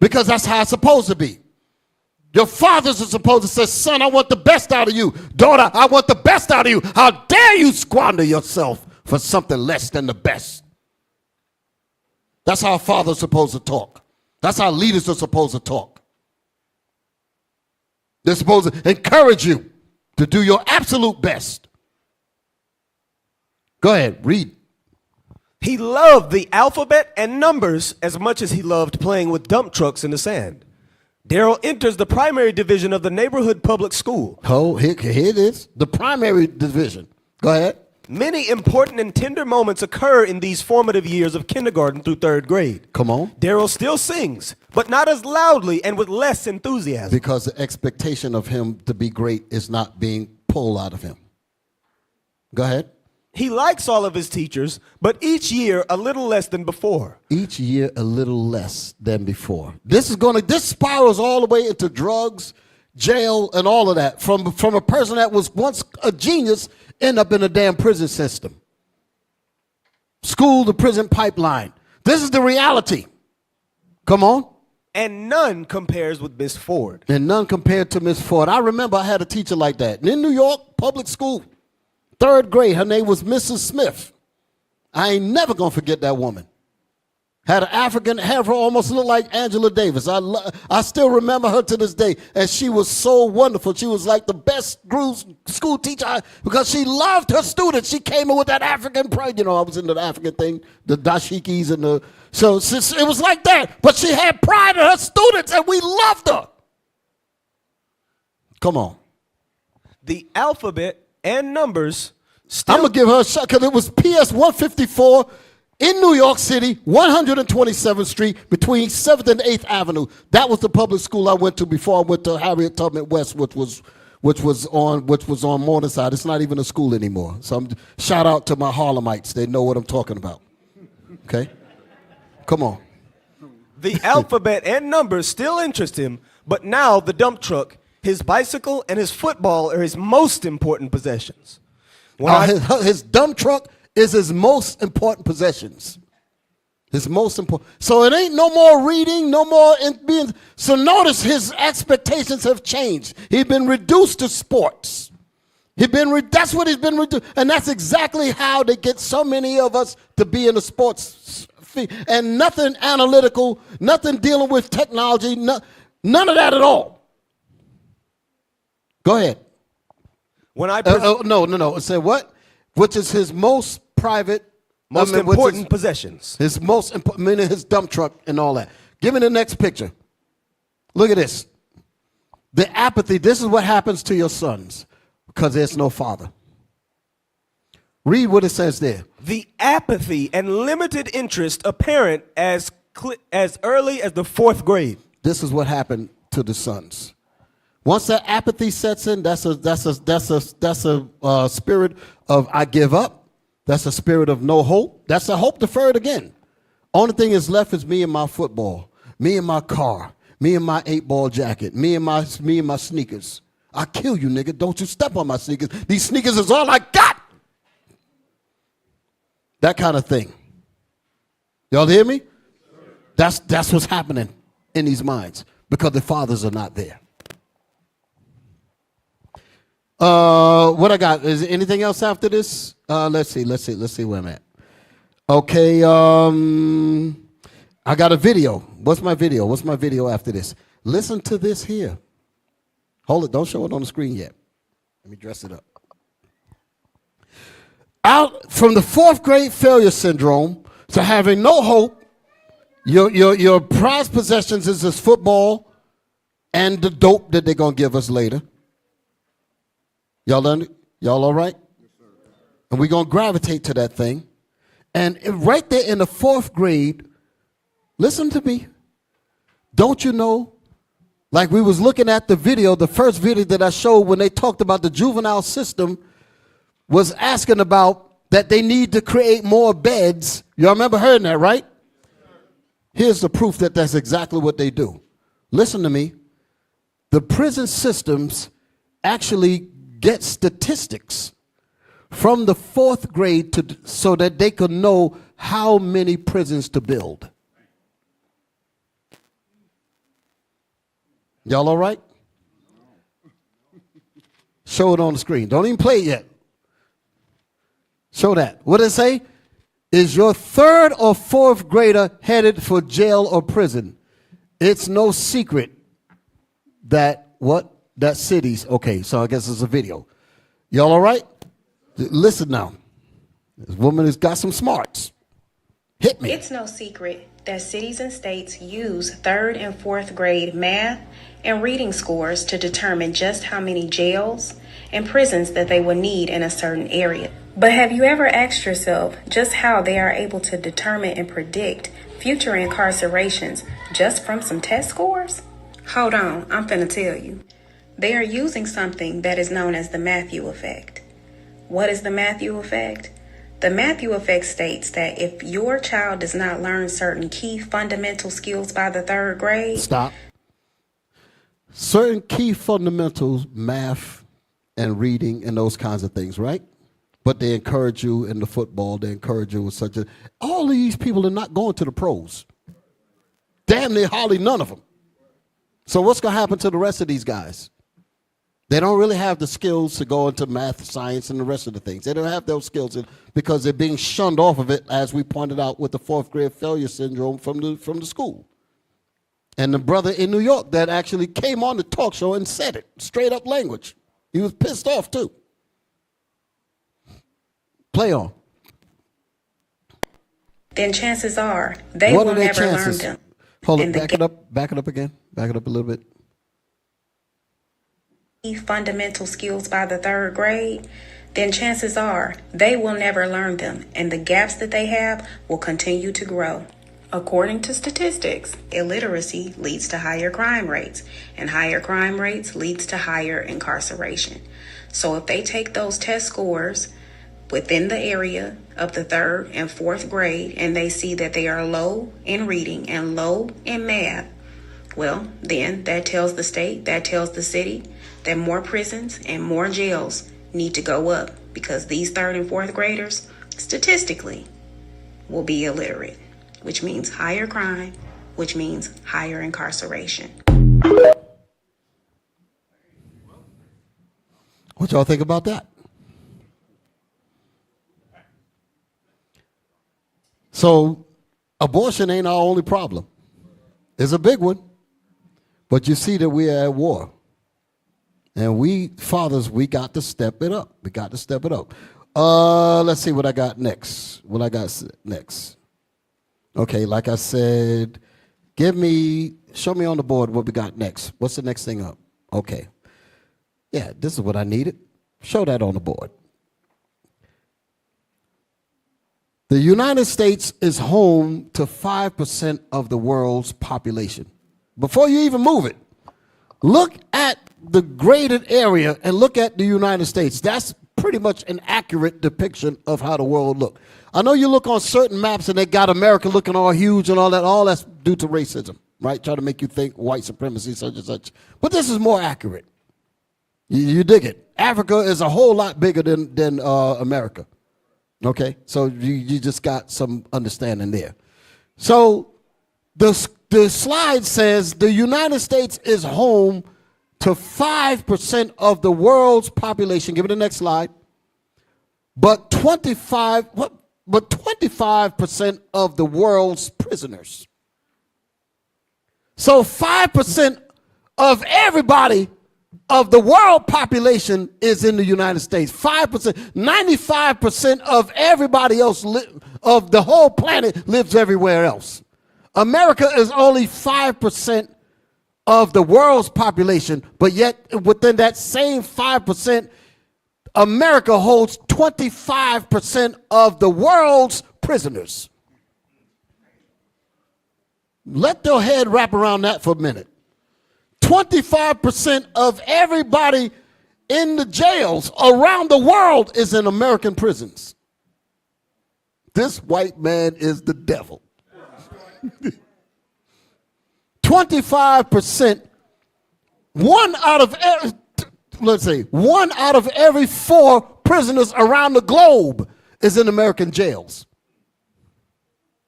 Because that's how it's supposed to be. Your fathers are supposed to say, son, I want the best out of you. Daughter, I want the best out of you. How dare you squander yourself for something less than the best? That's how fathers are supposed to talk. That's how leaders are supposed to talk. They're supposed to encourage you to do your absolute best. Go ahead, read. He loved the alphabet and numbers as much as he loved playing with dump trucks in the sand. Daryl enters the primary division of the neighborhood public school. Oh, here it is. The primary division. Go ahead. Many important and tender moments occur in these formative years of kindergarten through third grade. Come on. Daryl still sings, but not as loudly and with less enthusiasm. Because the expectation of him to be great is not being pulled out of him. Go ahead. He likes all of his teachers, but each year a little less than before. Each year a little less than before. This spirals all the way into drugs, jail, and all of that. From a person that was once a genius, end up in a damn prison system. School to prison pipeline. This is the reality. Come on. And none compares with Miss Ford. And none compared to Miss Ford. I remember I had a teacher like that. In New York, public school, third grade, her name was Mrs. Smith. I ain't never gonna forget that woman. Had an African hair, almost looked like Angela Davis. I still remember her to this day, and she was so wonderful. She was like the best school teacher because she loved her students. She came in with that African pride. You know, I was into the African thing, the dashikis and the. So it was like that. But she had pride in her students, and we loved her. Come on. The alphabet and numbers. Still, I'm gonna give her a shot because it was PS 154. In New York City, 127th Street, between 7th and 8th Avenue. That was the public school I went to before I went to Harriet Tubman West, which was on Morningside. It's not even a school anymore. So shout out to my Harlemites. They know what I'm talking about. Okay? Come on. The alphabet and numbers still interest him, but now the dump truck, his bicycle, and his football are his most important possessions. His dump truck is his most important possessions. His most important. So it ain't no more reading, no more being. So notice his expectations have changed. He's been reduced to sports. That's what he's been reduced. And that's exactly how they get so many of us to be in the sports field. And nothing analytical, nothing dealing with technology, none of that at all. Go ahead. When I no. Say what? Which is his most private, most important possessions. His most important, meaning his dump truck and all that. Give me the next picture. Look at this. The apathy. This is what happens to your sons because there's no father. Read what it says there. The apathy and limited interest apparent as early as the 4th grade. This is what happened to the sons. Once that apathy sets in, that's a spirit of I give up. That's a spirit of no hope. That's a hope deferred again. Only thing is left is me and my football, me and my car, me and my 8-ball jacket, me and my sneakers. I kill you, nigga. Don't you step on my sneakers. These sneakers is all I got. That kind of thing. Y'all hear me? That's what's happening in these minds because the fathers are not there. What I got? Is there anything else after this? Let's see where I'm at. Okay, I got a video. What's my video after this? Listen to this here. Hold it, don't show it on the screen yet. Let me dress it up. Out from the 4th grade failure syndrome to having no hope, your prized possessions is this football and the dope that they're gonna give us later. Y'all all right? Yes, sir. And we're going to gravitate to that thing. And right there in the 4th grade, listen to me. Don't you know, like we was looking at the video, the first video that I showed when they talked about the juvenile system was asking about that they need to create more beds. Y'all remember hearing that, right? Here's the proof that that's exactly what they do. Listen to me. The prison systems actually get statistics from the 4th grade so that they could know how many prisons to build. Y'all all right? Show it on the screen. Don't even play it yet. Show that. What does it say? Is your 3rd or 4th grader headed for jail or prison? It's no secret that what? that cities, okay, so I guess it's a video. Y'all all right? Listen now. This woman has got some smarts. Hit me. It's no secret that cities and states use 3rd and 4th grade math and reading scores to determine just how many jails and prisons that they will need in a certain area. But have you ever asked yourself just how they are able to determine and predict future incarcerations just from some test scores? Hold on, I'm finna tell you. They are using something that is known as the Matthew effect. What is the Matthew effect? The Matthew effect states that if your child does not learn certain key fundamental skills by the 3rd grade... Stop. Certain key fundamentals, math and reading and those kinds of things, right? But they encourage you in the football, they encourage you with such a... All of these people are not going to the pros. Damn near hardly none of them. So what's going to happen to the rest of these guys? They don't really have the skills to go into math, science, and the rest of the things. They don't have those skills because they're being shunned off of it, as we pointed out with the 4th grade failure syndrome from the school. And the brother in New York that actually came on the talk show and said it, straight up language. He was pissed off too. Play on. Then chances are they will never learn them. Hold it, back it up again. Back it up a little bit. Fundamental skills by the 3rd grade, then chances are they will never learn them, and the gaps that they have will continue to grow. According to statistics, illiteracy leads to higher crime rates, and higher crime rates leads to higher incarceration. So if they take those test scores within the area of the 3rd and 4th grade and they see that they are low in reading and low in math, well, then that tells the state, that tells the city that more prisons and more jails need to go up, because these 3rd and 4th graders statistically will be illiterate, which means higher crime, which means higher incarceration. What y'all think about that? So abortion ain't our only problem. It's a big one. But you see that we are at war. And we, fathers, we got to step it up. We got to step it up. Let's see what I got next. Okay, like I said, show me on the board what we got next. What's the next thing up? Okay. Yeah, this is what I needed. Show that on the board. The United States is home to 5% of the world's population. Before you even move it, look at the graded area and look at the United States. That's pretty much an accurate depiction of how the world looks. I know you look on certain maps and they got America looking all huge and all that. All that's due to racism, right? Try to make you think white supremacy, such and such. But this is more accurate. You dig it. Africa is a whole lot bigger than America. Okay? So you just got some understanding there. So the slide says the United States is home to 5% of the world's population. Give it the next slide. But 25% of the world's prisoners. So 5% of everybody of the world population is in the United States. 5%, 95% of everybody else of the whole planet lives everywhere else. America is only 5% of the world's population, but yet within that same 5%, America holds 25% of the world's prisoners. Let your head wrap around that for a minute. 25% of everybody in the jails around the world is in American prisons. This white man is the devil. 25%, one out of every 4 prisoners around the globe is in American jails.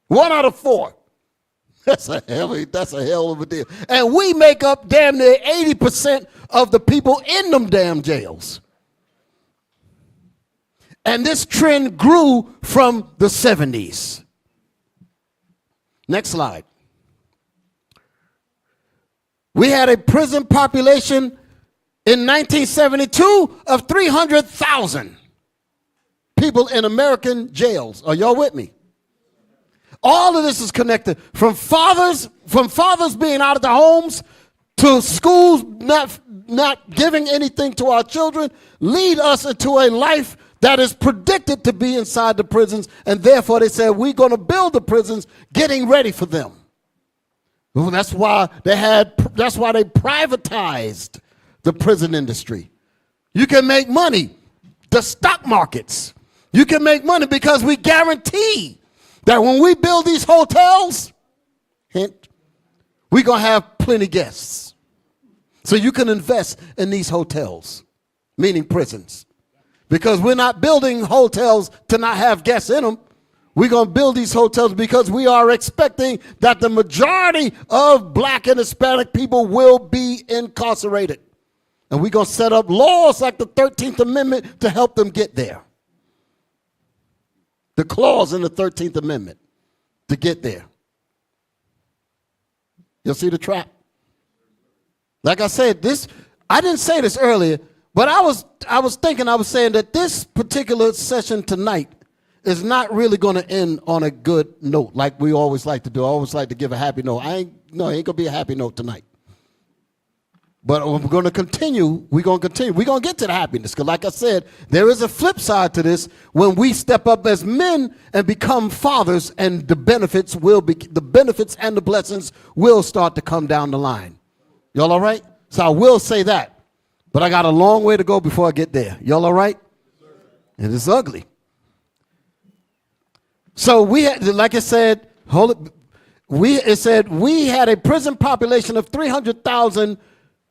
1 out of 4. That's a hell of a deal. And we make up damn near 80% of the people in them damn jails. And this trend grew from the 70s. Next slide. We had a prison population in 1972 of 300,000 people in American jails. Are y'all with me? All of this is connected from fathers being out of the homes to schools not giving anything to our children, lead us into a life that is predicted to be inside the prisons, and therefore they said we're going to build the prisons, getting ready for them. Well, that's why they privatized the prison industry. You can make money, the stock markets. You can make money because we guarantee that when we build these hotels, hint, we're going to have plenty guests. So you can invest in these hotels, meaning prisons. Because we're not building hotels to not have guests in them. We're going to build these hotels because we are expecting that the majority of black and Hispanic people will be incarcerated. And we're going to set up laws like the 13th Amendment to help them get there. The clause in the 13th Amendment to get there. You'll see the trap. Like I said, I didn't say this earlier, but I was saying that this particular session tonight is not really going to end on a good note like we always like to do. I always like to give a happy note. It ain't going to be a happy note tonight. But we're going to continue. We're going to continue. We're going to get to the happiness. Because like I said, there is a flip side to this when we step up as men and become fathers, and the benefits and the blessings will start to come down the line. Y'all all right? So I will say that. But I got a long way to go before I get there. Y'all all right? And it's ugly. So we had, like I said, it said we had a prison population of 300,000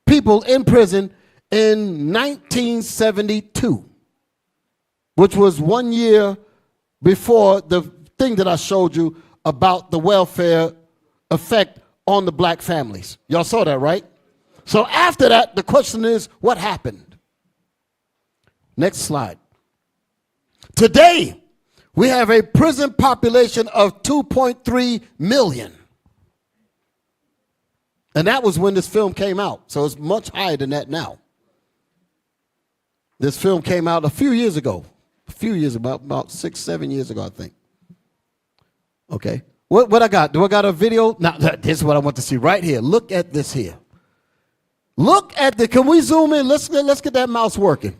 people in prison in 1972, which was 1 year before the thing that I showed you about the welfare effect on the black families. Y'all saw that, right? So after that, the question is, what happened? Next slide. Today, we have a prison population of 2.3 million. And that was when this film came out. So it's much higher than that now. This film came out a few years ago. About 6, 7 years ago, I think. Okay. What I got? Do I got a video? Now, this is what I want to see right here. Look at this here. Can we zoom in? Let's get that mouse working.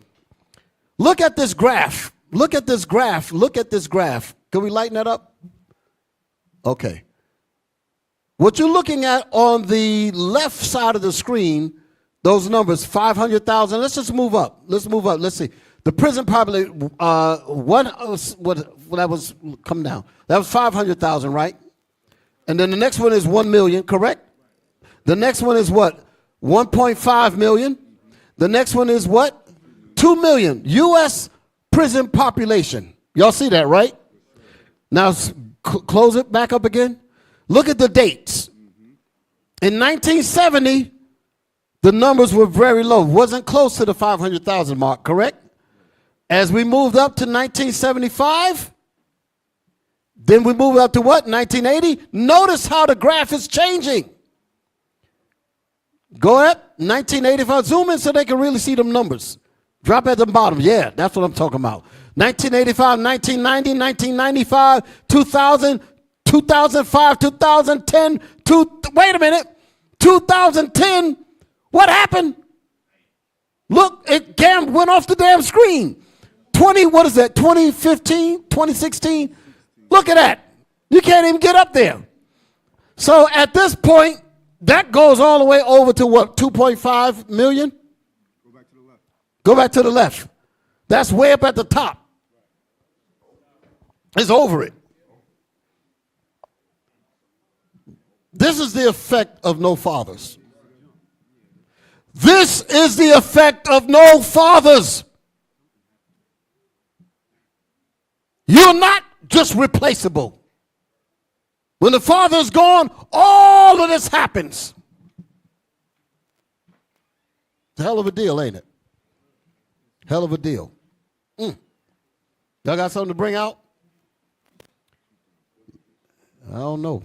Look at this graph. Look at this graph. Can we lighten that up? Okay. What you're looking at on the left side of the screen, those numbers, 500,000. Let's just move up. Let's see. The prison population, that was come down. That was 500,000, right? And then the next one is 1 million, correct? The next one is what? 1.5 million. The next one is what? 2 million. U.S. prison population. Y'all see that, right? Now, close it back up again. Look at the dates. In 1970, the numbers were very low. Wasn't close to the 500,000 mark, correct? As we moved up to 1975, then we moved up to what? 1980. Notice how the graph is changing. Go up, 1985. Zoom in so they can really see them numbers. Drop at the bottom. Yeah, that's what I'm talking about. 1985, 1990, 1995, 2000, 2005, 2010, wait a minute, 2010, what happened? Look, it went off the damn screen. 2015, 2016? Look at that. You can't even get up there. So at this point, that goes all the way over to what, 2.5 million? Go back to the left. That's way up at the top. It's over it. This is the effect of no fathers. This is the effect of no fathers. You're not just replaceable. When the father is gone, all of this happens. It's a hell of a deal, ain't it? Hell of a deal. Y'all got something to bring out? I don't know.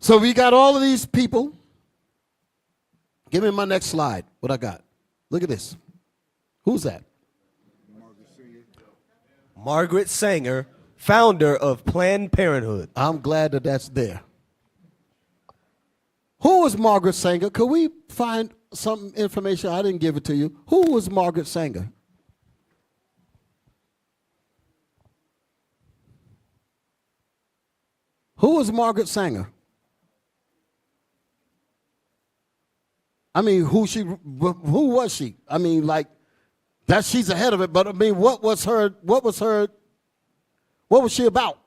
So we got all of these people Give me my next slide. What I got? Look at this. Who's that? Margaret Sanger, founder of Planned Parenthood. I'm glad that that's there. Who was Margaret Sanger? Could we find some information? I didn't give it to you. Who was Margaret Sanger? Who was Margaret Sanger? I mean, who was she? I mean, like, that she's ahead of it, but I mean, what was she about?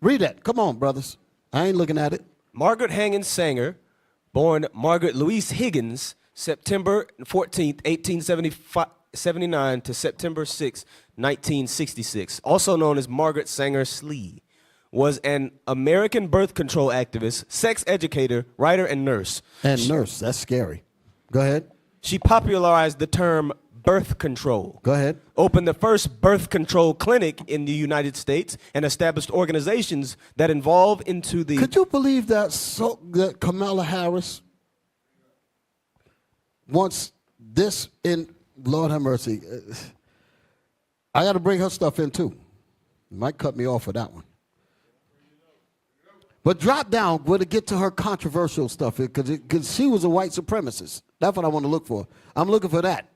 Read that. Come on, brothers. I ain't looking at it. Margaret Hagen Sanger, born Margaret Louise Higgins, September 14th, 1879 to September 6, 1966, also known as Margaret Sanger Slee, was an American birth control activist, sex educator, writer, and nurse. Nurse, that's scary. Go ahead. She popularized the term birth control. Go ahead. Opened the first birth control clinic in the United States and established organizations that involve into the... Could you believe that, that Kamala Harris wants this in... Lord have mercy. I got to bring her stuff in too. You might cut me off for that one. But drop down when it get to her controversial stuff, because she was a white supremacist. That's what I want to look for. I'm looking for that.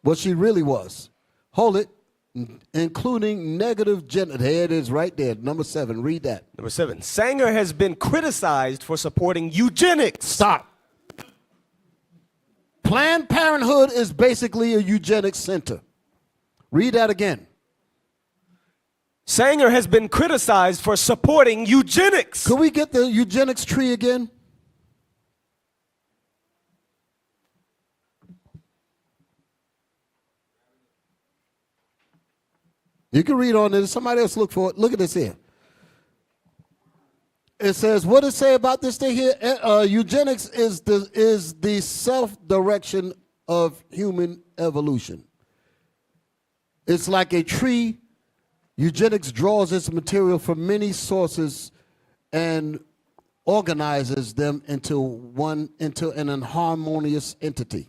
What she really was. Hold it. Including negative gender. There it is right there. Number 7. Read that. Number 7. Sanger has been criticized for supporting eugenics. Stop. Planned Parenthood is basically a eugenics center. Read that again. Sanger has been criticized for supporting eugenics. Could we get the eugenics tree again? You can read on it. Somebody else look for it. Look at this here. It says, what does it say about this thing here? Eugenics is the self-direction of human evolution. It's like a tree. Eugenics draws its material from many sources and organizes them into an inharmonious entity.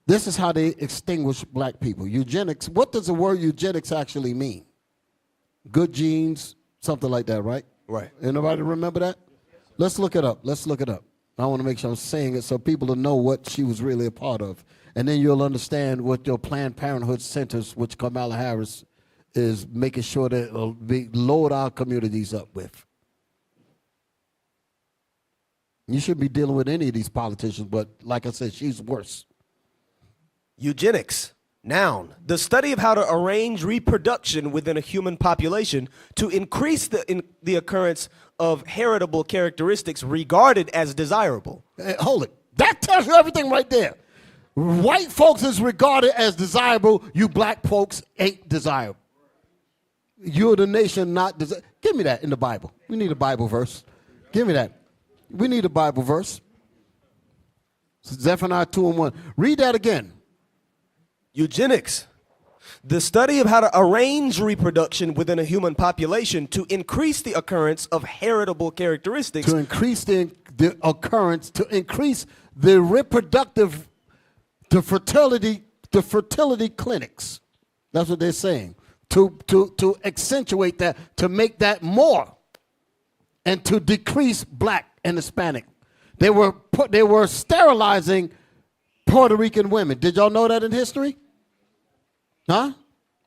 This is how they extinguish black people. Eugenics, what does the word eugenics actually mean? Good genes, something like that, right? Right. Anybody remember that? Let's look it up. Let's look it up. I want to make sure I'm saying it so people will know what she was really a part of. And then you'll understand what your Planned Parenthood centers, which Kamala Harris is making sure that it'll load our communities up with. You shouldn't be dealing with any of these politicians, but like I said, she's worse. Eugenics. Noun. The study of how to arrange reproduction within a human population to increase the occurrence of heritable characteristics regarded as desirable. Hey, hold it. That tells you everything right there. White folks is regarded as desirable. You black folks ain't desirable. You're the nation not desirable. Give me that in the Bible. We need a Bible verse. Give me that. We need a Bible verse. Zephaniah 2:1. Read that again. Eugenics. The study of how to arrange reproduction within a human population to increase the occurrence of heritable characteristics. To increase the occurrence, to increase the reproductive, the fertility clinics. That's what they're saying. To accentuate that, to make that more, and to decrease black and Hispanic. They were sterilizing Puerto Rican women. Did y'all know that in history? Huh?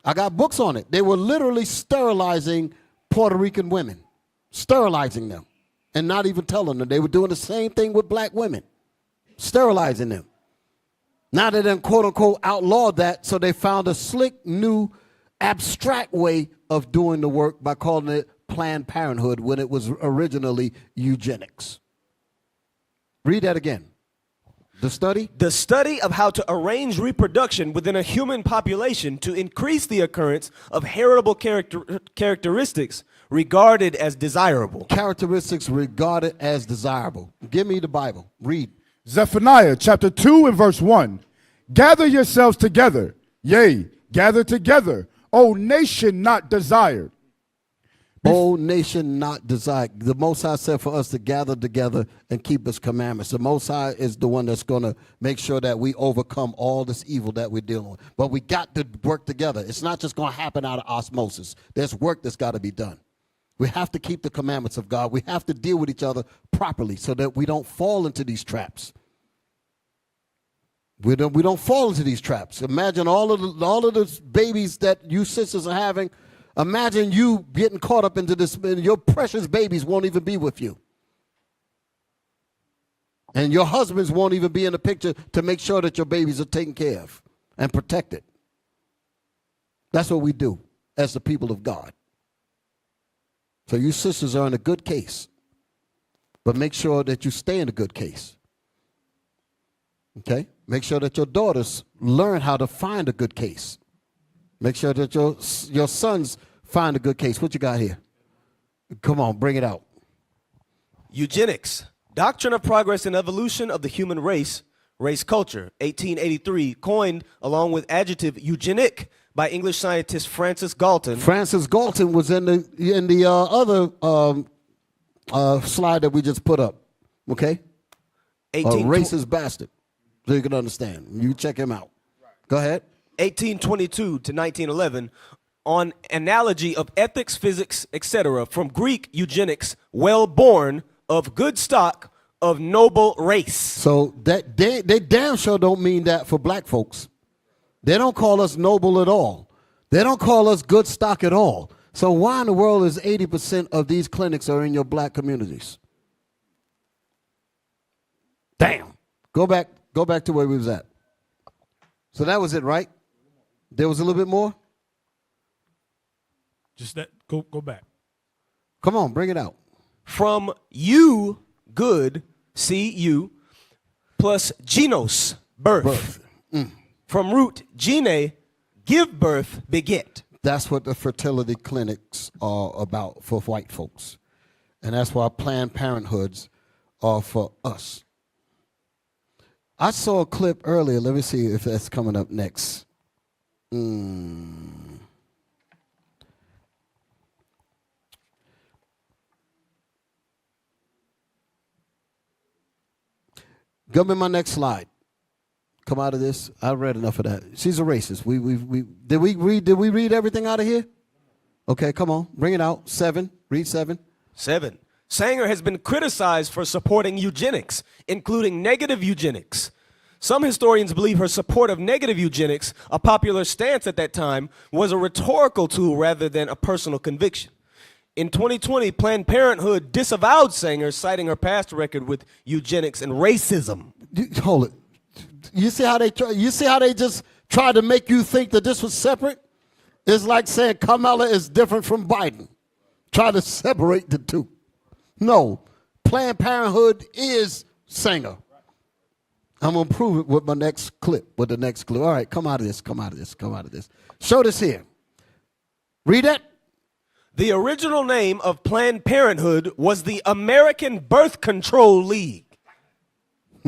I got books on it. They were literally sterilizing Puerto Rican women, sterilizing them, and not even telling them. They were doing the same thing with black women, sterilizing them. Now they done quote unquote outlawed that, so they found a slick, new, abstract way of doing the work by calling it Planned Parenthood when it was originally eugenics. Read that again. The study? The study of how to arrange reproduction within a human population to increase the occurrence of heritable characteristics regarded as desirable. Characteristics regarded as desirable. Give me the Bible. Read. Zephaniah chapter 2 and verse 1. Gather yourselves together, yea, gather together, O nation not desired. O nation not desired. The Most High said for us to gather together and keep his commandments. The Most High is the one that's going to make sure that we overcome all this evil that we're dealing with. But we got to work together. It's not just going to happen out of osmosis. There's work that's got to be done. We have to keep the commandments of God. We have to deal with each other properly so that we don't fall into these traps. We don't fall into these traps. Imagine all of the babies that you sisters are having. Imagine you getting caught up into this, and your precious babies won't even be with you. And your husbands won't even be in the picture to make sure that your babies are taken care of and protected. That's what we do as the people of God. So you sisters are in a good case, but make sure that you stay in a good case. Okay? Make sure that your daughters learn how to find a good case. Make sure that your sons find a good case. What you got here? Come on, bring it out. Eugenics, doctrine of progress and evolution of the human race, race culture, 1883, coined along with adjective eugenic by English scientist Francis Galton. Francis Galton was in the other slide that we just put up. Okay? Racist bastard. So you can understand. You check him out. Go ahead. 1822 to 1911, on analogy of ethics, physics, etc., from Greek eugenics, well born, of good stock, of noble race. So that they damn sure don't mean that for black folks. They don't call us noble at all. They don't call us good stock at all. So why in the world is 80% of these clinics are in your black communities? Damn. Go back to where we was at. So that was it, right? There was a little bit more? Just that. Go back. Come on, bring it out. From you, good, C-U, plus genos, birth. From root, gene, give birth, beget. That's what the fertility clinics are about for white folks. And that's why Planned Parenthoods are for us. I saw a clip earlier. Let me see if that's coming up next. Go me my next slide. Come out of this. I read enough of that. She's a racist. Did we read everything out of here? Okay, come on. Bring it out. 7. Read 7. 7. Sanger has been criticized for supporting eugenics, including negative eugenics. Some historians believe her support of negative eugenics, a popular stance at that time, was a rhetorical tool rather than a personal conviction. In 2020, Planned Parenthood disavowed Sanger, citing her past record with eugenics and racism. Hold it. You see how they just tried to make you think that this was separate? It's like saying Kamala is different from Biden. Try to separate the two. No, Planned Parenthood is Sanger. I'm going to prove it with my next clip, All right, come out of this. Show this here. Read it. The original name of Planned Parenthood was the American Birth Control League.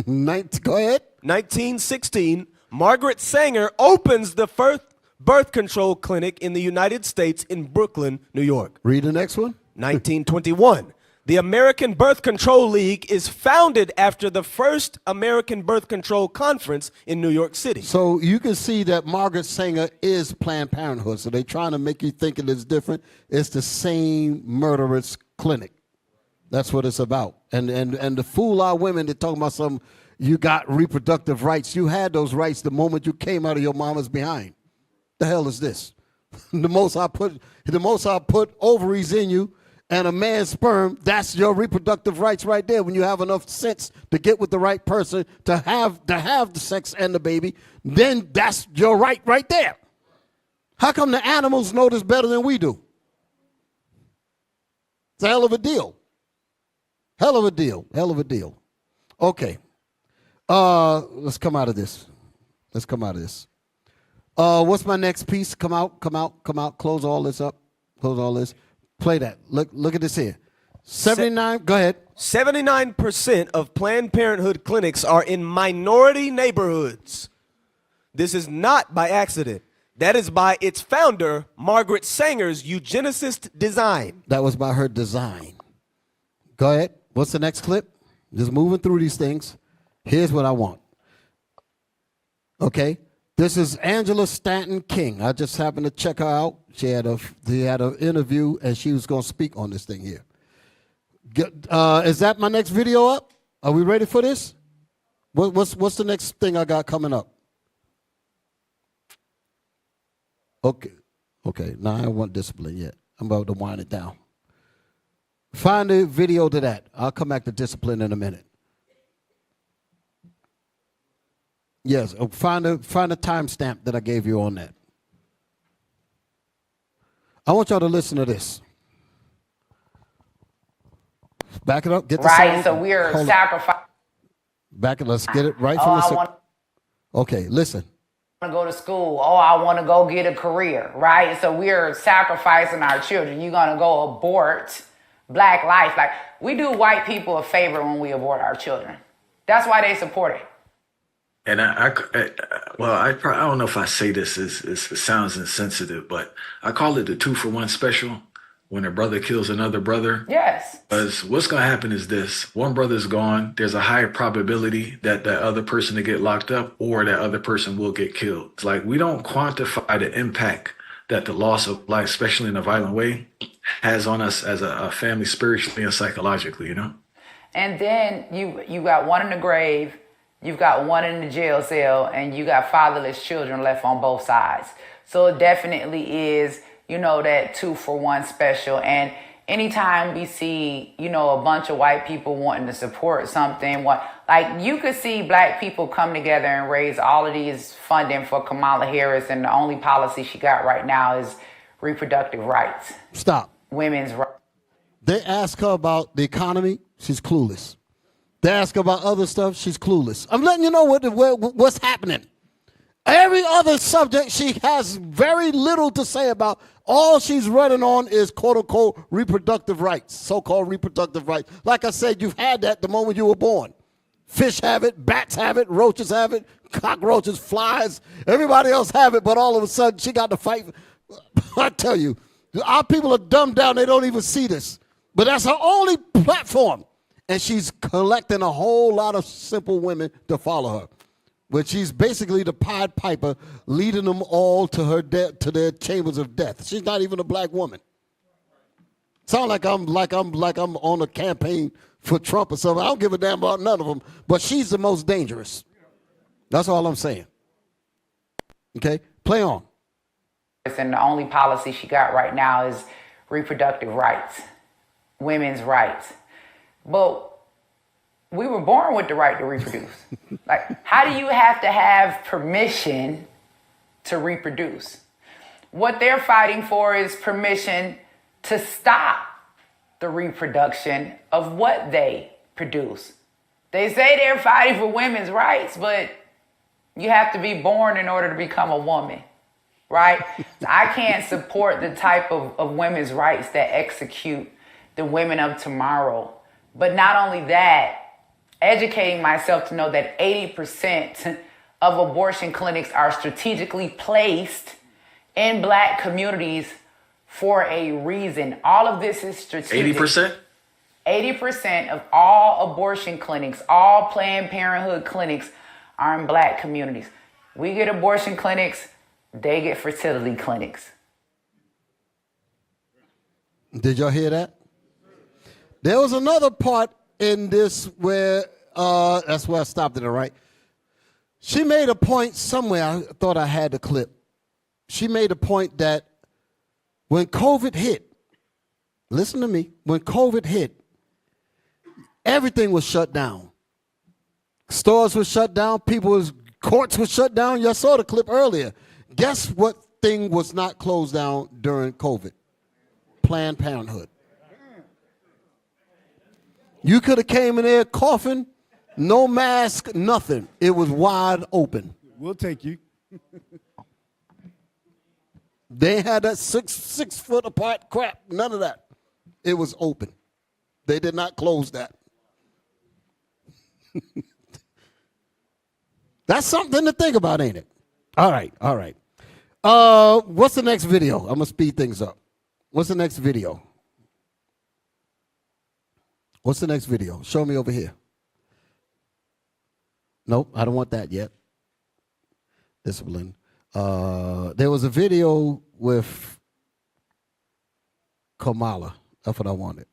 Go ahead. 1916, Margaret Sanger opens the first birth control clinic in the United States in Brooklyn, New York. Read the next one. 1921. The American Birth Control League is founded after the first American Birth Control Conference in New York City. So you can see that Margaret Sanger is Planned Parenthood. So they're trying to make you think it is different. It's the same murderous clinic. That's what it's about. And to fool our women, they're talking about you got reproductive rights. You had those rights the moment you came out of your mama's behind. The hell is this? The Most High put ovaries in you and a man's sperm. That's your reproductive rights right there. When you have enough sense to get with the right person to have the sex and the baby, then that's your right there. How come the animals know this better than we do? It's a hell of a deal. Hell of a deal. Okay. Let's come out of this. What's my next piece? Come out. Close all this up. Play that. Look at this here. 79, go ahead. 79% of Planned Parenthood clinics are in minority neighborhoods. This is not by accident. That is by its founder, Margaret Sanger's eugenicist design. That was by her design. Go ahead. What's the next clip? Just moving through these things. Here's what I want. Okay. This is Angela Stanton King. I just happened to check her out. She had an interview, and she was going to speak on this thing here. Is that my next video up? Are we ready for this? What's the next thing I got coming up? Okay. Now I don't want discipline yet. I'm about to wind it down. Find the video to that. I'll come back to discipline in a minute. Yes, find a timestamp that I gave you on that. I want y'all to listen to this. Back it up. Get the right, sound. so we're sacrificing. Back it. Let's get it right from the. Okay, listen. I want to go to school. Oh, I want to go get a career. Right, so we're sacrificing our children. You're gonna go abort black life. Like, we do white people a favor when we abort our children. That's why they support it. And I don't know if I say this, it sounds insensitive, but I call it the 2-for-1 special when a brother kills another brother. Yes. Because what's going to happen is this. One brother's gone. There's a higher probability that that other person to get locked up or that other person will get killed. It's like we don't quantify the impact that the loss of life, especially in a violent way, has on us as a family spiritually and psychologically, you know? And then you got one in the grave, you've got one in the jail cell, and you got fatherless children left on both sides. So it definitely is, that 2-for-1 special. And anytime we see, a bunch of white people wanting to support something, like you could see black people come together and raise all of these funding for Kamala Harris, and the only policy she got right now is reproductive rights. Stop. Women's rights. They ask her about the economy, she's clueless. They ask her about other stuff, she's clueless. I'm letting you know what's happening. Every other subject she has very little to say about. All she's running on is quote-unquote reproductive rights, so-called reproductive rights. Like I said, you've had that the moment you were born. Fish have it, bats have it, roaches have it, cockroaches, flies. Everybody else have it, but all of a sudden she got to fight. I tell you, our people are dumbed down. They don't even see this. But that's her only platform. And she's collecting a whole lot of simple women to follow her. But she's basically the Pied Piper, leading them all to her to their chambers of death. She's not even a black woman. Sound like I'm on a campaign for Trump or something. I don't give a damn about none of them. But she's the most dangerous. That's all I'm saying. Okay, play on. And the only policy she got right now is reproductive rights, women's rights. But we were born with the right to reproduce. Like, how do you have to have permission to reproduce? What they're fighting for is permission to stop the reproduction of what they produce. They say they're fighting for women's rights, but you have to be born in order to become a woman, right? I can't support the type of women's rights that execute the women of tomorrow. But not only that, educating myself to know that 80% of abortion clinics are strategically placed in black communities for a reason. All of this is strategic. 80%? 80% of all abortion clinics, all Planned Parenthood clinics are in black communities. We get abortion clinics, they get fertility clinics. Did y'all hear that? There was another part in this where, that's where I stopped it, all right? She made a point somewhere, I thought I had the clip. She made a point that when COVID hit, listen to me, when COVID hit, everything was shut down. Stores were shut down, courts were shut down. Y'all saw the clip earlier. Guess what thing was not closed down during COVID? Planned Parenthood. You could have came in there coughing, no mask, nothing. It was wide open. We'll take you. They had that six foot apart crap. None of that. It was open. They did not close that. That's something to think about, ain't it? All right. What's the next video? I'm gonna speed things up. What's the next video? What's the next video? Show me over here. Nope, I don't want that yet. Discipline. There was a video with Kamala. That's what I wanted.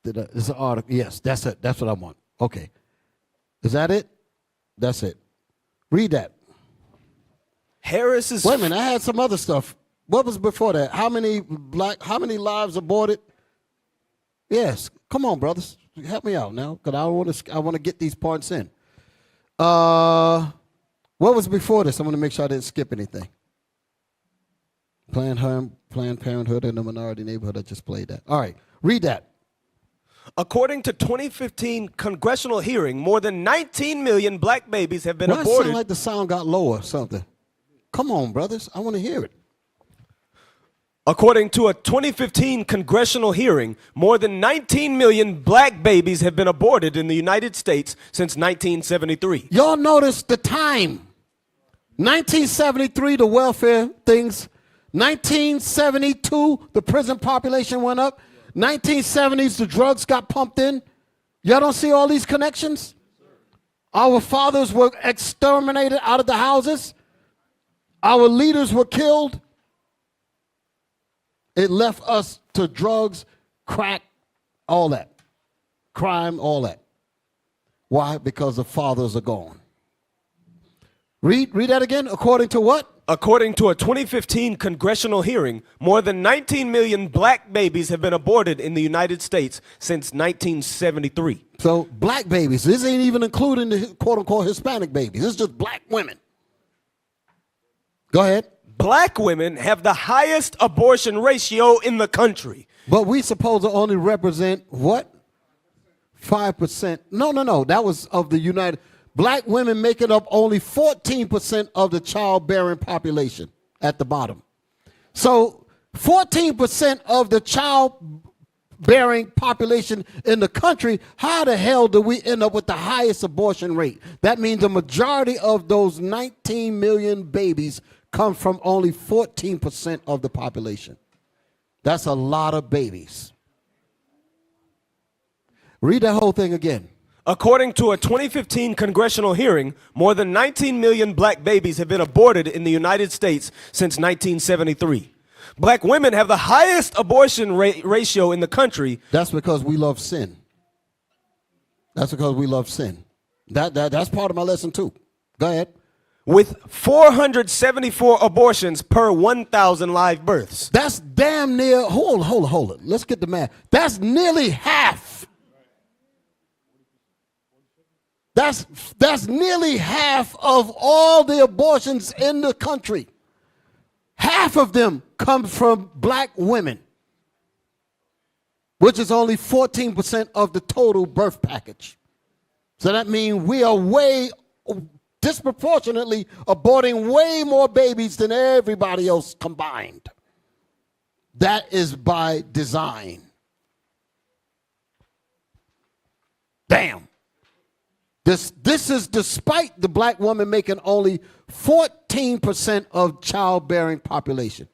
Is an article? Yes, that's it. That's what I want. Okay. Is that it? That's it. Read that. Harris is. Wait a minute. I had some other stuff. What was before that? How many lives aborted? Yes. Come on, brothers. Help me out now, because I want to get these points in. What was before this? I want to make sure I didn't skip anything. Planned Parenthood in the minority neighborhood. I just played that. All right. Read that. According to 2015 congressional hearing, more than 19 million black babies have been aborted. It sound like the sound got lower or something. Come on, brothers. I want to hear it. According to a 2015 congressional hearing, more than 19 million black babies have been aborted in the United States since 1973. Y'all notice the time. 1973, the welfare things. 1972, the prison population went up. 1970s, the drugs got pumped in. Y'all don't see all these connections? Our fathers were exterminated out of the houses. Our leaders were killed. It left us to drugs, crack, all that. Crime, all that. Why? Because the fathers are gone. Read that again. According to what? According to a 2015 congressional hearing, more than 19 million black babies have been aborted in the United States since 1973. So black babies, this ain't even including the quote-unquote Hispanic babies. This is just black women. Go ahead. Black women have the highest abortion ratio in the country. But we supposed to only represent what? 5%. No. That was of the United. Black women make it up only 14% of the childbearing population at the bottom. So 14% of the childbearing population in the country, how the hell do we end up with the highest abortion rate? That means the majority of those 19 million babies come from only 14% of the population. That's a lot of babies. Read that whole thing again. According to a 2015 congressional hearing, more than 19 million black babies have been aborted in the United States since 1973. Black women have the highest abortion ratio in the country. That's because we love sin. That's because we love sin. That's part of my lesson too. Go ahead. With 474 abortions per 1,000 live births. That's damn near, hold it. Let's get the math. That's nearly half. That's nearly half of all the abortions in the country. Half of them come from black women, which is only 14% of the total birth package. So that means we are way disproportionately aborting way more babies than everybody else combined. That is by design. Damn. This is despite the black woman making only 14% of childbearing population.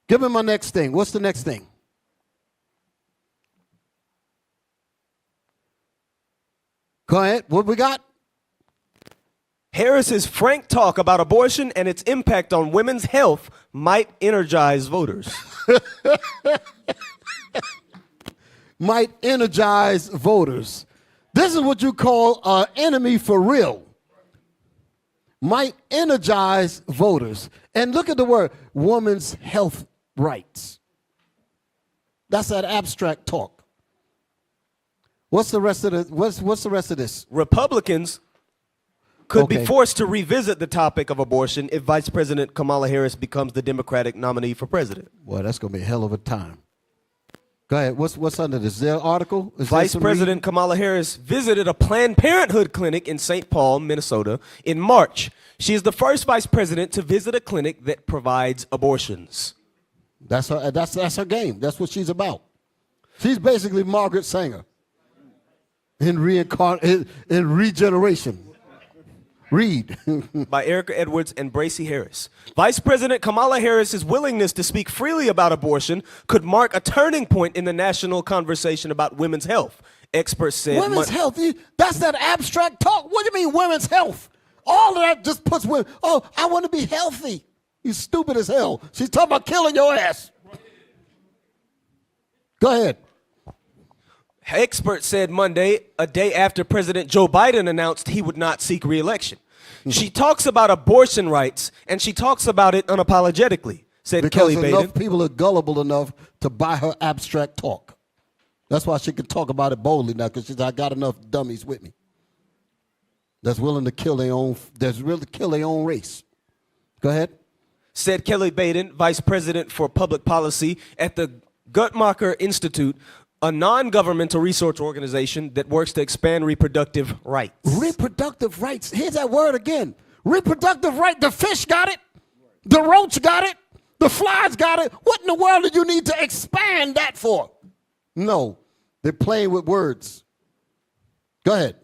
Give me my next thing. What's the next thing? Go ahead. What we got? Harris's frank talk about abortion and its impact on women's health might energize voters. Might energize voters. This is what you call an enemy for real. Might energize voters. And look at the word, women's health rights. That's that abstract talk. What's the rest of this? Republicans could be forced to revisit the topic of abortion if Vice President Kamala Harris becomes the Democratic nominee for president. Well, that's going to be a hell of a time. Go ahead. What's under this? Is there an article? Vice President Kamala Harris visited a Planned Parenthood clinic in St. Paul, Minnesota in March. She is the first vice president to visit a clinic that provides abortions. That's her game. That's what she's about. She's basically Margaret Sanger in regeneration. Read. By Erica Edwards and Bracy Harris. Vice President Kamala Harris's willingness to speak freely about abortion could mark a turning point in the national conversation about women's health. Experts said Women's health, that's that abstract talk. What do you mean women's health? All of that just puts women, oh, I want to be healthy. You stupid as hell. She's talking about killing your ass. Go ahead. Experts said Monday, a day after President Joe Biden announced he would not seek re-election. She talks about abortion rights, and she talks about it unapologetically, said because Kelly Baden. Enough people are gullible enough to buy her abstract talk. That's why she can talk about it boldly now, because she's I got enough dummies with me that's willing to kill their own, that's willing to kill their own race. Go ahead. Said Kelly Baden, Vice President for Public Policy at the Guttmacher Institute, a non-governmental research organization that works to expand reproductive rights. Reproductive rights. Here's that word again. Reproductive right. The fish got it. The roach got it. The flies got it. What in the world do you need to expand that for? No, they're playing with words. Go ahead.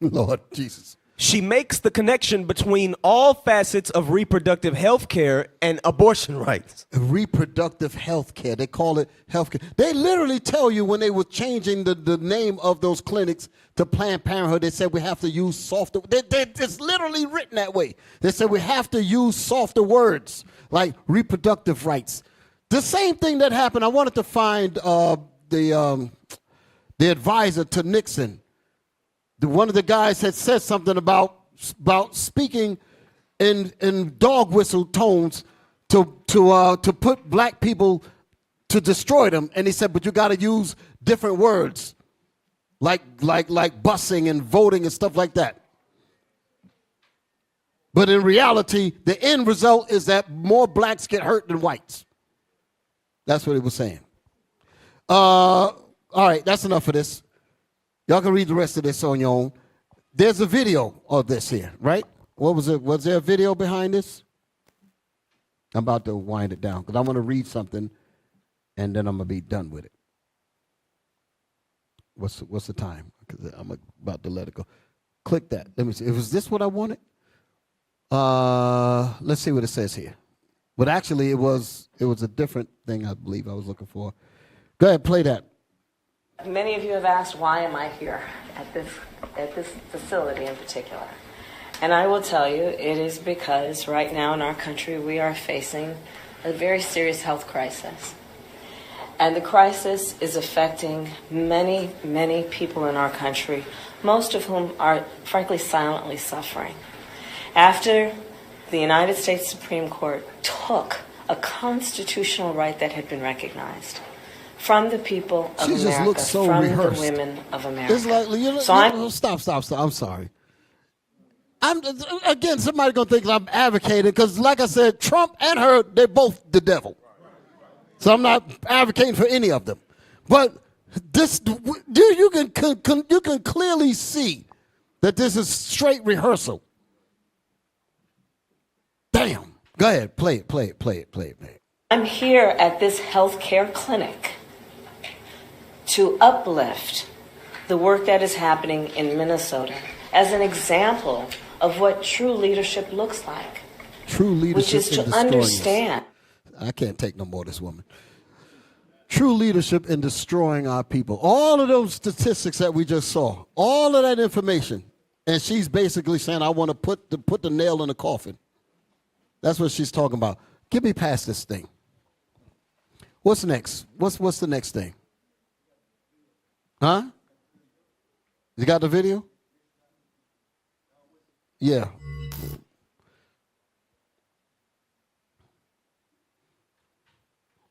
Lord Jesus. She makes the connection between all facets of reproductive health care and abortion rights. Reproductive health care. They call it health care. They literally tell you when they were changing the name of those clinics to Planned Parenthood, they said we have to use softer. It's literally written that way. They said we have to use softer words like reproductive rights. The same thing that happened. I wanted to find the advisor to Nixon. One of the guys had said something about speaking in dog whistle tones to put black people, to destroy them, and he said, but you got to use different words, like busing and voting and stuff like that. But in reality, the end result is that more blacks get hurt than whites. That's what he was saying. All right, that's enough of this. Y'all can read the rest of this on your own. There's a video of this here, right? What was it? Was there a video behind this? I'm about to wind it down because I want to read something, and then I'm gonna be done with it. What's the time? Because I'm about to let it go. Click that. Let me see. Was this what I wanted? Let's see what it says here. But actually, it was a different thing I believe I was looking for. Go ahead, play that. Many of you have asked, why am I here at this facility in particular? And I will tell you, it is because right now in our country we are facing a very serious health crisis. And the crisis is affecting many, many people in our country, most of whom are frankly silently suffering. After the United States Supreme Court took a constitutional right that had been recognized from the people of She just America, looks so from rehearsed. the women of America. It's like, stop. I'm sorry. Again, somebody gonna think I'm advocating because, like I said, Trump and her, they're both the devil. So I'm not advocating for any of them. But this, you can clearly see that this is straight rehearsal. Damn. Go ahead, play it. I'm here at this healthcare clinic to uplift the work that is happening in Minnesota as an example of what true leadership looks like. True leadership, which is to understand. I can't take no more of this woman. True leadership in destroying our people. All of those statistics that we just saw, all of that information, and she's basically saying, I want to put the nail in the coffin. That's what she's talking about. Get me past this thing. What's next? What's the next thing? Huh? You got the video? Yeah.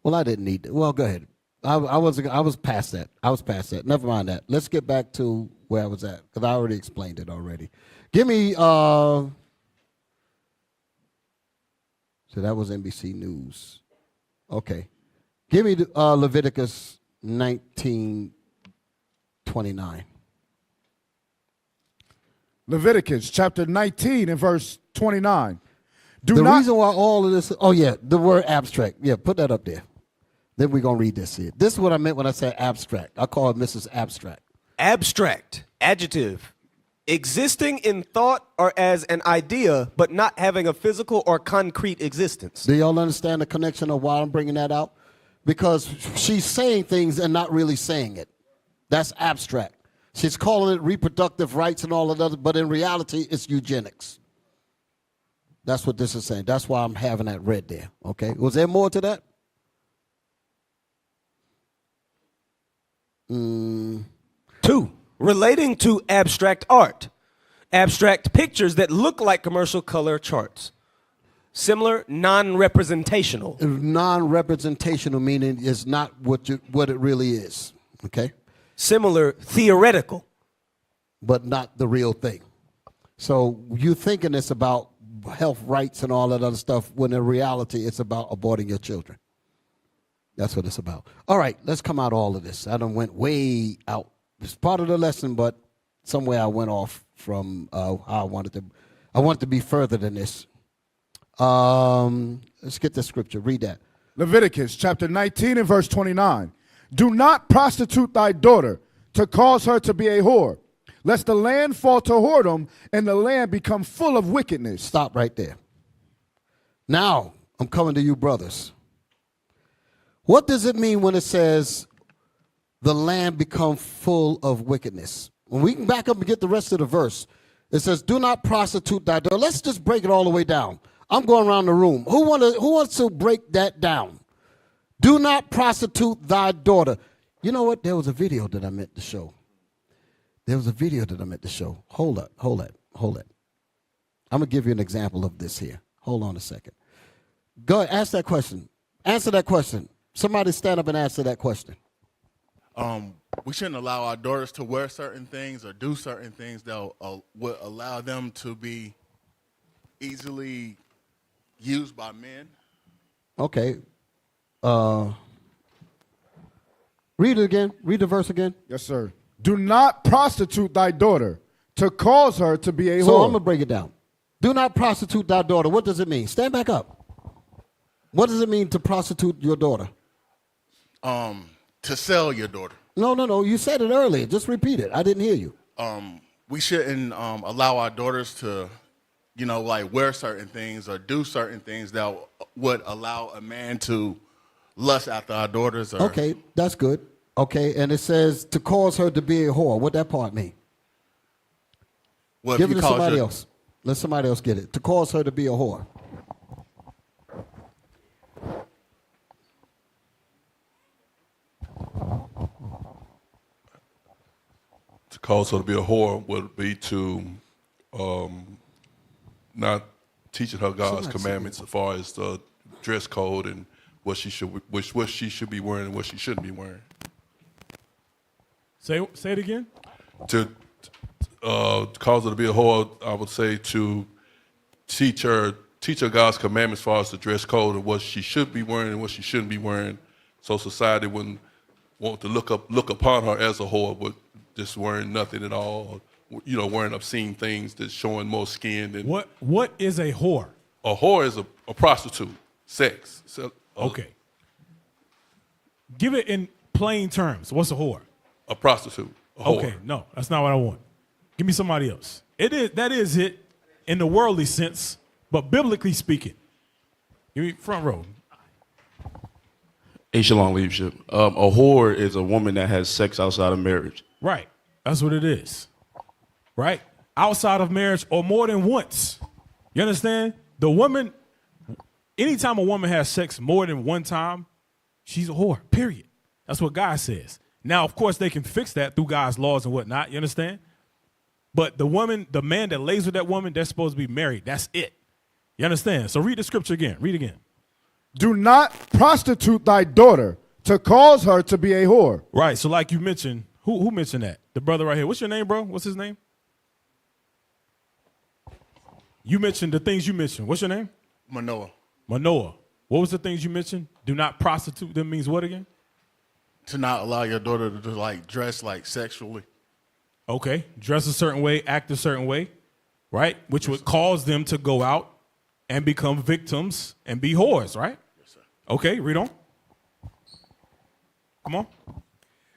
Well, I didn't need that. Well, go ahead. I was past that. Never mind that. Let's get back to where I was at because I already explained it already. Give me. So that was NBC News. Okay. Give me Leviticus 19:29. Leviticus chapter 19 and verse 29. The reason why all of this, the word abstract. Yeah, put that up there. Then we're going to read this here. This is what I meant when I said abstract. I call it Mrs. Abstract. Abstract, adjective, Existing in thought or as an idea, but not having a physical or concrete existence. Do y'all understand the connection of why I'm bringing that out? Because she's saying things and not really saying it. That's abstract. She's calling it reproductive rights and all of that, but in reality, it's eugenics. That's what this is saying. That's why I'm having that read there. Okay. Was there more to that? 2, relating to abstract art. Abstract pictures that look like commercial color charts. Similar, non-representational. Non-representational meaning is not what it really is. Okay. Similar, theoretical. But not the real thing. So you thinking it's about health rights and all that other stuff, when in reality it's about aborting your children. That's what it's about. All right, let's come out all of this. I done went way out. It's part of the lesson, but somewhere I went off from how I wanted to be further than this. Let's get the scripture. Read that. Leviticus chapter 19 and verse 29. Do not prostitute thy daughter to cause her to be a whore, lest the land fall to whoredom and the land become full of wickedness. Stop right there. Now, I'm coming to you, brothers. What does it mean when it says the land become full of wickedness? When we can back up and get the rest of the verse, it says, do not prostitute thy daughter. Let's just break it all the way down. I'm going around the room. Who wants to break that down? Do not prostitute thy daughter. You know what? There was a video that I meant to show. Hold it. I'm going to give you an example of this here. Hold on a second. Go ahead, ask that question. Answer that question. Somebody stand up and answer that question. We shouldn't allow our daughters to wear certain things or do certain things that would allow them to be easily used by men. Okay. Read it again. Read the verse again. Yes, sir. Do not prostitute thy daughter to cause her to be a whore. So I'm going to break it down. Do not prostitute thy daughter. What does it mean? Stand back up. What does it mean to prostitute your daughter? To sell your daughter. No. You said it earlier. Just repeat it. I didn't hear you. We shouldn't allow our daughters to, like wear certain things or do certain things that would allow a man to lust after our daughters. Okay, that's good. Okay, and it says to cause her to be a whore. What that part mean? Well, give it to somebody else. Let somebody else get it. To cause her to be a whore. To cause her to be a whore would be to not teaching her God's commandments as far as the dress code and what she should be wearing and what she shouldn't be wearing. Say it again. To cause her to be a whore, I would say to teach her God's commandments as far as the dress code and what she should be wearing and what she shouldn't be wearing, so society wouldn't want to look upon her as a whore, but just wearing nothing at all, wearing obscene things that's showing more skin. Than What is a whore? A whore is a prostitute, sex. Okay. Give it in plain terms. What's a whore? A prostitute. A whore. Okay, no, that's not what I want. Give me somebody else. That is it in the worldly sense, but biblically speaking. Give me front row. Shalom leadership. A whore is a woman that has sex outside of marriage. Right. That's what it is. Right? Outside of marriage or more than once. You understand? The woman, anytime a woman has sex more than one time, she's a whore, period. That's what God says. Now, of course, they can fix that through God's laws and whatnot. You understand? But the man that lays with that woman, they're supposed to be married. That's it. You understand? So read the scripture again. Read again. Do not prostitute thy daughter to cause her to be a whore. Right. So like you mentioned, who mentioned that? The brother right here. What's your name, bro? What's his name? You mentioned the things you mentioned. What's your name? Manoah. What was the things you mentioned? Do not prostitute them means what again? To not allow your daughter to dress sexually. Okay. Dress a certain way, act a certain way, right? Which would cause them to go out and become victims and be whores, right? Yes, sir. Okay, read on. Come on.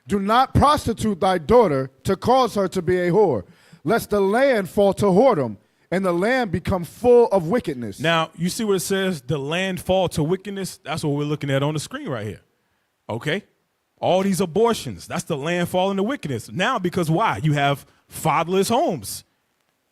Do not prostitute thy daughter to cause her to be a whore, lest the land fall to whoredom, and the land become full of wickedness. Now, you see what it says, the land fall to wickedness? That's what we're looking at on the screen right here. Okay? All these abortions, that's the land falling to wickedness. Now, because why? You have fatherless homes.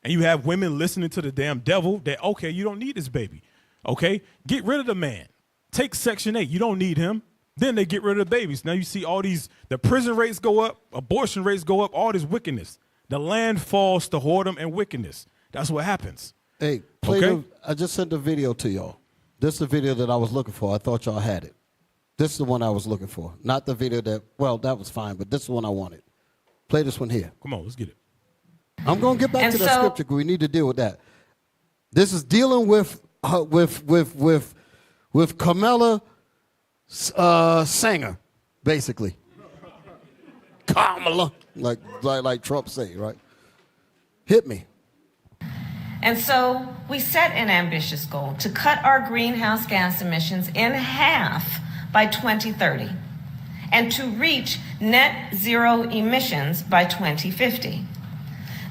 And you have women listening to the damn devil that, okay, you don't need this baby. Okay? Get rid of the man. Take Section 8. You don't need him. Then they get rid of the babies. Now you see all these, the prison rates go up, abortion rates go up, all this wickedness. The land falls to whoredom and wickedness. That's what happens. Hey, I just sent a video to y'all. This is the video that I was looking for. I thought y'all had it. This is the one I was looking for. Not the video that, well, that was fine, but this is the one I wanted. Play this one here. Come on, let's get it. I'm going to get back to the scripture because we need to deal with that. This is dealing with Kamala Sanger, basically. Kamala, like Trump say, right? Hit me. And so we set an ambitious goal to cut our greenhouse gas emissions in half by 2030 and to reach net zero emissions by 2050.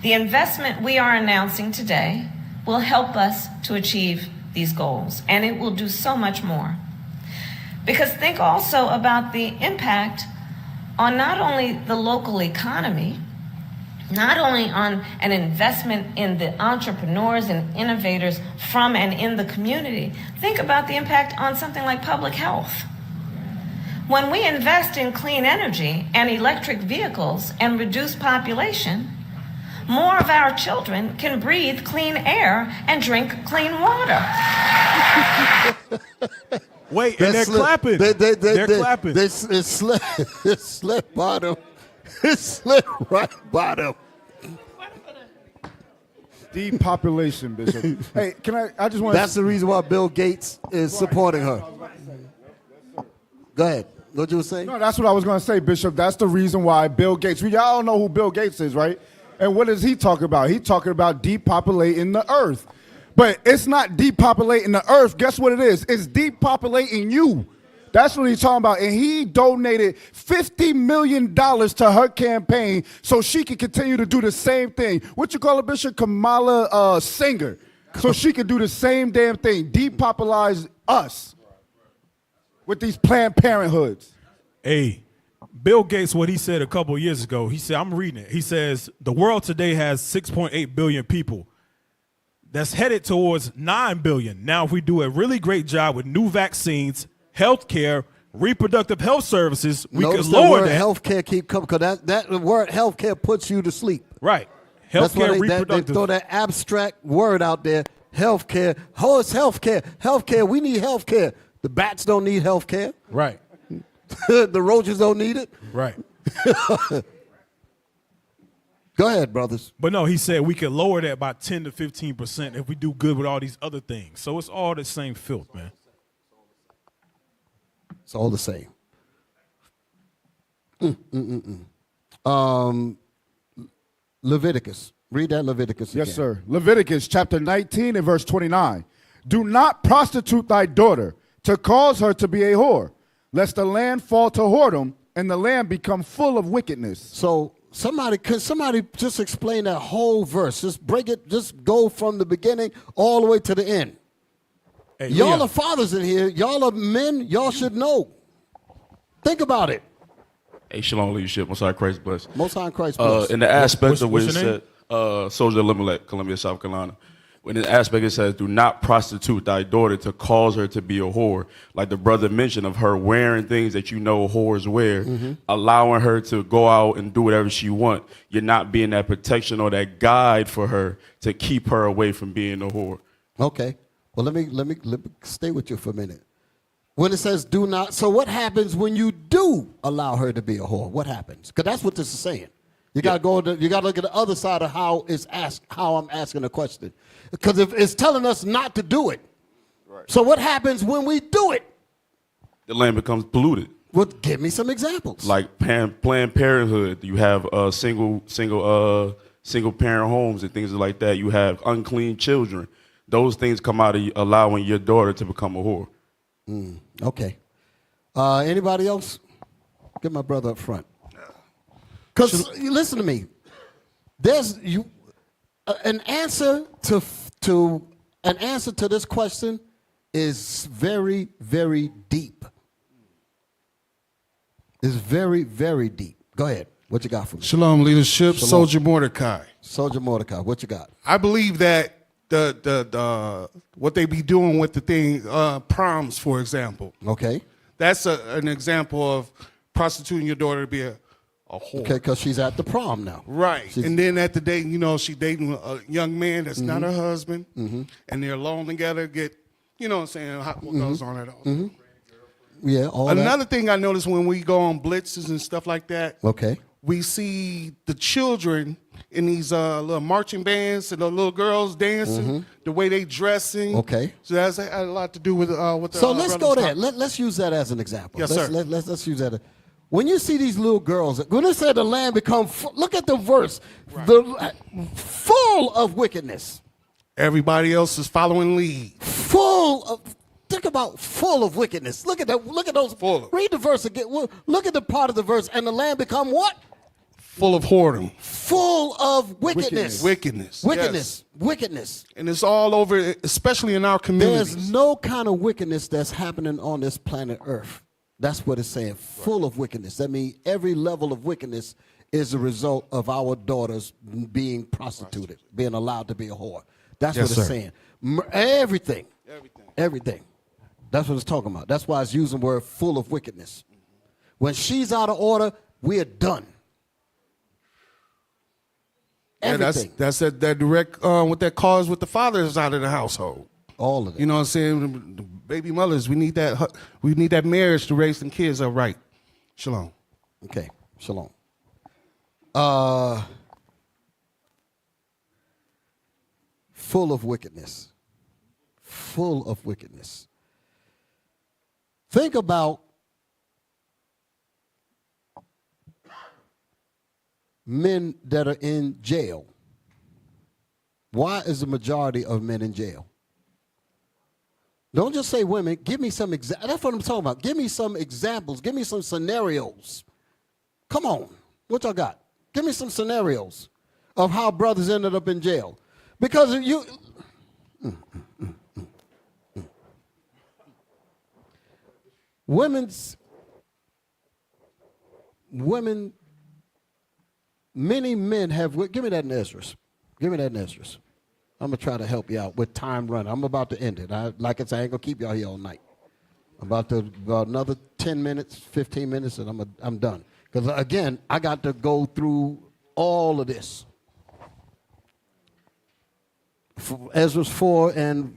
The investment we are announcing today will help us to achieve these goals, and it will do so much more. Because think also about the impact on not only the local economy, not only on an investment in the entrepreneurs and innovators from and in the community, think about the impact on something like public health. When we invest in clean energy and electric vehicles and reduce population, more of our children can breathe clean air and drink clean water. Wait, and they're clapping. They're clapping. It slipped by them. It slipped right by them. Depopulation, Bishop. Hey, I just want to... That's the reason why Bill Gates is supporting her. Go ahead. What you were saying? No, that's what I was going to say, Bishop. That's the reason why Bill Gates... We all know who Bill Gates is, right? And what does he talk about? He's talking about depopulating the earth. But it's not depopulating the earth. Guess what it is? It's depopulating you. That's what he's talking about. And he donated $50 million to her campaign so she could continue to do the same thing. What you call it, Bishop? Kamala Singer. So she could do the same damn thing. Depopulize us with these Planned Parenthoods. Hey, Bill Gates, what he said a couple of years ago, he said, I'm reading it. He says, the world today has 6.8 billion people. That's headed towards 9 billion. Now, if we do a really great job with new vaccines, healthcare, reproductive health services, we could lower that. Healthcare keep coming because that word healthcare puts you to sleep. Right. Healthcare, reproductive. They throw that abstract word out there. Healthcare. Oh, it's healthcare. Healthcare. We need healthcare. The bats don't need healthcare. Right. The roaches don't need it. Right. Go ahead, brothers. But no, he said we could lower that by 10 to 15% if we do good with all these other things. So it's all the same filth, man. It's all the same. Leviticus. Read that Leviticus again. Yes, sir. Leviticus chapter 19 and verse 29. Do not prostitute thy daughter to cause her to be a whore, lest the land fall to whoredom and the land become full of wickedness. So could somebody just explain that whole verse? Just break it, just go from the beginning all the way to the end. Hey, y'all are fathers in here. Y'all are men. Y'all should know. Think about it. Hey, shalom leadership. Most High Christ bless. Most High Christ bless. In the aspect of what it what's your said, Soldier Elimelech, Columbia, South Carolina. In the aspect it says, do not prostitute thy daughter to cause her to be a whore. Like the brother mentioned of her wearing things that you know whores wear, allowing her to go out and do whatever she want. You're not being that protection or that guide for her to keep her away from being a whore. Okay. Well, let me stay with you for a minute. When it says do not, so what happens when you do allow her to be a whore? What happens? Because that's what this is saying. You got to you got to look at the other side of how I'm asking the question. Because if it's telling us not to do it, right. So what happens when we do it? The land becomes polluted. Well, give me some examples. Like Planned Parenthood, you have single parent homes and things like that. You have unclean children. Those things come out of allowing your daughter to become a whore. Okay. Anybody else? Get my brother up front. Because listen to me. an answer to this question is very, very deep. It's very, very deep. Go ahead. What you got for me? Shalom, leadership. Shalom. Soldier Mordecai. Soldier Mordecai. What you got? I believe that the what they be doing with the thing, proms, for example. Okay. That's an example of prostituting your daughter to be a whore. Okay, because she's at the prom now. Right. She's- And then at the date, she dating a young man that's not her husband, Mhm. and they're alone together, what I'm saying, what goes on at all. Mhm. Yeah, all that. Another thing I noticed when we go on blitzes and stuff like that, Okay. we see the children in these little marching bands and the little girls dancing, the way they dressing. Okay. So that's had a lot to do with the So let's go brothers there. talk- Let's use that as an example. Yes, let's, sir. Let's use that. When you see these little girls, when it said the land become, look at the verse, full of wickedness. Everybody else is following lead. Think about full of wickedness. Look at that. Look at those. Read the verse again. Look at the part of the verse. And the land become what? Full of whoredom. Full of wickedness. Wickedness. Wickedness. Yes. Wickedness. And it's all over, especially in our communities. There's no kind of wickedness that's happening on this planet Earth. That's what it's saying. Full of wickedness. That means every level of wickedness is a result of our daughters being prostituted, being allowed to be a whore. That's Yes, what it's sir. saying. Everything. Everything. That's what it's talking about. That's why it's using the word full of wickedness. When she's out of order, we are done. Yeah, that's that direct what that cause with the fathers out of the household. All of it. You know what I'm saying? The baby mothers, we need that marriage to raise them kids up right. Shalom. Okay, shalom. Full of wickedness. Full of wickedness. Think about men that are in jail. Why is the majority of men in jail? Don't just say women. Give me some examples. That's what I'm talking about. Give me some examples. Give me some scenarios. Come on. What y'all got? Give me some scenarios of how brothers ended up in jail. Because you... Women, many men have, give me that in Esdras. Give me that in Esdras. I'm going to try to help you out with time running. I'm about to end it. Like I said, I ain't going to keep y'all here all night. About another 10 minutes, 15 minutes, and I'm done. Because, again, I got to go through all of this. Esdras 4 and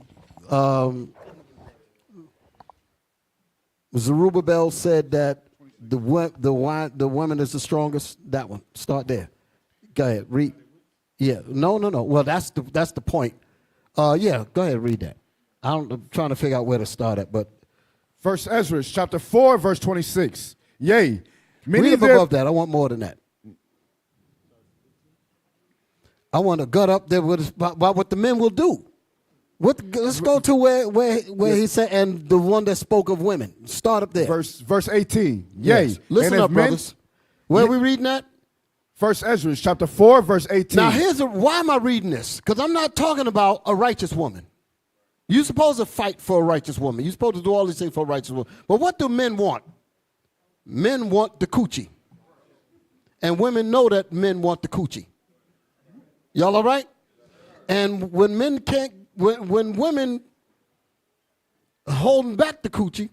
Zerubbabel said that the woman is the strongest. That one. Start there. Go ahead. Read. Yeah. No. Well, that's the point. Yeah. Go ahead. Read that. I'm trying to figure out where to start at, but. First Ezra, chapter 4, verse 26. Yea. Read up above that. I want more than that. I want to gut up there about what the men will do. Let's go to where he said, and the one that spoke of women. Start up there. Verse 18. Yea. Yes. Listen and up, if men- brothers. Where are we reading that? First Ezra, chapter 4, verse 18. Now, why am I reading this? Because I'm not talking about a righteous woman. You're supposed to fight for a righteous woman. You're supposed to do all these things for a righteous woman. But what do men want? Men want the coochie. And women know that men want the coochie. Y'all all right? And when men can't, when women holding back the coochie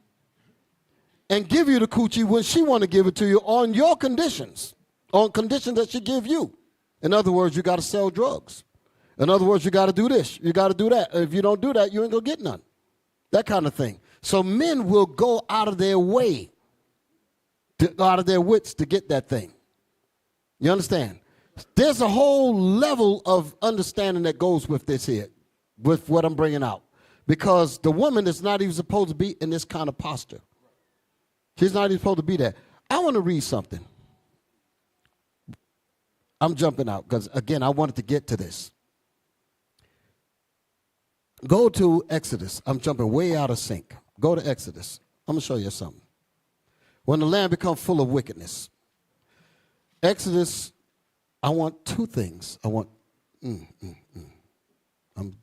and give you the coochie when she want to give it to you on your conditions, on conditions that she give you. In other words, you got to sell drugs. In other words, you got to do this. You got to do that. If you don't do that, you ain't going to get none. That kind of thing. So men will go out of their way, out of their wits to get that thing. You understand? There's a whole level of understanding that goes with this here, with what I'm bringing out. Because the woman is not even supposed to be in this kind of posture. She's not even supposed to be there. I want to read something. I'm jumping out because, again, I wanted to get to this. Go to Exodus. I'm jumping way out of sync. Go to Exodus. I'm going to show you something. When the land becomes full of wickedness. Exodus, I want two things. I'm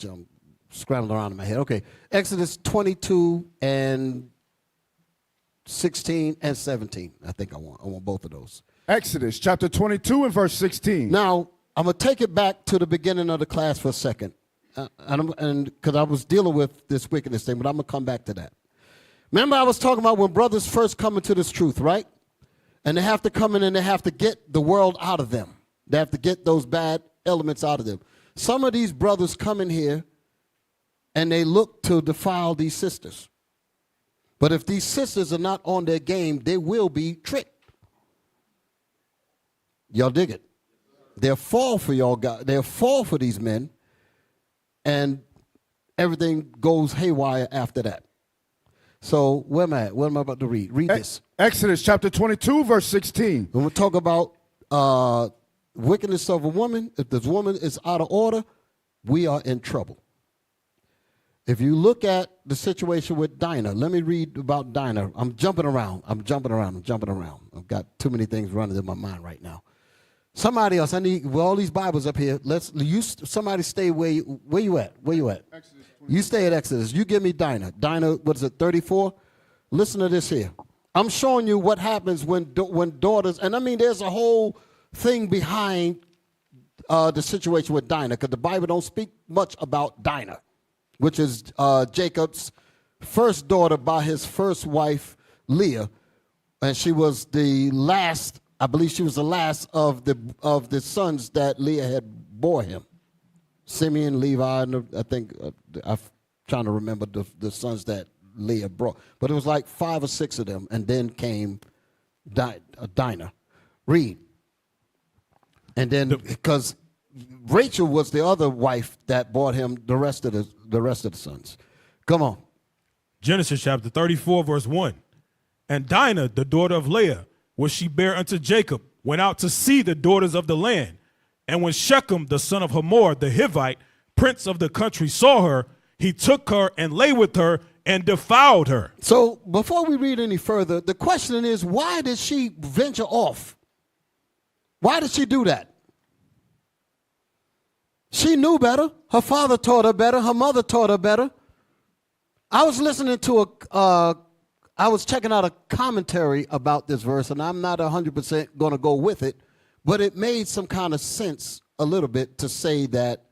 scrambling around in my head. Okay, Exodus 22 and 16 and 17. I think I want both of those. Exodus chapter 22 and verse 16. Now, I'm going to take it back to the beginning of the class for a second. And because I was dealing with this wickedness thing, but I'm going to come back to that. Remember I was talking about when brothers first come into this truth, right? And they have to come in and they have to get the world out of them. They have to get those bad elements out of them. Some of these brothers come in here and they look to defile these sisters. But if these sisters are not on their game, they will be tricked. Y'all dig it? They'll fall for y'all guys. They'll fall for these men, and everything goes haywire after that. So where am I at? What am I about to read? Read this. Exodus chapter 22, verse 16. When we talk about wickedness of a woman, if this woman is out of order, we are in trouble. If you look at the situation with Dinah, let me read about Dinah. I'm jumping around. I've got too many things running in my mind right now. Somebody else, I need, with all these Bibles up here, somebody stay where you at? You stay at Exodus. You give me Dinah. Dinah, what is it, 34? Listen to this here. I'm showing you what happens when daughters, and I mean there's a whole thing behind the situation with Dinah, because the Bible don't speak much about Dinah, which is Jacob's first daughter by his first wife, Leah, and she was the last, I believe she was the last of the sons that Leah had bore him. Simeon, Levi, and I think, I'm trying to remember the sons that Leah brought. But it was like 5 or 6 of them, and then came Dinah. Read. And then, because Rachel was the other wife that brought him the rest of the sons. Come on. Genesis chapter 34, verse 1. And Dinah, the daughter of Leah, which she bare unto Jacob, went out to see the daughters of the land. And when Shechem, the son of Hamor, the Hivite, prince of the country, saw her, he took her and lay with her and defiled her. So before we read any further, the question is, why did she venture off? Why did she do that? She knew better. Her father taught her better. Her mother taught her better. I was listening to I was checking out a commentary about this verse, and I'm not 100% going to go with it, but it made some kind of sense a little bit to say that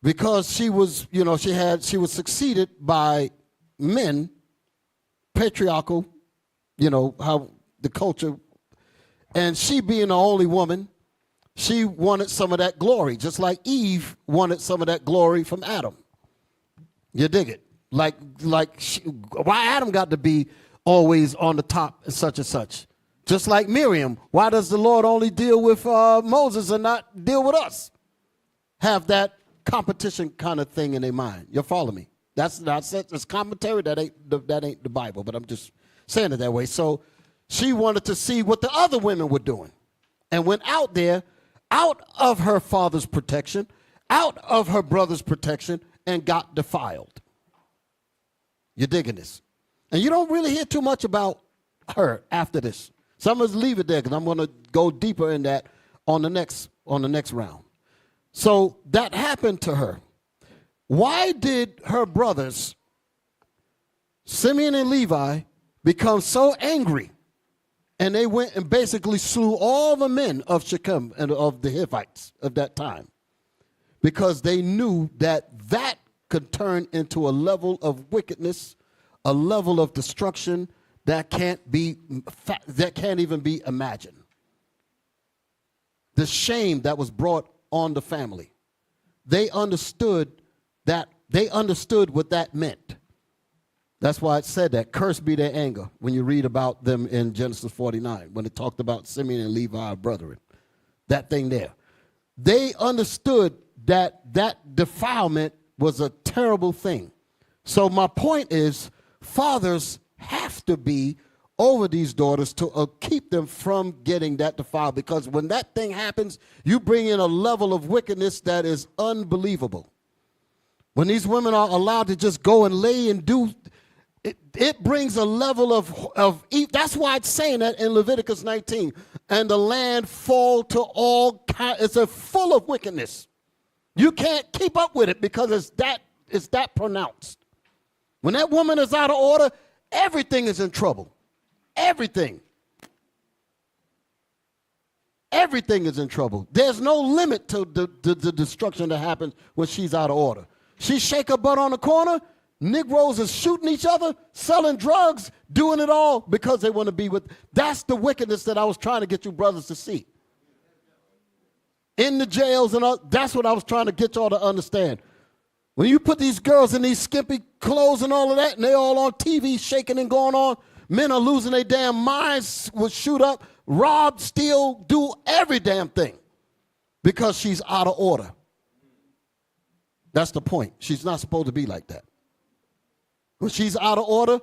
because she was, she was succeeded by men, patriarchal, how the culture, and she being the only woman, she wanted some of that glory, just like Eve wanted some of that glory from Adam. You dig it? Why Adam got to be always on the top and such. Just like Miriam, why does the Lord only deal with Moses and not deal with us? Have that competition kind of thing in their mind. You follow me? That's commentary. That ain't the Bible, but I'm just saying it that way. So she wanted to see what the other women were doing, and went out there, out of her father's protection, out of her brother's protection, and got defiled. You're digging this. And you don't really hear too much about her after this. So I'm going to leave it there because I'm going to go deeper in that on the next round. So that happened to her. Why did her brothers, Simeon and Levi, become so angry? And they went and basically slew all the men of Shechem and of the Hivites of that time, because they knew that could turn into a level of wickedness, a level of destruction that can't even be imagined. The shame that was brought on the family. They understood what that meant. That's why it said that, cursed be their anger, when you read about them in Genesis 49, when it talked about Simeon and Levi, our brethren. That thing there. They understood that defilement was a terrible thing. So my point is, fathers have to be over these daughters to keep them from getting that defiled, because when that thing happens, you bring in a level of wickedness that is unbelievable. When these women are allowed to just go and lay and do, it brings a level of that's why it's saying that in Leviticus 19, and the land fall to all kinds, it's full of wickedness. You can't keep up with it because it's that pronounced. When that woman is out of order, everything is in trouble. Everything. Everything is in trouble. There's no limit to the destruction that happens when she's out of order. She shake her butt on the corner. Negroes is shooting each other, selling drugs, doing it all because they want to be with. That's the wickedness that I was trying to get you brothers to see. In the jails and all, that's what I was trying to get y'all to understand. When you put these girls in these skimpy clothes and all of that, and they all on TV shaking and going on, men are losing their damn minds, will shoot up, rob, steal, do every damn thing because she's out of order. That's the point. She's not supposed to be like that. When she's out of order,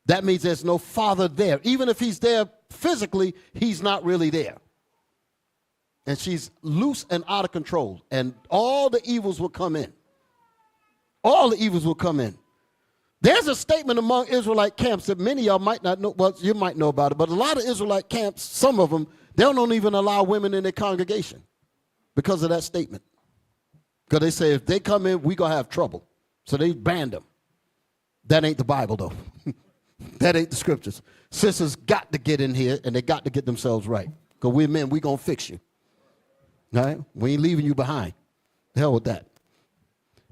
that means there's no father there. Even if he's there physically, he's not really there. And she's loose and out of control. And all the evils will come in. All the evils will come in. There's a statement among Israelite camps that many of y'all might not know. Well, you might know about it. But a lot of Israelite camps, some of them, they don't even allow women in their congregation because of that statement. Because they say if they come in, we're going to have trouble. So they banned them. That ain't the Bible, though. That ain't the scriptures. Sisters got to get in here, and they got to get themselves right. Because we're men, we're going to fix you. All right? We ain't leaving you behind. The hell with that.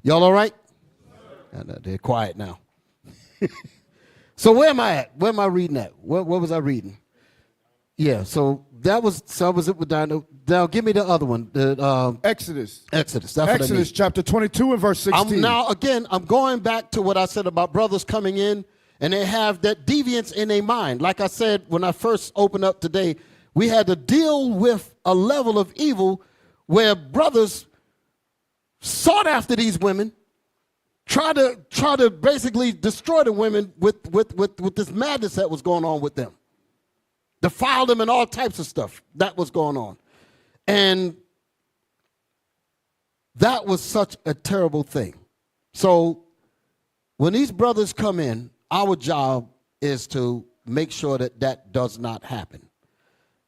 Y'all all right? They're quiet now. So where am I at? Where am I reading at? What was I reading? Yeah, so that was it with Dino. Now give me the other one. Exodus. Exodus. Exodus chapter 22 and verse 16. I'm going back to what I said about brothers coming in, and they have that deviance in their mind. Like I said when I first opened up today, we had to deal with a level of evil where brothers sought after these women, try to basically destroy the women with this madness that was going on with them. Defile them and all types of stuff that was going on. And that was such a terrible thing. So when these brothers come in, our job is to make sure that that does not happen.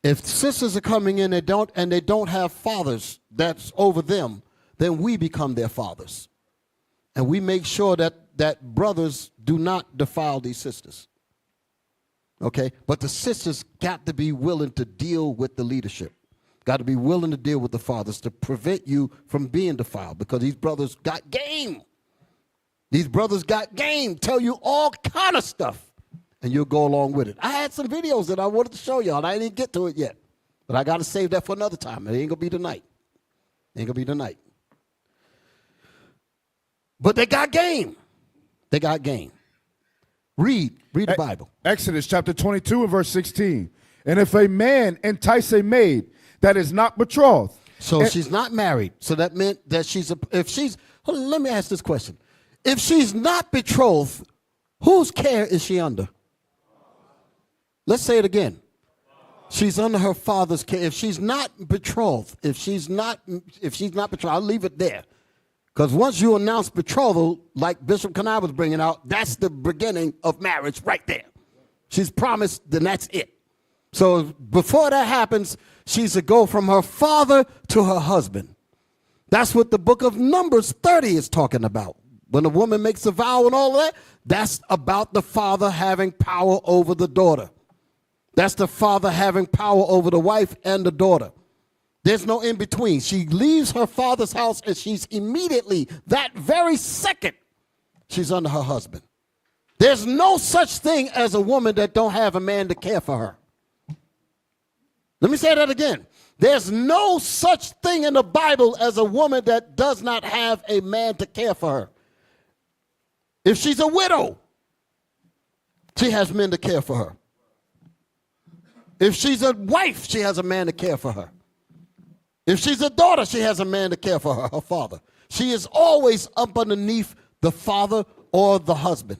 If sisters are coming in and they don't have fathers that's over them, then we become their fathers. And we make sure that brothers do not defile these sisters. Okay? But the sisters got to be willing to deal with the leadership. Got to be willing to deal with the fathers to prevent you from being defiled, because these brothers got game. These brothers got game, tell you all kind of stuff, and you'll go along with it. I had some videos that I wanted to show y'all, and I didn't get to it yet. But I got to save that for another time. It ain't going to be tonight. Ain't going to be tonight. But they got game. They got game. Read the Bible. Exodus chapter 22 and verse 16. And if a man entice a maid that is not betrothed. So she's not married. So that meant that let me ask this question. If she's not betrothed, whose care is she under? Let's say it again. She's under her father's care. If she's not betrothed, if she's not betrothed, I'll leave it there. Because once you announce betrothal, like Bishop Kanai was bringing out, that's the beginning of marriage right there. She's promised, then that's it. So before that happens, she's to go from her father to her husband. That's what the book of Numbers 30 is talking about. When a woman makes a vow and all that, that's about the father having power over the daughter. That's the father having power over the wife and the daughter. There's no in between. She leaves her father's house and she's immediately, that very second, she's under her husband. There's no such thing as a woman that don't have a man to care for her. Let me say that again. There's no such thing in the Bible as a woman that does not have a man to care for her. If she's a widow, she has men to care for her. If she's a wife, she has a man to care for her. If she's a daughter, she has a man to care for her, her father. She is always up underneath the father or the husband.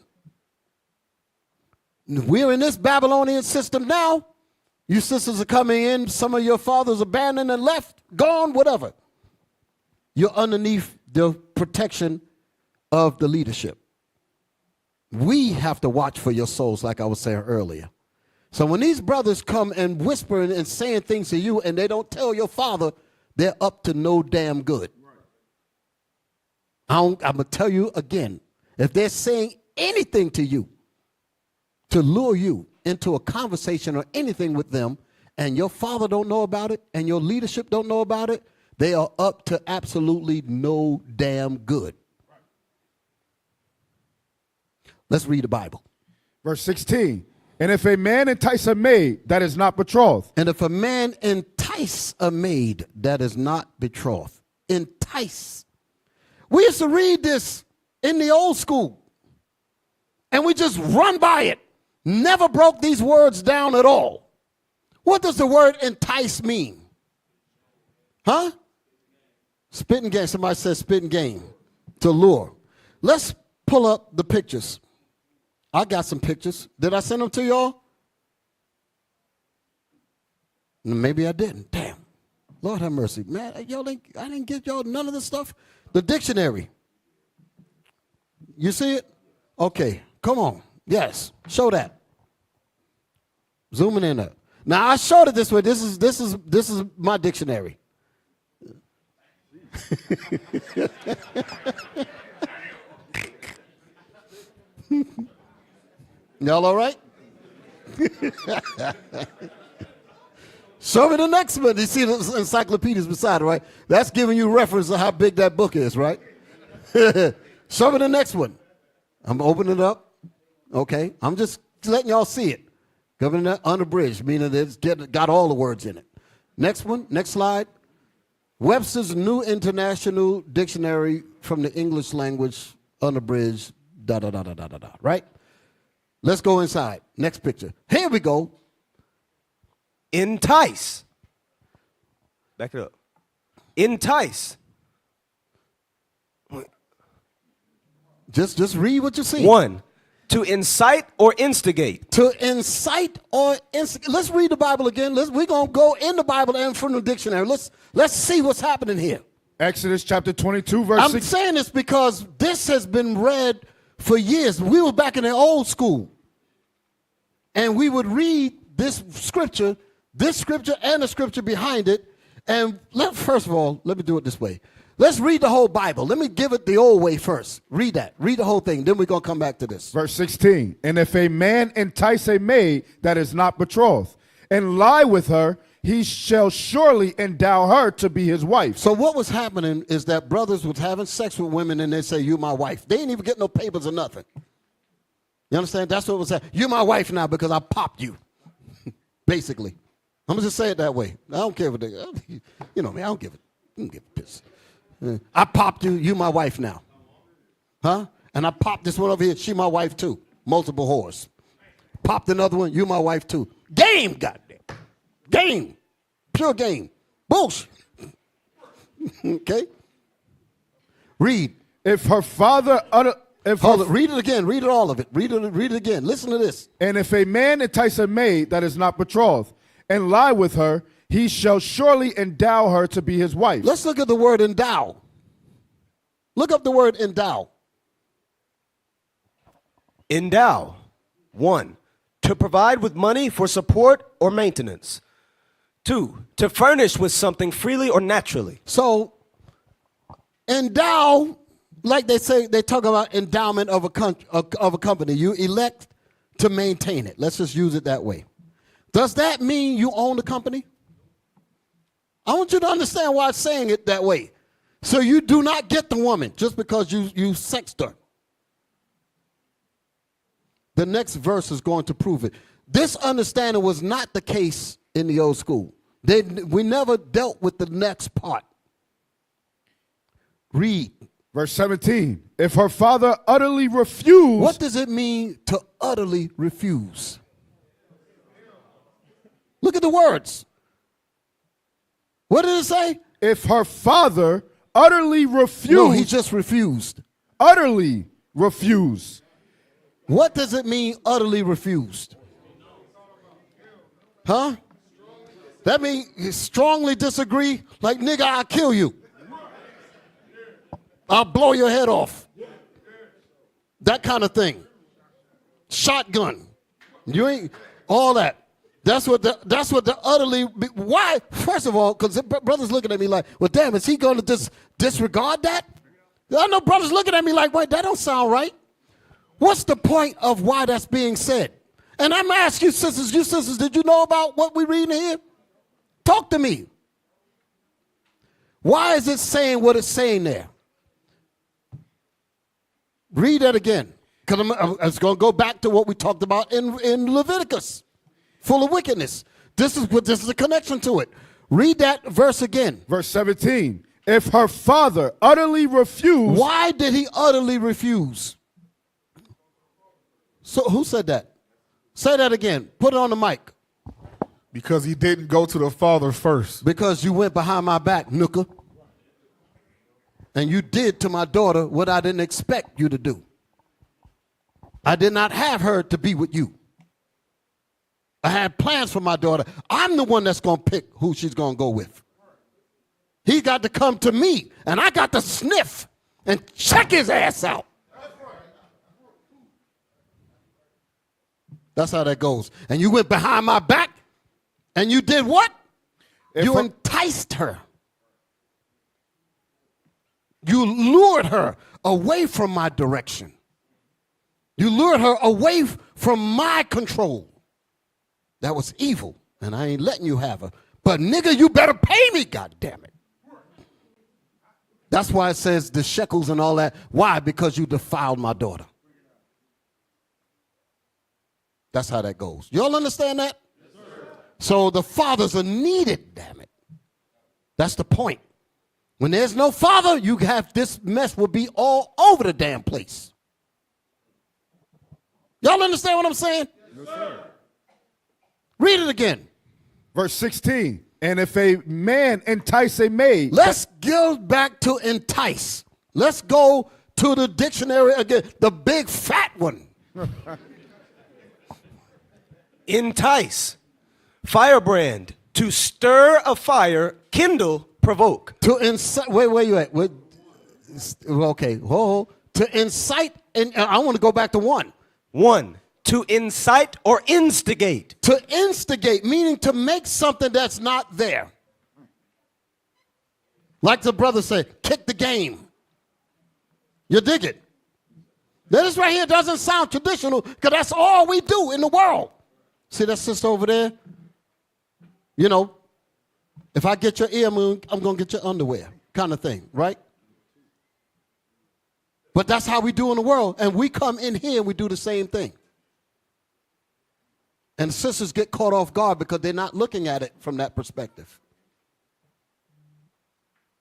We're in this Babylonian system now. You sisters are coming in. Some of your fathers abandoned and left, gone, whatever. You're underneath the protection of the leadership. We have to watch for your souls, like I was saying earlier. So when these brothers come and whispering and saying things to you and they don't tell your father, they're up to no damn good. I'm going to tell you again, if they're saying anything to you to lure you into a conversation or anything with them, and your father don't know about it and your leadership don't know about it, they are up to absolutely no damn good. Let's read the Bible. Verse 16. And if a man entice a maid that is not betrothed. And if a man entice a maid that is not betrothed. Entice. We used to read this in the old school. And we just run by it. Never broke these words down at all. What does the word entice mean? Huh? Spitting game. Somebody said spitting game. To lure. Let's pull up the pictures. I got some pictures. Did I send them to y'all? Maybe I didn't. Damn. Lord have mercy. Man, I didn't get y'all none of this stuff. The dictionary. You see it? Okay. Come on. Yes. Show that. Zooming in up. Now I showed it this way. This is my dictionary. Y'all all right? Show me the next one. You see the encyclopedias beside it, right? That's giving you reference to how big that book is, right? Show me the next one. I'm opening it up. Okay. I'm just letting y'all see it. Government unabridged, meaning it's got all the words in it. Next one. Next slide. Webster's New International Dictionary from the English language, unabridged, da-da-da-da-da-da-da, right? Let's go inside. Next picture. Here we go. Entice. Back it up. Entice. Just read what you see. 1. To incite or instigate. To incite or instigate. Let's read the Bible again. We're going to go in the Bible and from the dictionary. Let's see what's happening here. Exodus chapter 22, verse 6. I'm saying this because this has been read for years. We were back in the old school. And we would read this scripture and the scripture behind it. And first of all, let me do it this way. Let's read the whole Bible. Let me give it the old way first. Read that. Read the whole thing. Then we're going to come back to this. Verse 16. And if a man entice a maid that is not betrothed and lie with her, he shall surely endow her to be his wife. So what was happening is that brothers was having sex with women and they say, you my wife. They didn't even get no papers or nothing. You understand? That's what was happening. You're my wife now because I popped you. Basically. I'm going to just say it that way. I don't care what they, you know me, I don't give a piss. I popped you, you my wife now. Huh? And I popped this one over here, she my wife too. Multiple whores. Popped another one, you my wife too. Game, goddamn. Game. Pure game. Bullshit. Okay? Read. If her father read it again. Read it all of it. Read it again. Listen to this. And if a man entice a maid that is not betrothed and lie with her, he shall surely endow her to be his wife. Let's look at the word endow. Look up the word endow. Endow. 1. To provide with money for support or maintenance. 2. To furnish with something freely or naturally. So, endow, like they say, they talk about endowment of a company. You elect to maintain it. Let's just use it that way. Does that mean you own the company? I want you to understand why I'm saying it that way. So you do not get the woman just because you sexed her. The next verse is going to prove it. This understanding was not the case in the old school. We never dealt with the next part. Read. Verse 17. If her father utterly refuse. What does it mean to utterly refuse? Look at the words. What did it say? If her father utterly refused. No, he just refused. Utterly refused. What does it mean, utterly refused? Huh? That means you strongly disagree, like, nigga, I'll kill you. I'll blow your head off. That kind of thing. Shotgun. You ain't, all that. That's what the utterly, why? First of all, because brothers looking at me like, well, damn, is he going to just disregard that? I know brothers looking at me like, wait, that don't sound right. What's the point of why that's being said? And I'm asking you sisters, did you know about what we're reading here? Talk to me. Why is it saying what it's saying there? Read that again. Because it's going to go back to what we talked about in Leviticus. Full of wickedness. This is a connection to it. Read that verse again. Verse 17. If her father utterly refused. Why did he utterly refuse? So who said that? Say that again. Put it on the mic. Because he didn't go to the father first. Because you went behind my back, nooker. And you did to my daughter what I didn't expect you to do. I did not have her to be with you. I had plans for my daughter. I'm the one that's going to pick who she's going to go with. He got to come to me, and I got to sniff and check his ass out. That's how that goes. And you went behind my back, and you did what? You enticed her. You lured her away from my direction. You lured her away from my control. That was evil, and I ain't letting you have her. But nigga, you better pay me, goddammit. That's why it says the shekels and all that. Why? Because you defiled my daughter. That's how that goes. You all understand that? Yes, sir. So the fathers are needed, damn it. That's the point. When there's no father, you have this mess will be all over the damn place. Y'all understand what I'm saying? Yes, sir. Read it again. Verse 16. And if a man entice a maid. Let's go back to entice. Let's go to the dictionary again. The big fat one. Entice. Firebrand. To stir a fire, kindle, provoke. To incite. Where you at? Okay. Hold. To incite. And I want to go back to one. One. To incite or instigate. To instigate, meaning to make something that's not there. Like the brother said, kick the game. You dig it? This right here doesn't sound traditional because that's all we do in the world. See that sister over there? You know, if I get your ear, I'm going to get your underwear kind of thing, right? But that's how we do in the world. And we come in here and we do the same thing. And sisters get caught off guard because they're not looking at it from that perspective.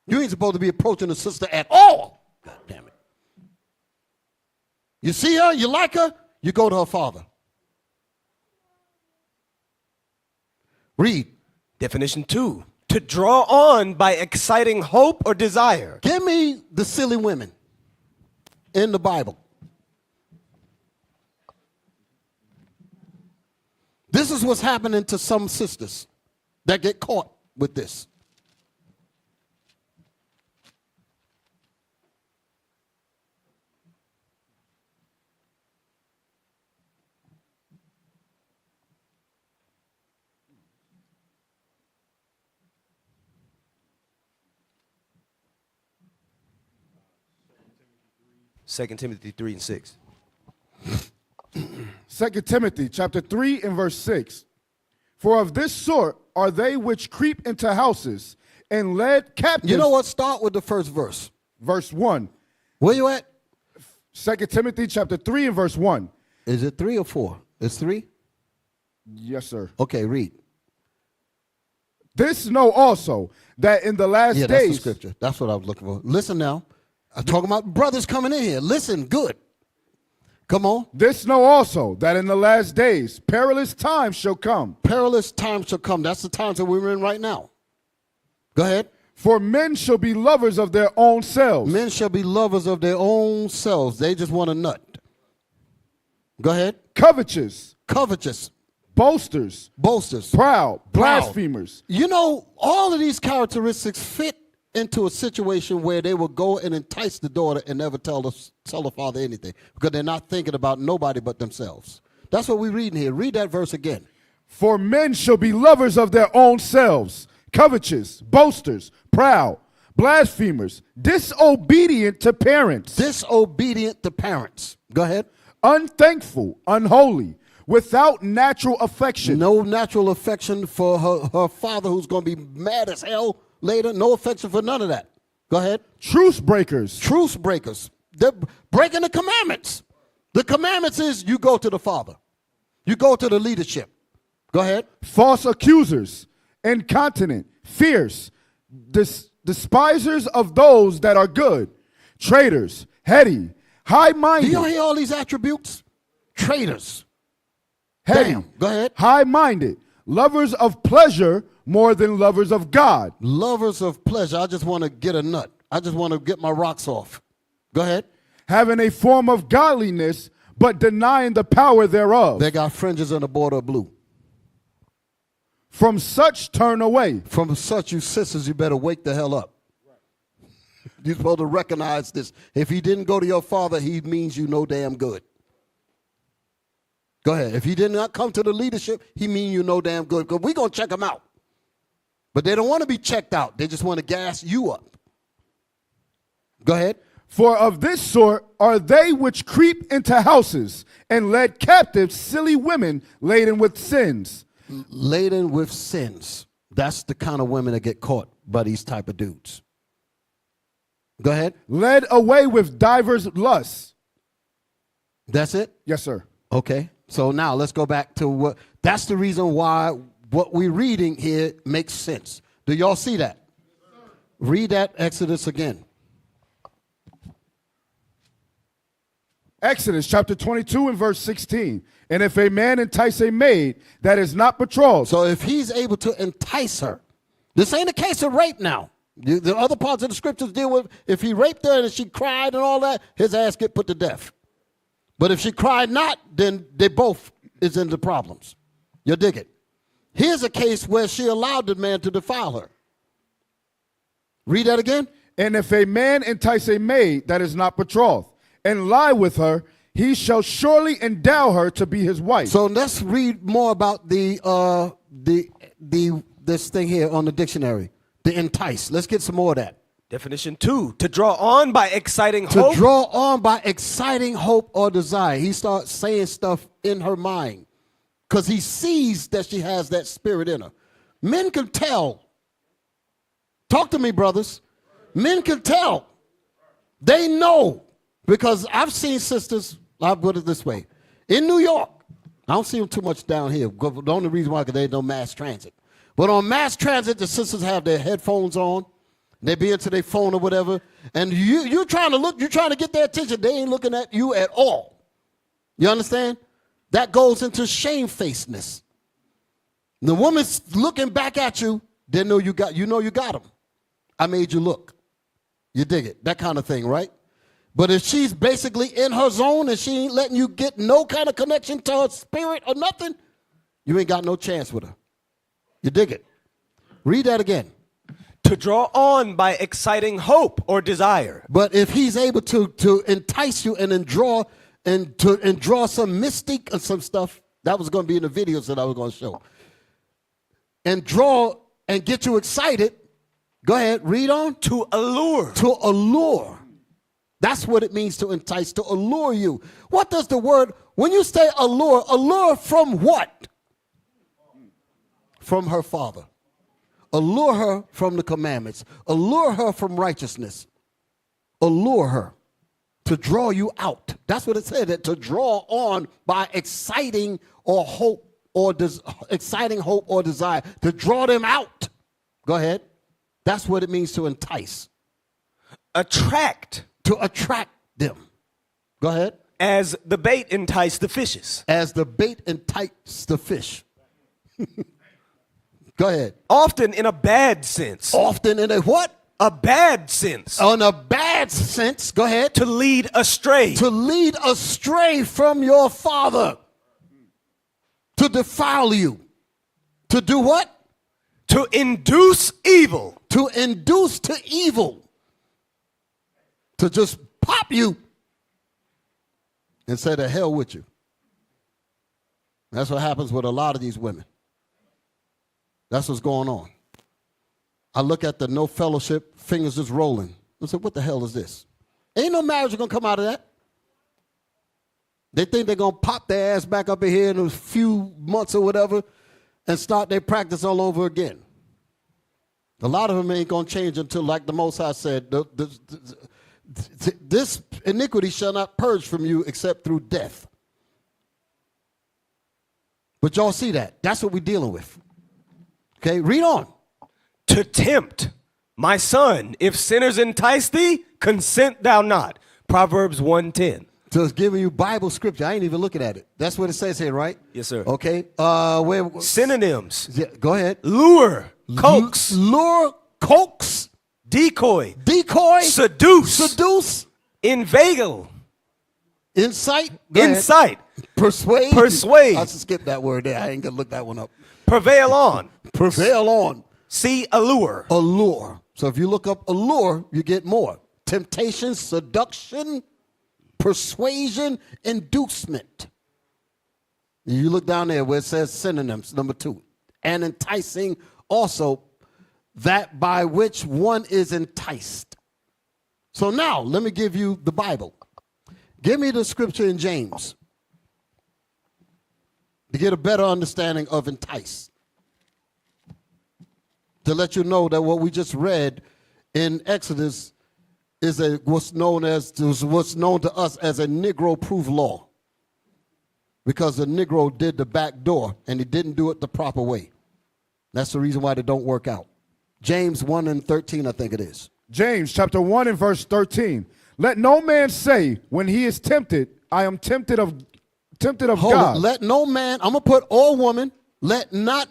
You ain't supposed to be approaching a sister at all. God damn it. You see her, you like her, you go to her father. Read. Definition 2. To draw on by exciting hope or desire. Give me the silly women in the Bible. This is what's happening to some sisters that get caught with this. Second Timothy 3 and 6. 2 Timothy chapter 3 and verse 6. For of this sort are they which creep into houses and led captives. You know what? Start with the first verse. Verse 1. Where you at? 2 Timothy chapter 3 and verse 1. Is it 3 or 4? It's 3? Yes, sir. Okay, read. This know also that in the last days. days. That's the scripture. That's what I was looking for. Listen now. I'm talking about brothers coming in here. Listen, good. Come on. This know also that in the last days perilous times shall come. Perilous times shall come. That's the times that we're in right now. Go ahead. For men shall be lovers of their own selves. Men shall be lovers of their own selves. They just want a nut. Go ahead. Covetous. Covetous. Boasters. Boasters. Proud. Blasphemers. You know, all of these characteristics fit into a situation where they will go and entice the daughter and never tell the father anything because they're not thinking about nobody but themselves. That's what we're reading here. Read that verse again. For men shall be lovers of their own selves, covetous, boasters, proud, blasphemers, disobedient to parents. Disobedient to parents. Go ahead. Unthankful, unholy, without natural affection. No natural affection for her father, who's going to be mad as hell later. No affection for none of that. Go ahead. Truce breakers. Truce breakers. They're breaking the commandments. The commandments is you go to the father. You go to the leadership. Go ahead. False accusers, incontinent, fierce, despisers of those that are good, traitors, heady, high-minded. Do you hear all these attributes? Traitors. Heady. Damn. Go ahead. High-minded, lovers of pleasure more than lovers of God. Lovers of pleasure. I just want to get a nut. I just want to get my rocks off. Go ahead. Having a form of godliness, but denying the power thereof. They got fringes and a border of blue. From such turn away. From such, you sisters, you better wake the hell up. You're supposed to recognize this. If he didn't go to your father, he means you no damn good. Go ahead. If he did not come to the leadership, he means you no damn good. Because we're going to check him out. But they don't want to be checked out. They just want to gas you up. Go ahead. For of this sort are they which creep into houses and led captive silly women laden with sins. Laden with sins. That's the kind of women that get caught by these type of dudes. Go ahead. Led away with divers lusts. That's it? Yes, sir. Okay. So now let's go back to what, that's the reason why what we're reading here makes sense. Do y'all see that? Read that Exodus again. Exodus chapter 22 and verse 16. And if a man entice a maid that is not betrothed. So if he's able to entice her, this ain't a case of rape now. The other parts of the scriptures deal with if he raped her and she cried and all that, his ass get put to death. But if she cried not, then they both is into problems. You dig it? Here's a case where she allowed the man to defile her. Read that again. And if a man entice a maid that is not betrothed and lie with her, he shall surely endow her to be his wife. So let's read more about this thing here on the dictionary. The entice. Let's get some more of that. Definition 2, to draw on by exciting hope. To draw on by exciting hope or desire. He starts saying stuff in her mind because he sees that she has that spirit in her. Men can tell. Talk to me, brothers. Men can tell. They know. Because I've seen sisters, I'll put it this way. In New York, I don't see them too much down here. The only reason why, because there ain't no mass transit. But on mass transit, the sisters have their headphones on. They be into their phone or whatever. And you're trying to look, you're trying to get their attention. They ain't looking at you at all. You understand? That goes into shamefacedness. The woman's looking back at you, they know you got them. I made you look. You dig it? That kind of thing, right? But if she's basically in her zone and she ain't letting you get no kind of connection to her spirit or nothing, you ain't got no chance with her. You dig it? Read that again. To draw on by exciting hope or desire. But if he's able to entice you and then draw some mystique or some stuff, that was going to be in the videos that I was going to show. And draw and get you excited. Go ahead, read on. To allure. To allure. That's what it means to entice, to allure you. What does the word, when you say allure from what? From her father. Allure her from the commandments. Allure her from righteousness. Allure her to draw you out. That's what it said, that to draw on by exciting hope or desire. To draw them out. Go ahead. That's what it means to entice. Attract. To attract them. Go ahead. As the bait enticed the fishes. As the bait enticed the fish. Go ahead. Often in a bad sense. Often in a what? A bad sense. On a bad sense. Go ahead. To lead astray. To lead astray from your father. To defile you. To do what? To induce evil. To induce to evil. To just pop you and say the hell with you. That's what happens with a lot of these women. That's what's going on. I look at the no fellowship, fingers just rolling. I said, what the hell is this? Ain't no marriage going to come out of that. They think they're going to pop their ass back up in here in a few months or whatever and start their practice all over again. A lot of them ain't going to change until, like the Most High said, this iniquity shall not purge from you except through death. But y'all see that. That's what we're dealing with. Okay, read on. To tempt, my son, if sinners entice thee, consent thou not. Proverbs 1:10. So it's giving you Bible scripture. I ain't even looking at it. That's what it says here, right? Yes, sir. Okay. Synonyms. Yeah, go ahead. Lure, coax. Lure, coax. Decoy. Decoy. Seduce. Seduce. Inveigle. Insight. Incite. Persuade. Persuade. I'll skip that word there. I ain't gonna look that one up. Prevail on. Prevail on. See allure. Allure. So if you look up allure, you get more. Temptation, seduction, persuasion, inducement. You look down there where it says synonyms, number 2. And enticing also, that by which one is enticed. So now, let me give you the Bible. Give me the scripture in James to get a better understanding of entice. To let you know that what we just read in Exodus is what's known to us as a Negro-proof law. Because the Negro did the back door and he didn't do it the proper way. That's the reason why they don't work out. James 1:13, I think it is. James chapter 1 and verse 13. Let no man say when he is tempted, I am tempted of God. Let no man, I'm going to put all woman, let no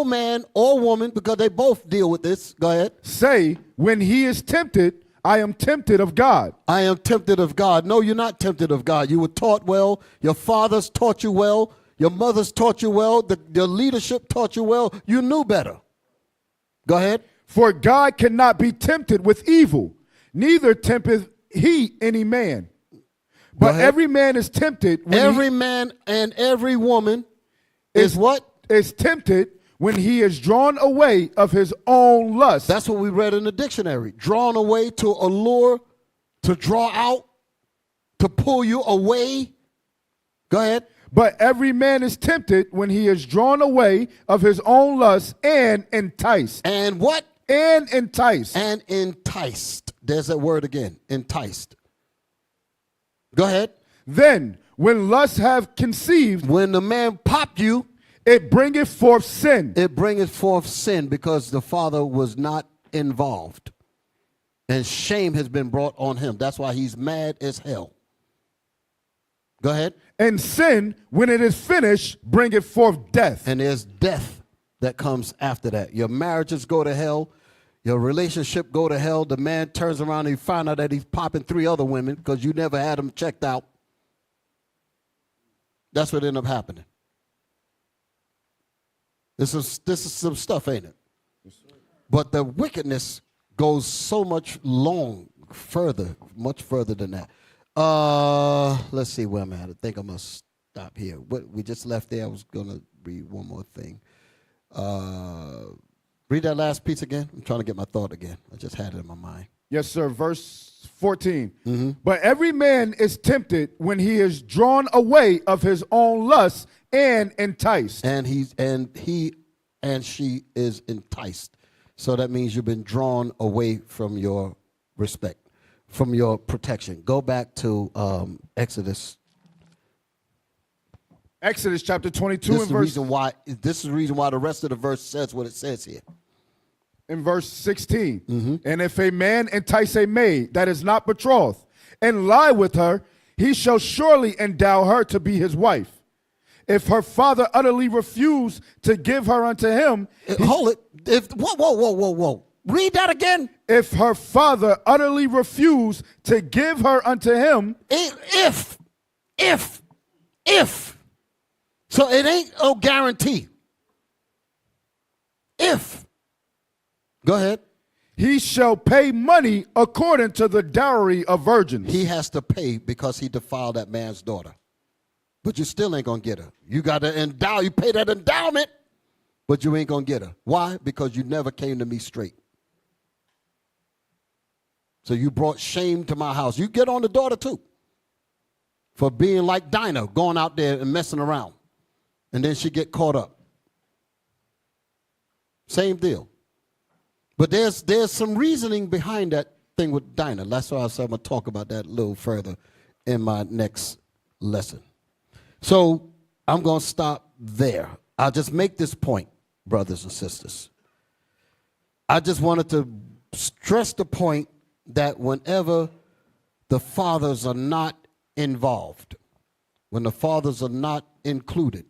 man or woman, because they both deal with this. Go ahead. Say, when he is tempted, I am tempted of God. I am tempted of God. No, you're not tempted of God. You were taught well. Your fathers taught you well. Your mothers taught you well. The leadership taught you well. You knew better. Go ahead. For God cannot be tempted with evil, neither tempteth he any man. But every man is tempted. Every man and every woman is what? Is tempted when he is drawn away of his own lust. That's what we read in the dictionary. Drawn away, to allure, to draw out, to pull you away. Go ahead. But every man is tempted when he is drawn away of his own lust and enticed. And what? And enticed. And enticed. There's that word again. Enticed. Go ahead. Then, when lust have conceived, when the man popped you, it bringeth forth sin. It bringeth forth sin because the father was not involved. And shame has been brought on him. That's why he's mad as hell. Go ahead. And sin, when it is finished, bringeth forth death. And there's death that comes after that. Your marriages go to hell. Your relationship go to hell. The man turns around and he find out that he's popping 3 other women because you never had him checked out. That's what ended up happening. This is some stuff, ain't it? But the wickedness goes so much further than that. Let's see where I'm at. I think I'm going to stop here. What we just left there, I was going to read one more thing. Read that last piece again. I'm trying to get my thought again. I just had it in my mind. Yes, sir. Verse 14. But every man is tempted when he is drawn away of his own lust and enticed. And he and she is enticed. So that means you've been drawn away from your respect, from your protection. Go back to Exodus. Exodus chapter 22 This and verse. This is the reason why the rest of the verse says what it says here. In verse 16. And if a man entice a maid that is not betrothed and lie with her, he shall surely endow her to be his wife. If her father utterly refuse to give her unto him. Hold it. Whoa. Read that again. If her father utterly refuse to give her unto him. If. So it ain't no guarantee. If. Go ahead. He shall pay money according to the dowry of virgins. He has to pay because he defiled that man's daughter. But you still ain't going to get her. You got to endow. You pay that endowment. but you ain't going to get her. Why? Because you never came to me straight. So you brought shame to my house. You get on the daughter too for being like Dinah, going out there and messing around. And then she get caught up. Same deal. But there's some reasoning behind that thing with Dinah. That's why I said I'm going to talk about that a little further in my next lesson. So I'm going to stop there. I'll just make this point, brothers and sisters. I just wanted to stress the point that whenever the fathers are not involved, when the fathers are not included,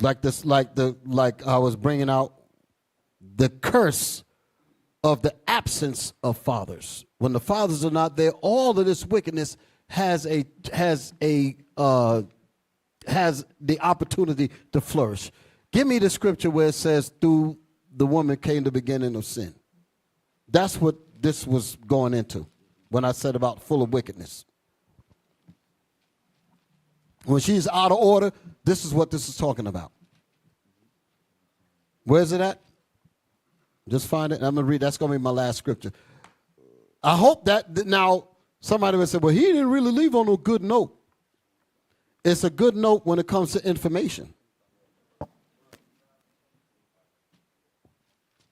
like I was bringing out the curse of the absence of fathers. When the fathers are not there, all of this wickedness has the opportunity to flourish. Give me the scripture where it says, through the woman came the beginning of sin. That's what this was going into when I said about full of wickedness. When she's out of order, this is what this is talking about. Where's it at? Just find it. I'm going to read. That's going to be my last scripture. I hope that now somebody would say, well, he didn't really leave on a good note. It's a good note when it comes to information.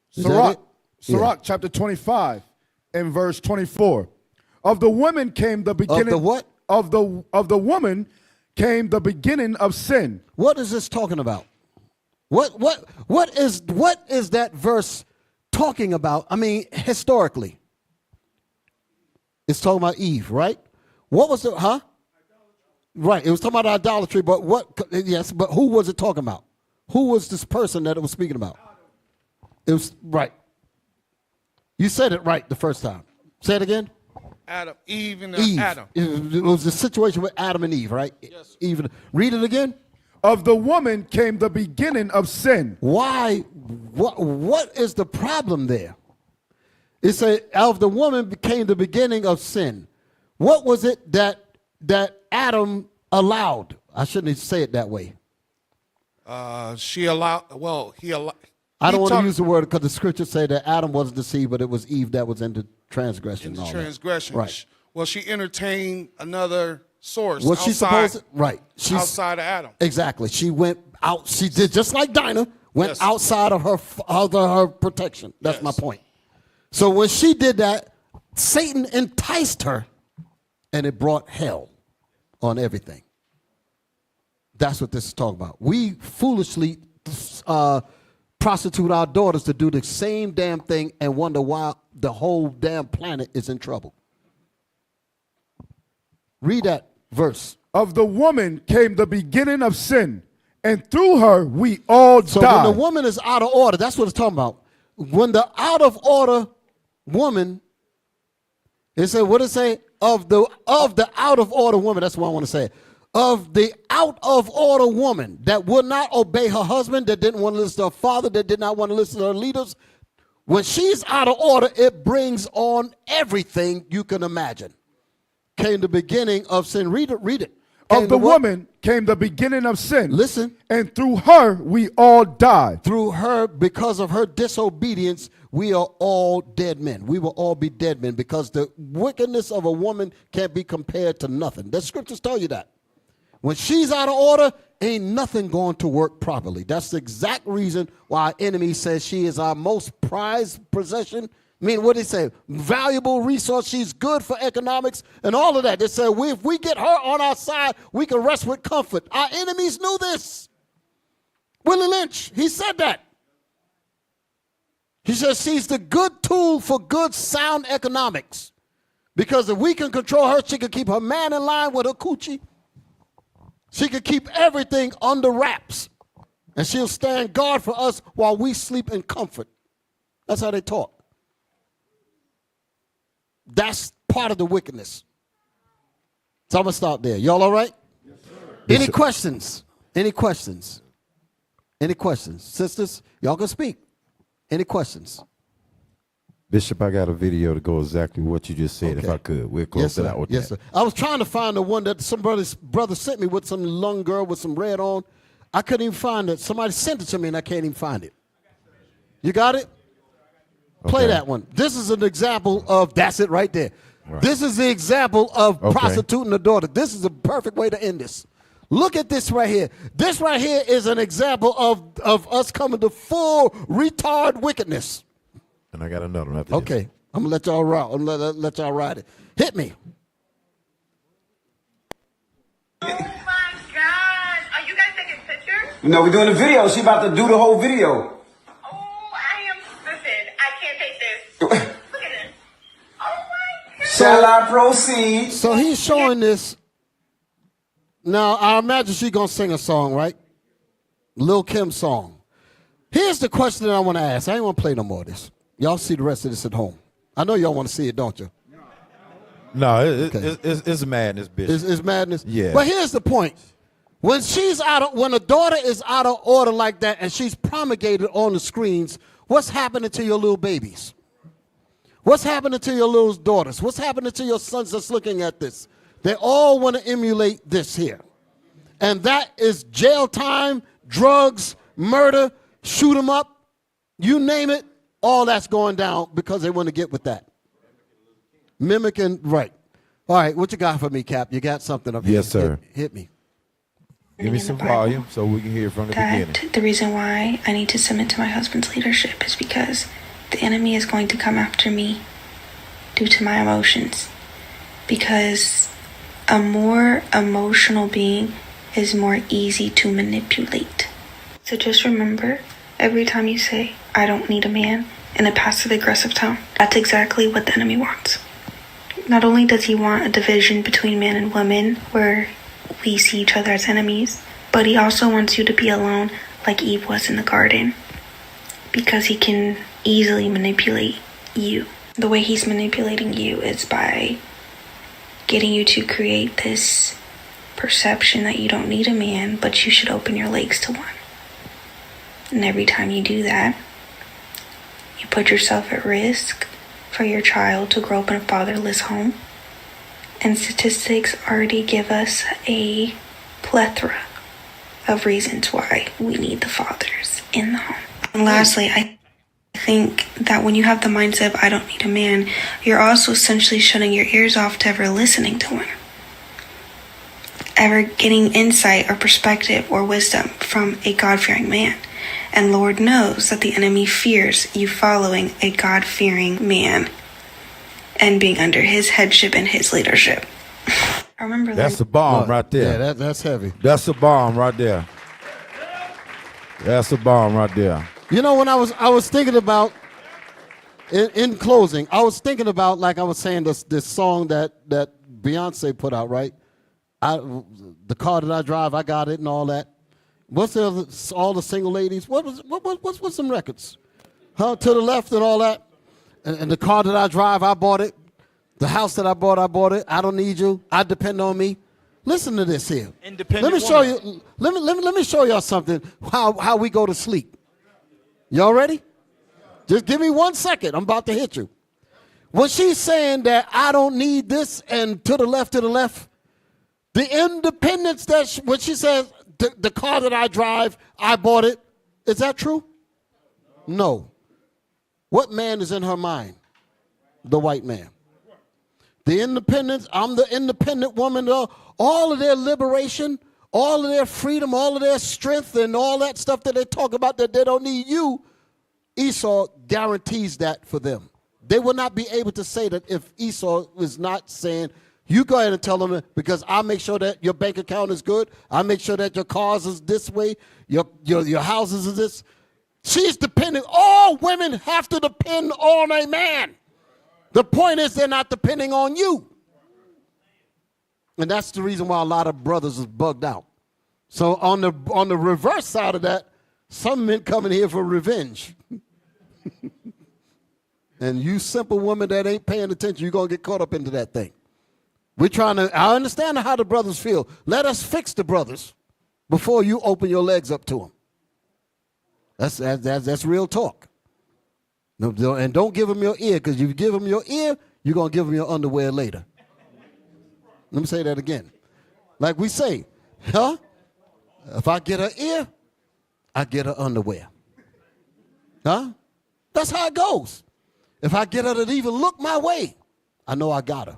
Sirach chapter 25 and verse 24. Of the woman came the beginning. Of the what? Of the woman came the beginning of sin. What is this talking about? What is that verse talking about? I mean, historically. It's talking about Eve, right? What was it, huh? Right, it was talking about idolatry, but yes, but who was it talking about? Who was this person that it was speaking about? It was, right. You said it right the first time. Say it again. Adam, Eve and Eve. Adam. It was the situation with Adam and Eve, right? Yes. Eve. Read it again. Of the woman came the beginning of sin. Why? What is the problem there? It said, of the woman became the beginning of sin. What was it that Adam allowed? I shouldn't say it that way. She allowed, well, he allowed. I don't want to use the word because the scriptures say that Adam wasn't deceived, but it was Eve that was into transgression. Into transgression. Right. Well, she entertained another source. Was she supposed to? Right. She's outside of Adam. Exactly. She went out. She did just like Dinah, went outside of her protection. That's my point. So when she did that, Satan enticed her, and it brought hell on everything. That's what this is talking about. We foolishly prostitute our daughters to do the same damn thing and wonder why the whole damn planet is in trouble. Read that verse. Of the woman came the beginning of sin, and through her we all died. So when the woman is out of order, that's what it's talking about. When the out of order woman, it said, what did it say? Of the out of order woman, that's what I want to say. Of the out of order woman that would not obey her husband, that didn't want to listen to her father, that did not want to listen to her leaders. When she's out of order, it brings on everything you can imagine. Came the beginning of sin. Read it. Of the woman came the beginning of sin. Listen. And through her we all died. Through her, because of her disobedience, we are all dead men. We will all be dead men because the wickedness of a woman can't be compared to nothing. The scriptures tell you that. When she's out of order, ain't nothing going to work properly. That's the exact reason why our enemy says she is our most prized possession. I mean, what did he say? Valuable resource. She's good for economics and all of that. They said, if we get her on our side, we can rest with comfort. Our enemies knew this. Willie Lynch, he said that. He says she's the good tool for good, sound economics. Because if we can control her, she can keep her man in line with her coochie. She can keep everything under wraps. And she'll stand guard for us while we sleep in comfort. That's how they talk. That's part of the wickedness. So I'm going to stop there. Y'all all right? Yes, sir. Any questions? Any questions? Any questions? Sisters, y'all can speak. Any questions? Bishop, I got a video to go exactly what you just said, if I could. We'll close it out with that. Yes, sir. I was trying to find the one that some brother sent me with some young girl with some red on. I couldn't even find it. Somebody sent it to me and I can't even find it. You got it? Play Okay. that one. This is an example of, that's it right there. Right. This is the example of Okay. prostituting a daughter. This is a perfect way to end this. Look at this right here. This right here is an example of us coming to full retard wickedness. And I got another one after this. Okay, I'm gonna let y'all ride. I'm gonna let y'all ride it. Hit me. No, we're doing a video. She about to do the whole video. Shall I proceed? So he's showing this. Now, I imagine she's going to sing a song, right? Lil' Kim song. Here's the question that I want to ask. I ain't want to play no more of this. Y'all see the rest of this at home. I know y'all want to see it, don't you? No, it's madness, bitch. It's madness? Yeah. But here's the point. When a daughter is out of order like that and she's promulgated on the screens, what's happening to your little babies? What's happening to your little daughters? What's happening to your sons that's looking at this? They all want to emulate this here. And that is jail time, drugs, murder, shoot them up, you name it, all that's going down because they want to get with that. Mimicking, right. All right, what you got for me, Cap? You got something up here? Yes, sir. Hit me. Give me some volume so we can hear from the beginning. The reason why I need to submit to my husband's leadership is because the enemy is going to come after me due to my emotions. Because a more emotional being is more easy to manipulate. So just remember, every time you say, I don't need a man, in a passive-aggressive tone, that's exactly what the enemy wants. Not only does he want a division between man and woman, where we see each other as enemies, but he also wants you to be alone like Eve was in the garden, because he can easily manipulate you. The way he's manipulating you is by getting you to create this perception that you don't need a man, but you should open your legs to one. And every time you do that, you put yourself at risk for your child to grow up in a fatherless home. And statistics already give us a plethora of reasons why we need the fathers in the home. And lastly, I think that when you have the mindset of I don't need a man, you're also essentially shutting your ears off to ever listening to one. Ever getting insight or perspective or wisdom from a God-fearing man. And Lord knows that the enemy fears you following a God-fearing man and being under his headship and his leadership. I remember That's a bomb right there. Yeah, that's heavy. That's a bomb right there. That's a bomb right there. You know, when I was thinking about, in closing, I was thinking about, like I was saying, this song that Beyonce put out, right? The car that I drive, I got it and all that. What's the other, all the single ladies? What's some records? To the left and all that. And the car that I drive, I bought it. The house that I bought it. I don't need you. I depend on me. Listen to this here. Independent Let me show you. Let me show y'all something. How we go to sleep. Y'all ready? Just give me 1 second. I'm about to hit you. When she's saying that I don't need this and to the left, the independence that when she says the car that I drive, I bought it. Is that true? No. What man is in her mind? The white man. The independence, I'm the independent woman. All of their liberation, all of their freedom, all of their strength, and all that stuff that they talk about that they don't need you, Esau guarantees that for them. They will not be able to say that if Esau is not saying, you go ahead and tell them, because I'll make sure that your bank account is good. I'll make sure that your cars is this way. Your houses is this. She's dependent. All women have to depend on a man. The point is they're not depending on you. And that's the reason why a lot of brothers is bugged out. So on the reverse side of that, some men coming here for revenge. And you simple women that ain't paying attention, you're going to get caught up into that thing. I understand how the brothers feel. Let us fix the brothers before you open your legs up to them. That's real talk. No, and don't give them your ear, because if you give them your ear, you're going to give them your underwear later. Let me say that again. Like we say, huh? If I get her ear, I get her underwear. Huh? That's how it goes. If I get her to even look my way, I know I got her.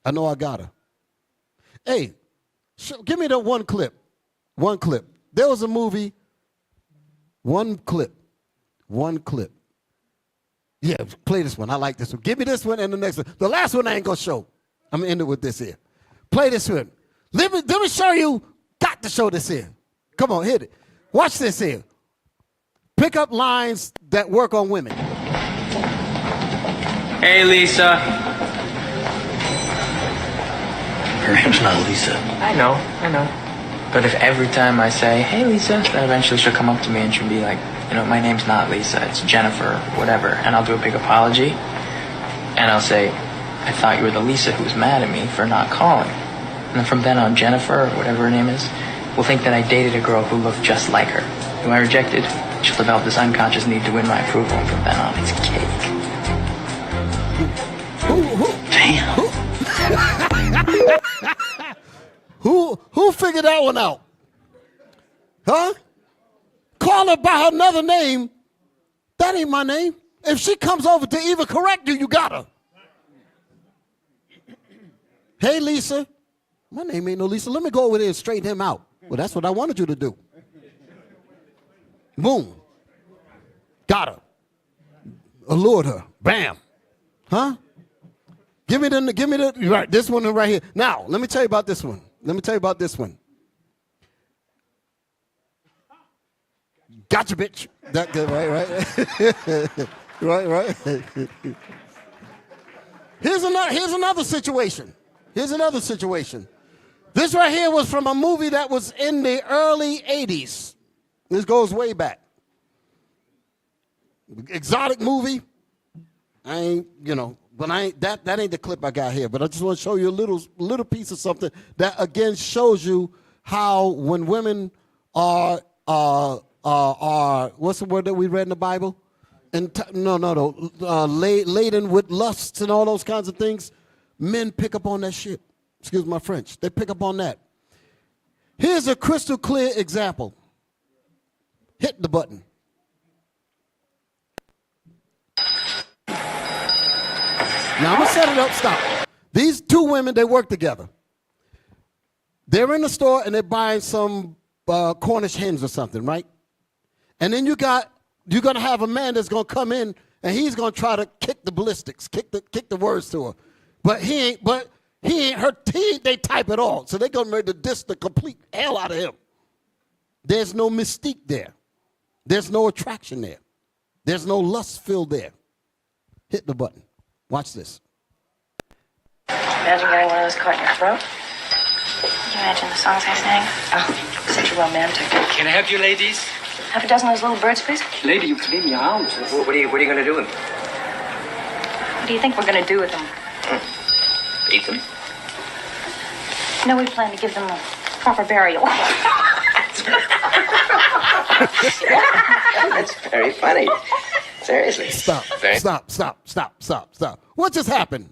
I know I got her. Hey, give me that one clip. One clip. There was a movie. One clip. One clip. Yeah, play this one. I like this one. Give me this one and the next one. The last one I ain't going to show. I'm going to end it with this here. Play this one. Let me show you. Got to show this here. Come on, hit it. Watch this here. Pick up lines that work on women. Hey, Lisa. Her name's not Lisa. I know. But if every time I say, hey, Lisa, then eventually she'll come up to me and she'll be like, my name's not Lisa, it's Jennifer, whatever. And I'll do a big apology. And I'll say, I thought you were the Lisa who was mad at me for not calling. And then from then on, Jennifer, or whatever her name is, will think that I dated a girl who looked just like her, who I rejected. She'll develop this unconscious need to win my approval, and from then on, it's cake. Who figured that one out? Huh? Call her by her another name. That ain't my name. If she comes over to even correct you, you got her. Hey, Lisa. My name ain't no Lisa. Let me go over there and straighten him out. Well, that's what I wanted you to do. Boom. Got her. Allured her. Bam. Huh? Give me the right, this one right here. Now, let me tell you about this one. Gotcha, bitch. That good, right? right. Here's another situation. This right here was from a movie that was in the early 80s. This goes way back. Exotic movie. That ain't the clip I got here, but I just want to show you a little piece of something that again shows you how when women are what's the word that we read in the Bible? Laden with lusts and all those kinds of things, men pick up on that shit. Excuse my French. They pick up on that. Here's a crystal clear example. Hit the button. Now I'm gonna set it up. Stop. These two women, they work together. They're in the store and they're buying some Cornish hens or something, right? And then you're gonna have a man that's gonna come in and he's gonna try to kick the ballistics, kick the words to her, but he ain't they type at all. So they're gonna ready to diss the complete hell out of him. There's no mystique there. There's no attraction there. There's no lust filled there. Hit the button. Watch this. Imagine getting one of those caught in your throat. Can you imagine the songs I sang? Oh, such a romantic. Can I help you, ladies? Half a dozen of those little birds, please. Lady, you clean your house. What are you going to do with them? What do you think we're going to do with them? Eat them. No, we plan to give them a proper burial. That's very funny. Seriously. Stop. What just happened?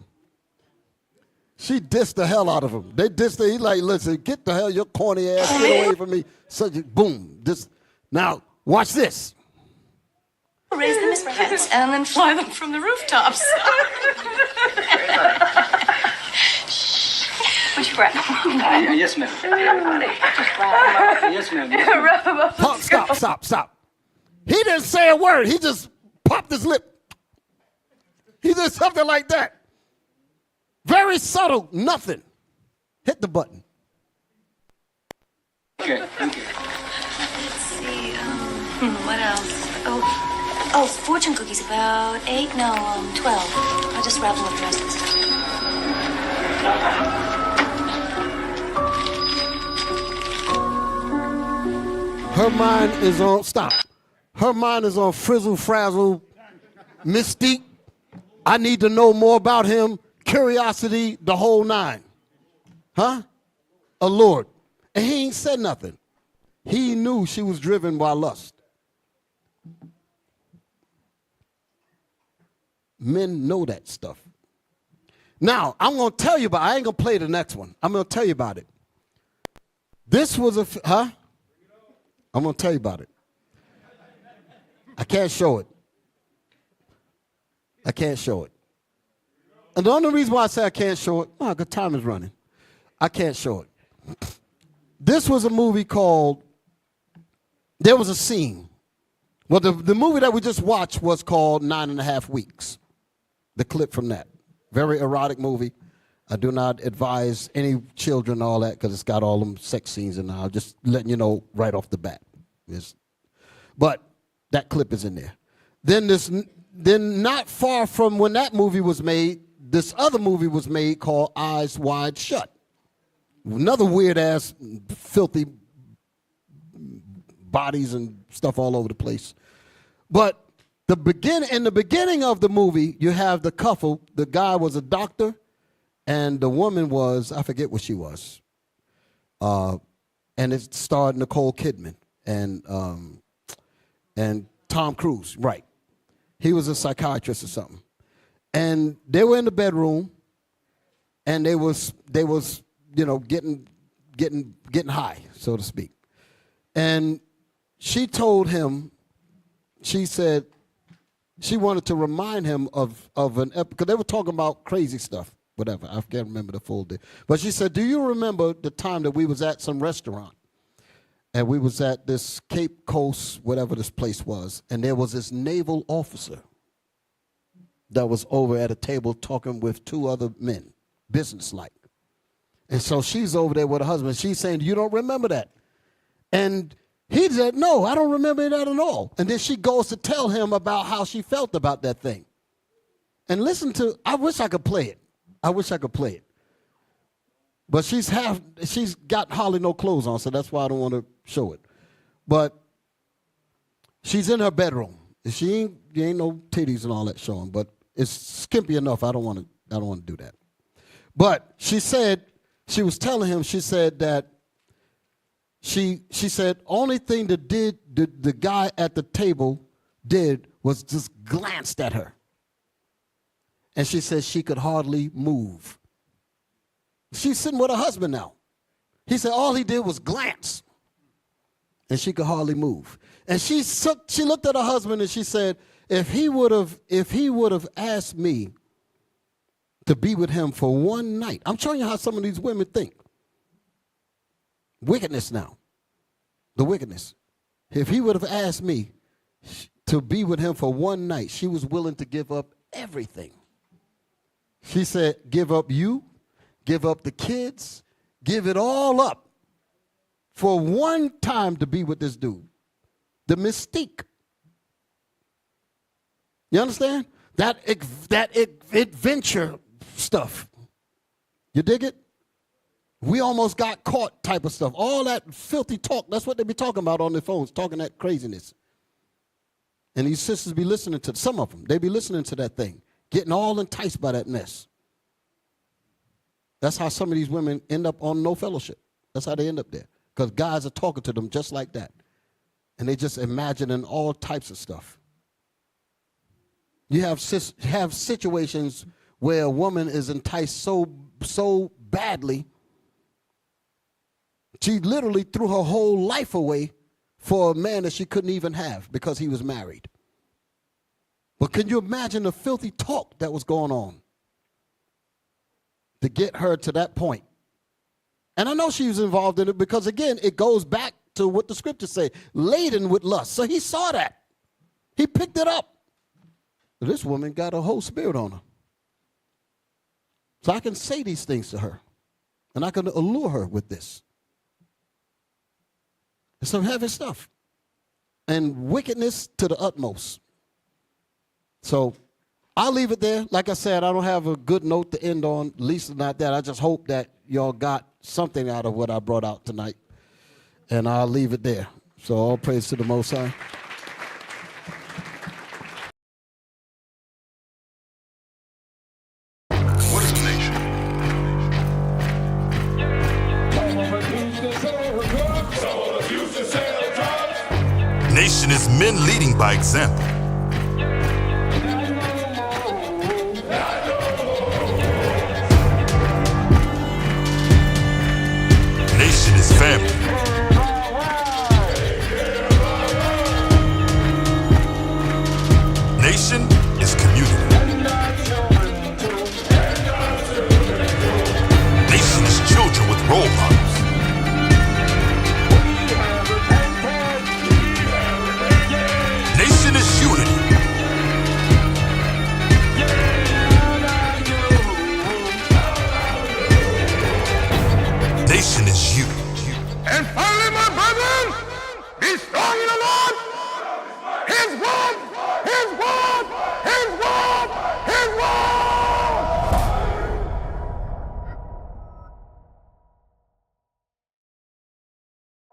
She dissed the hell out of him. They dissed her. He like, listen, get the hell your corny ass, get away from me. Such a boom. Now, watch this. Raise them as pets and then fly them from the rooftops. Would you grab them? Yes, ma'am. Yes, ma'am. Wrap them up. Stop. He didn't say a word. He just popped his lip. He did something like that. Very subtle, nothing. Hit the button. Okay, thank you. Let's see, what else? Oh, fortune cookies, about 8, no, 12. I'll just wrap them with the rest of the stuff. Her mind is on, stop. Her mind is on frizzle, frazzle, mystique. I need to know more about him. Curiosity, the whole nine. Huh? Allured. And he ain't said nothing. He knew she was driven by lust. Men know that stuff. Now, I'm going to tell you about it. I ain't going to play the next one. I'm going to tell you about it. This was huh? I'm going to tell you about it. I can't show it. I can't show it. And the only reason why I say I can't show it, because time is running. I can't show it. This was a movie called, there was a scene. Well, the movie that we just watched was called 9.5 Weeks. The clip from that. Very erotic movie. I do not advise any children and all that because it's got all them sex scenes in there. I'm just letting you know right off the bat. But that clip is in there. Then not far from when that movie was made, this other movie was made called Eyes Wide Shut. Another weird-ass, filthy bodies and stuff all over the place. But in the beginning of the movie, you have the couple. The guy was a doctor, and the woman was, I forget what she was. And it starred Nicole Kidman and Tom Cruise, right. He was a psychiatrist or something. And they were in the bedroom, and they was getting high, so to speak. And she told him, she said she wanted to remind him of an episode, because they were talking about crazy stuff, whatever. I can't remember the full day. But she said, do you remember the time that we was at some restaurant? And we was at this Cape Coast, whatever this place was, and there was this naval officer that was over at a table talking with two other men, businesslike. And so she's over there with her husband. She's saying, you don't remember that? And he said, no, I don't remember that at all. And then she goes to tell him about how she felt about that thing. And listen to, I wish I could play it. I wish I could play it. But she's got hardly no clothes on, so that's why I don't want to show it. But she's in her bedroom. There ain't no titties and all that showing, but it's skimpy enough. I don't want to do that. But she said, she was telling him, she said that she said only thing that the guy at the table did was just glanced at her. And she said she could hardly move. She's sitting with her husband now. He said all he did was glance. And she could hardly move. And she looked at her husband and she said, if he would have asked me to be with him for one night. I'm showing you how some of these women think. Wickedness now. The wickedness. If he would have asked me to be with him for one night, she was willing to give up everything. She said, give up you, give up the kids, give it all up for one time to be with this dude. The mystique. You understand? That adventure stuff. You dig it? We almost got caught type of stuff. All that filthy talk, that's what they be talking about on their phones, talking that craziness. And these sisters be listening to, some of them, they be listening to that thing, getting all enticed by that mess. That's how some of these women end up on no fellowship. That's how they end up there. Because guys are talking to them just like that. And they just imagining all types of stuff. You have situations where a woman is enticed so badly, she literally threw her whole life away for a man that she couldn't even have because he was married. But can you imagine the filthy talk that was going on to get her to that point? And I know she was involved in it because, again, it goes back to what the scriptures say, laden with lust. So he saw that. He picked it up. This woman got a whole spirit on her. So I can say these things to her, and I can allure her with this. It's some heavy stuff. And wickedness to the utmost. So I'll leave it there. Like I said, I don't have a good note to end on, at least not that. I just hope that y'all got something out of what I brought out tonight. And I'll leave it there. So all praise to the Most High. What is a nation? Nation is men leading by example. Nation is family. role models. Nation is unity. Nation is you.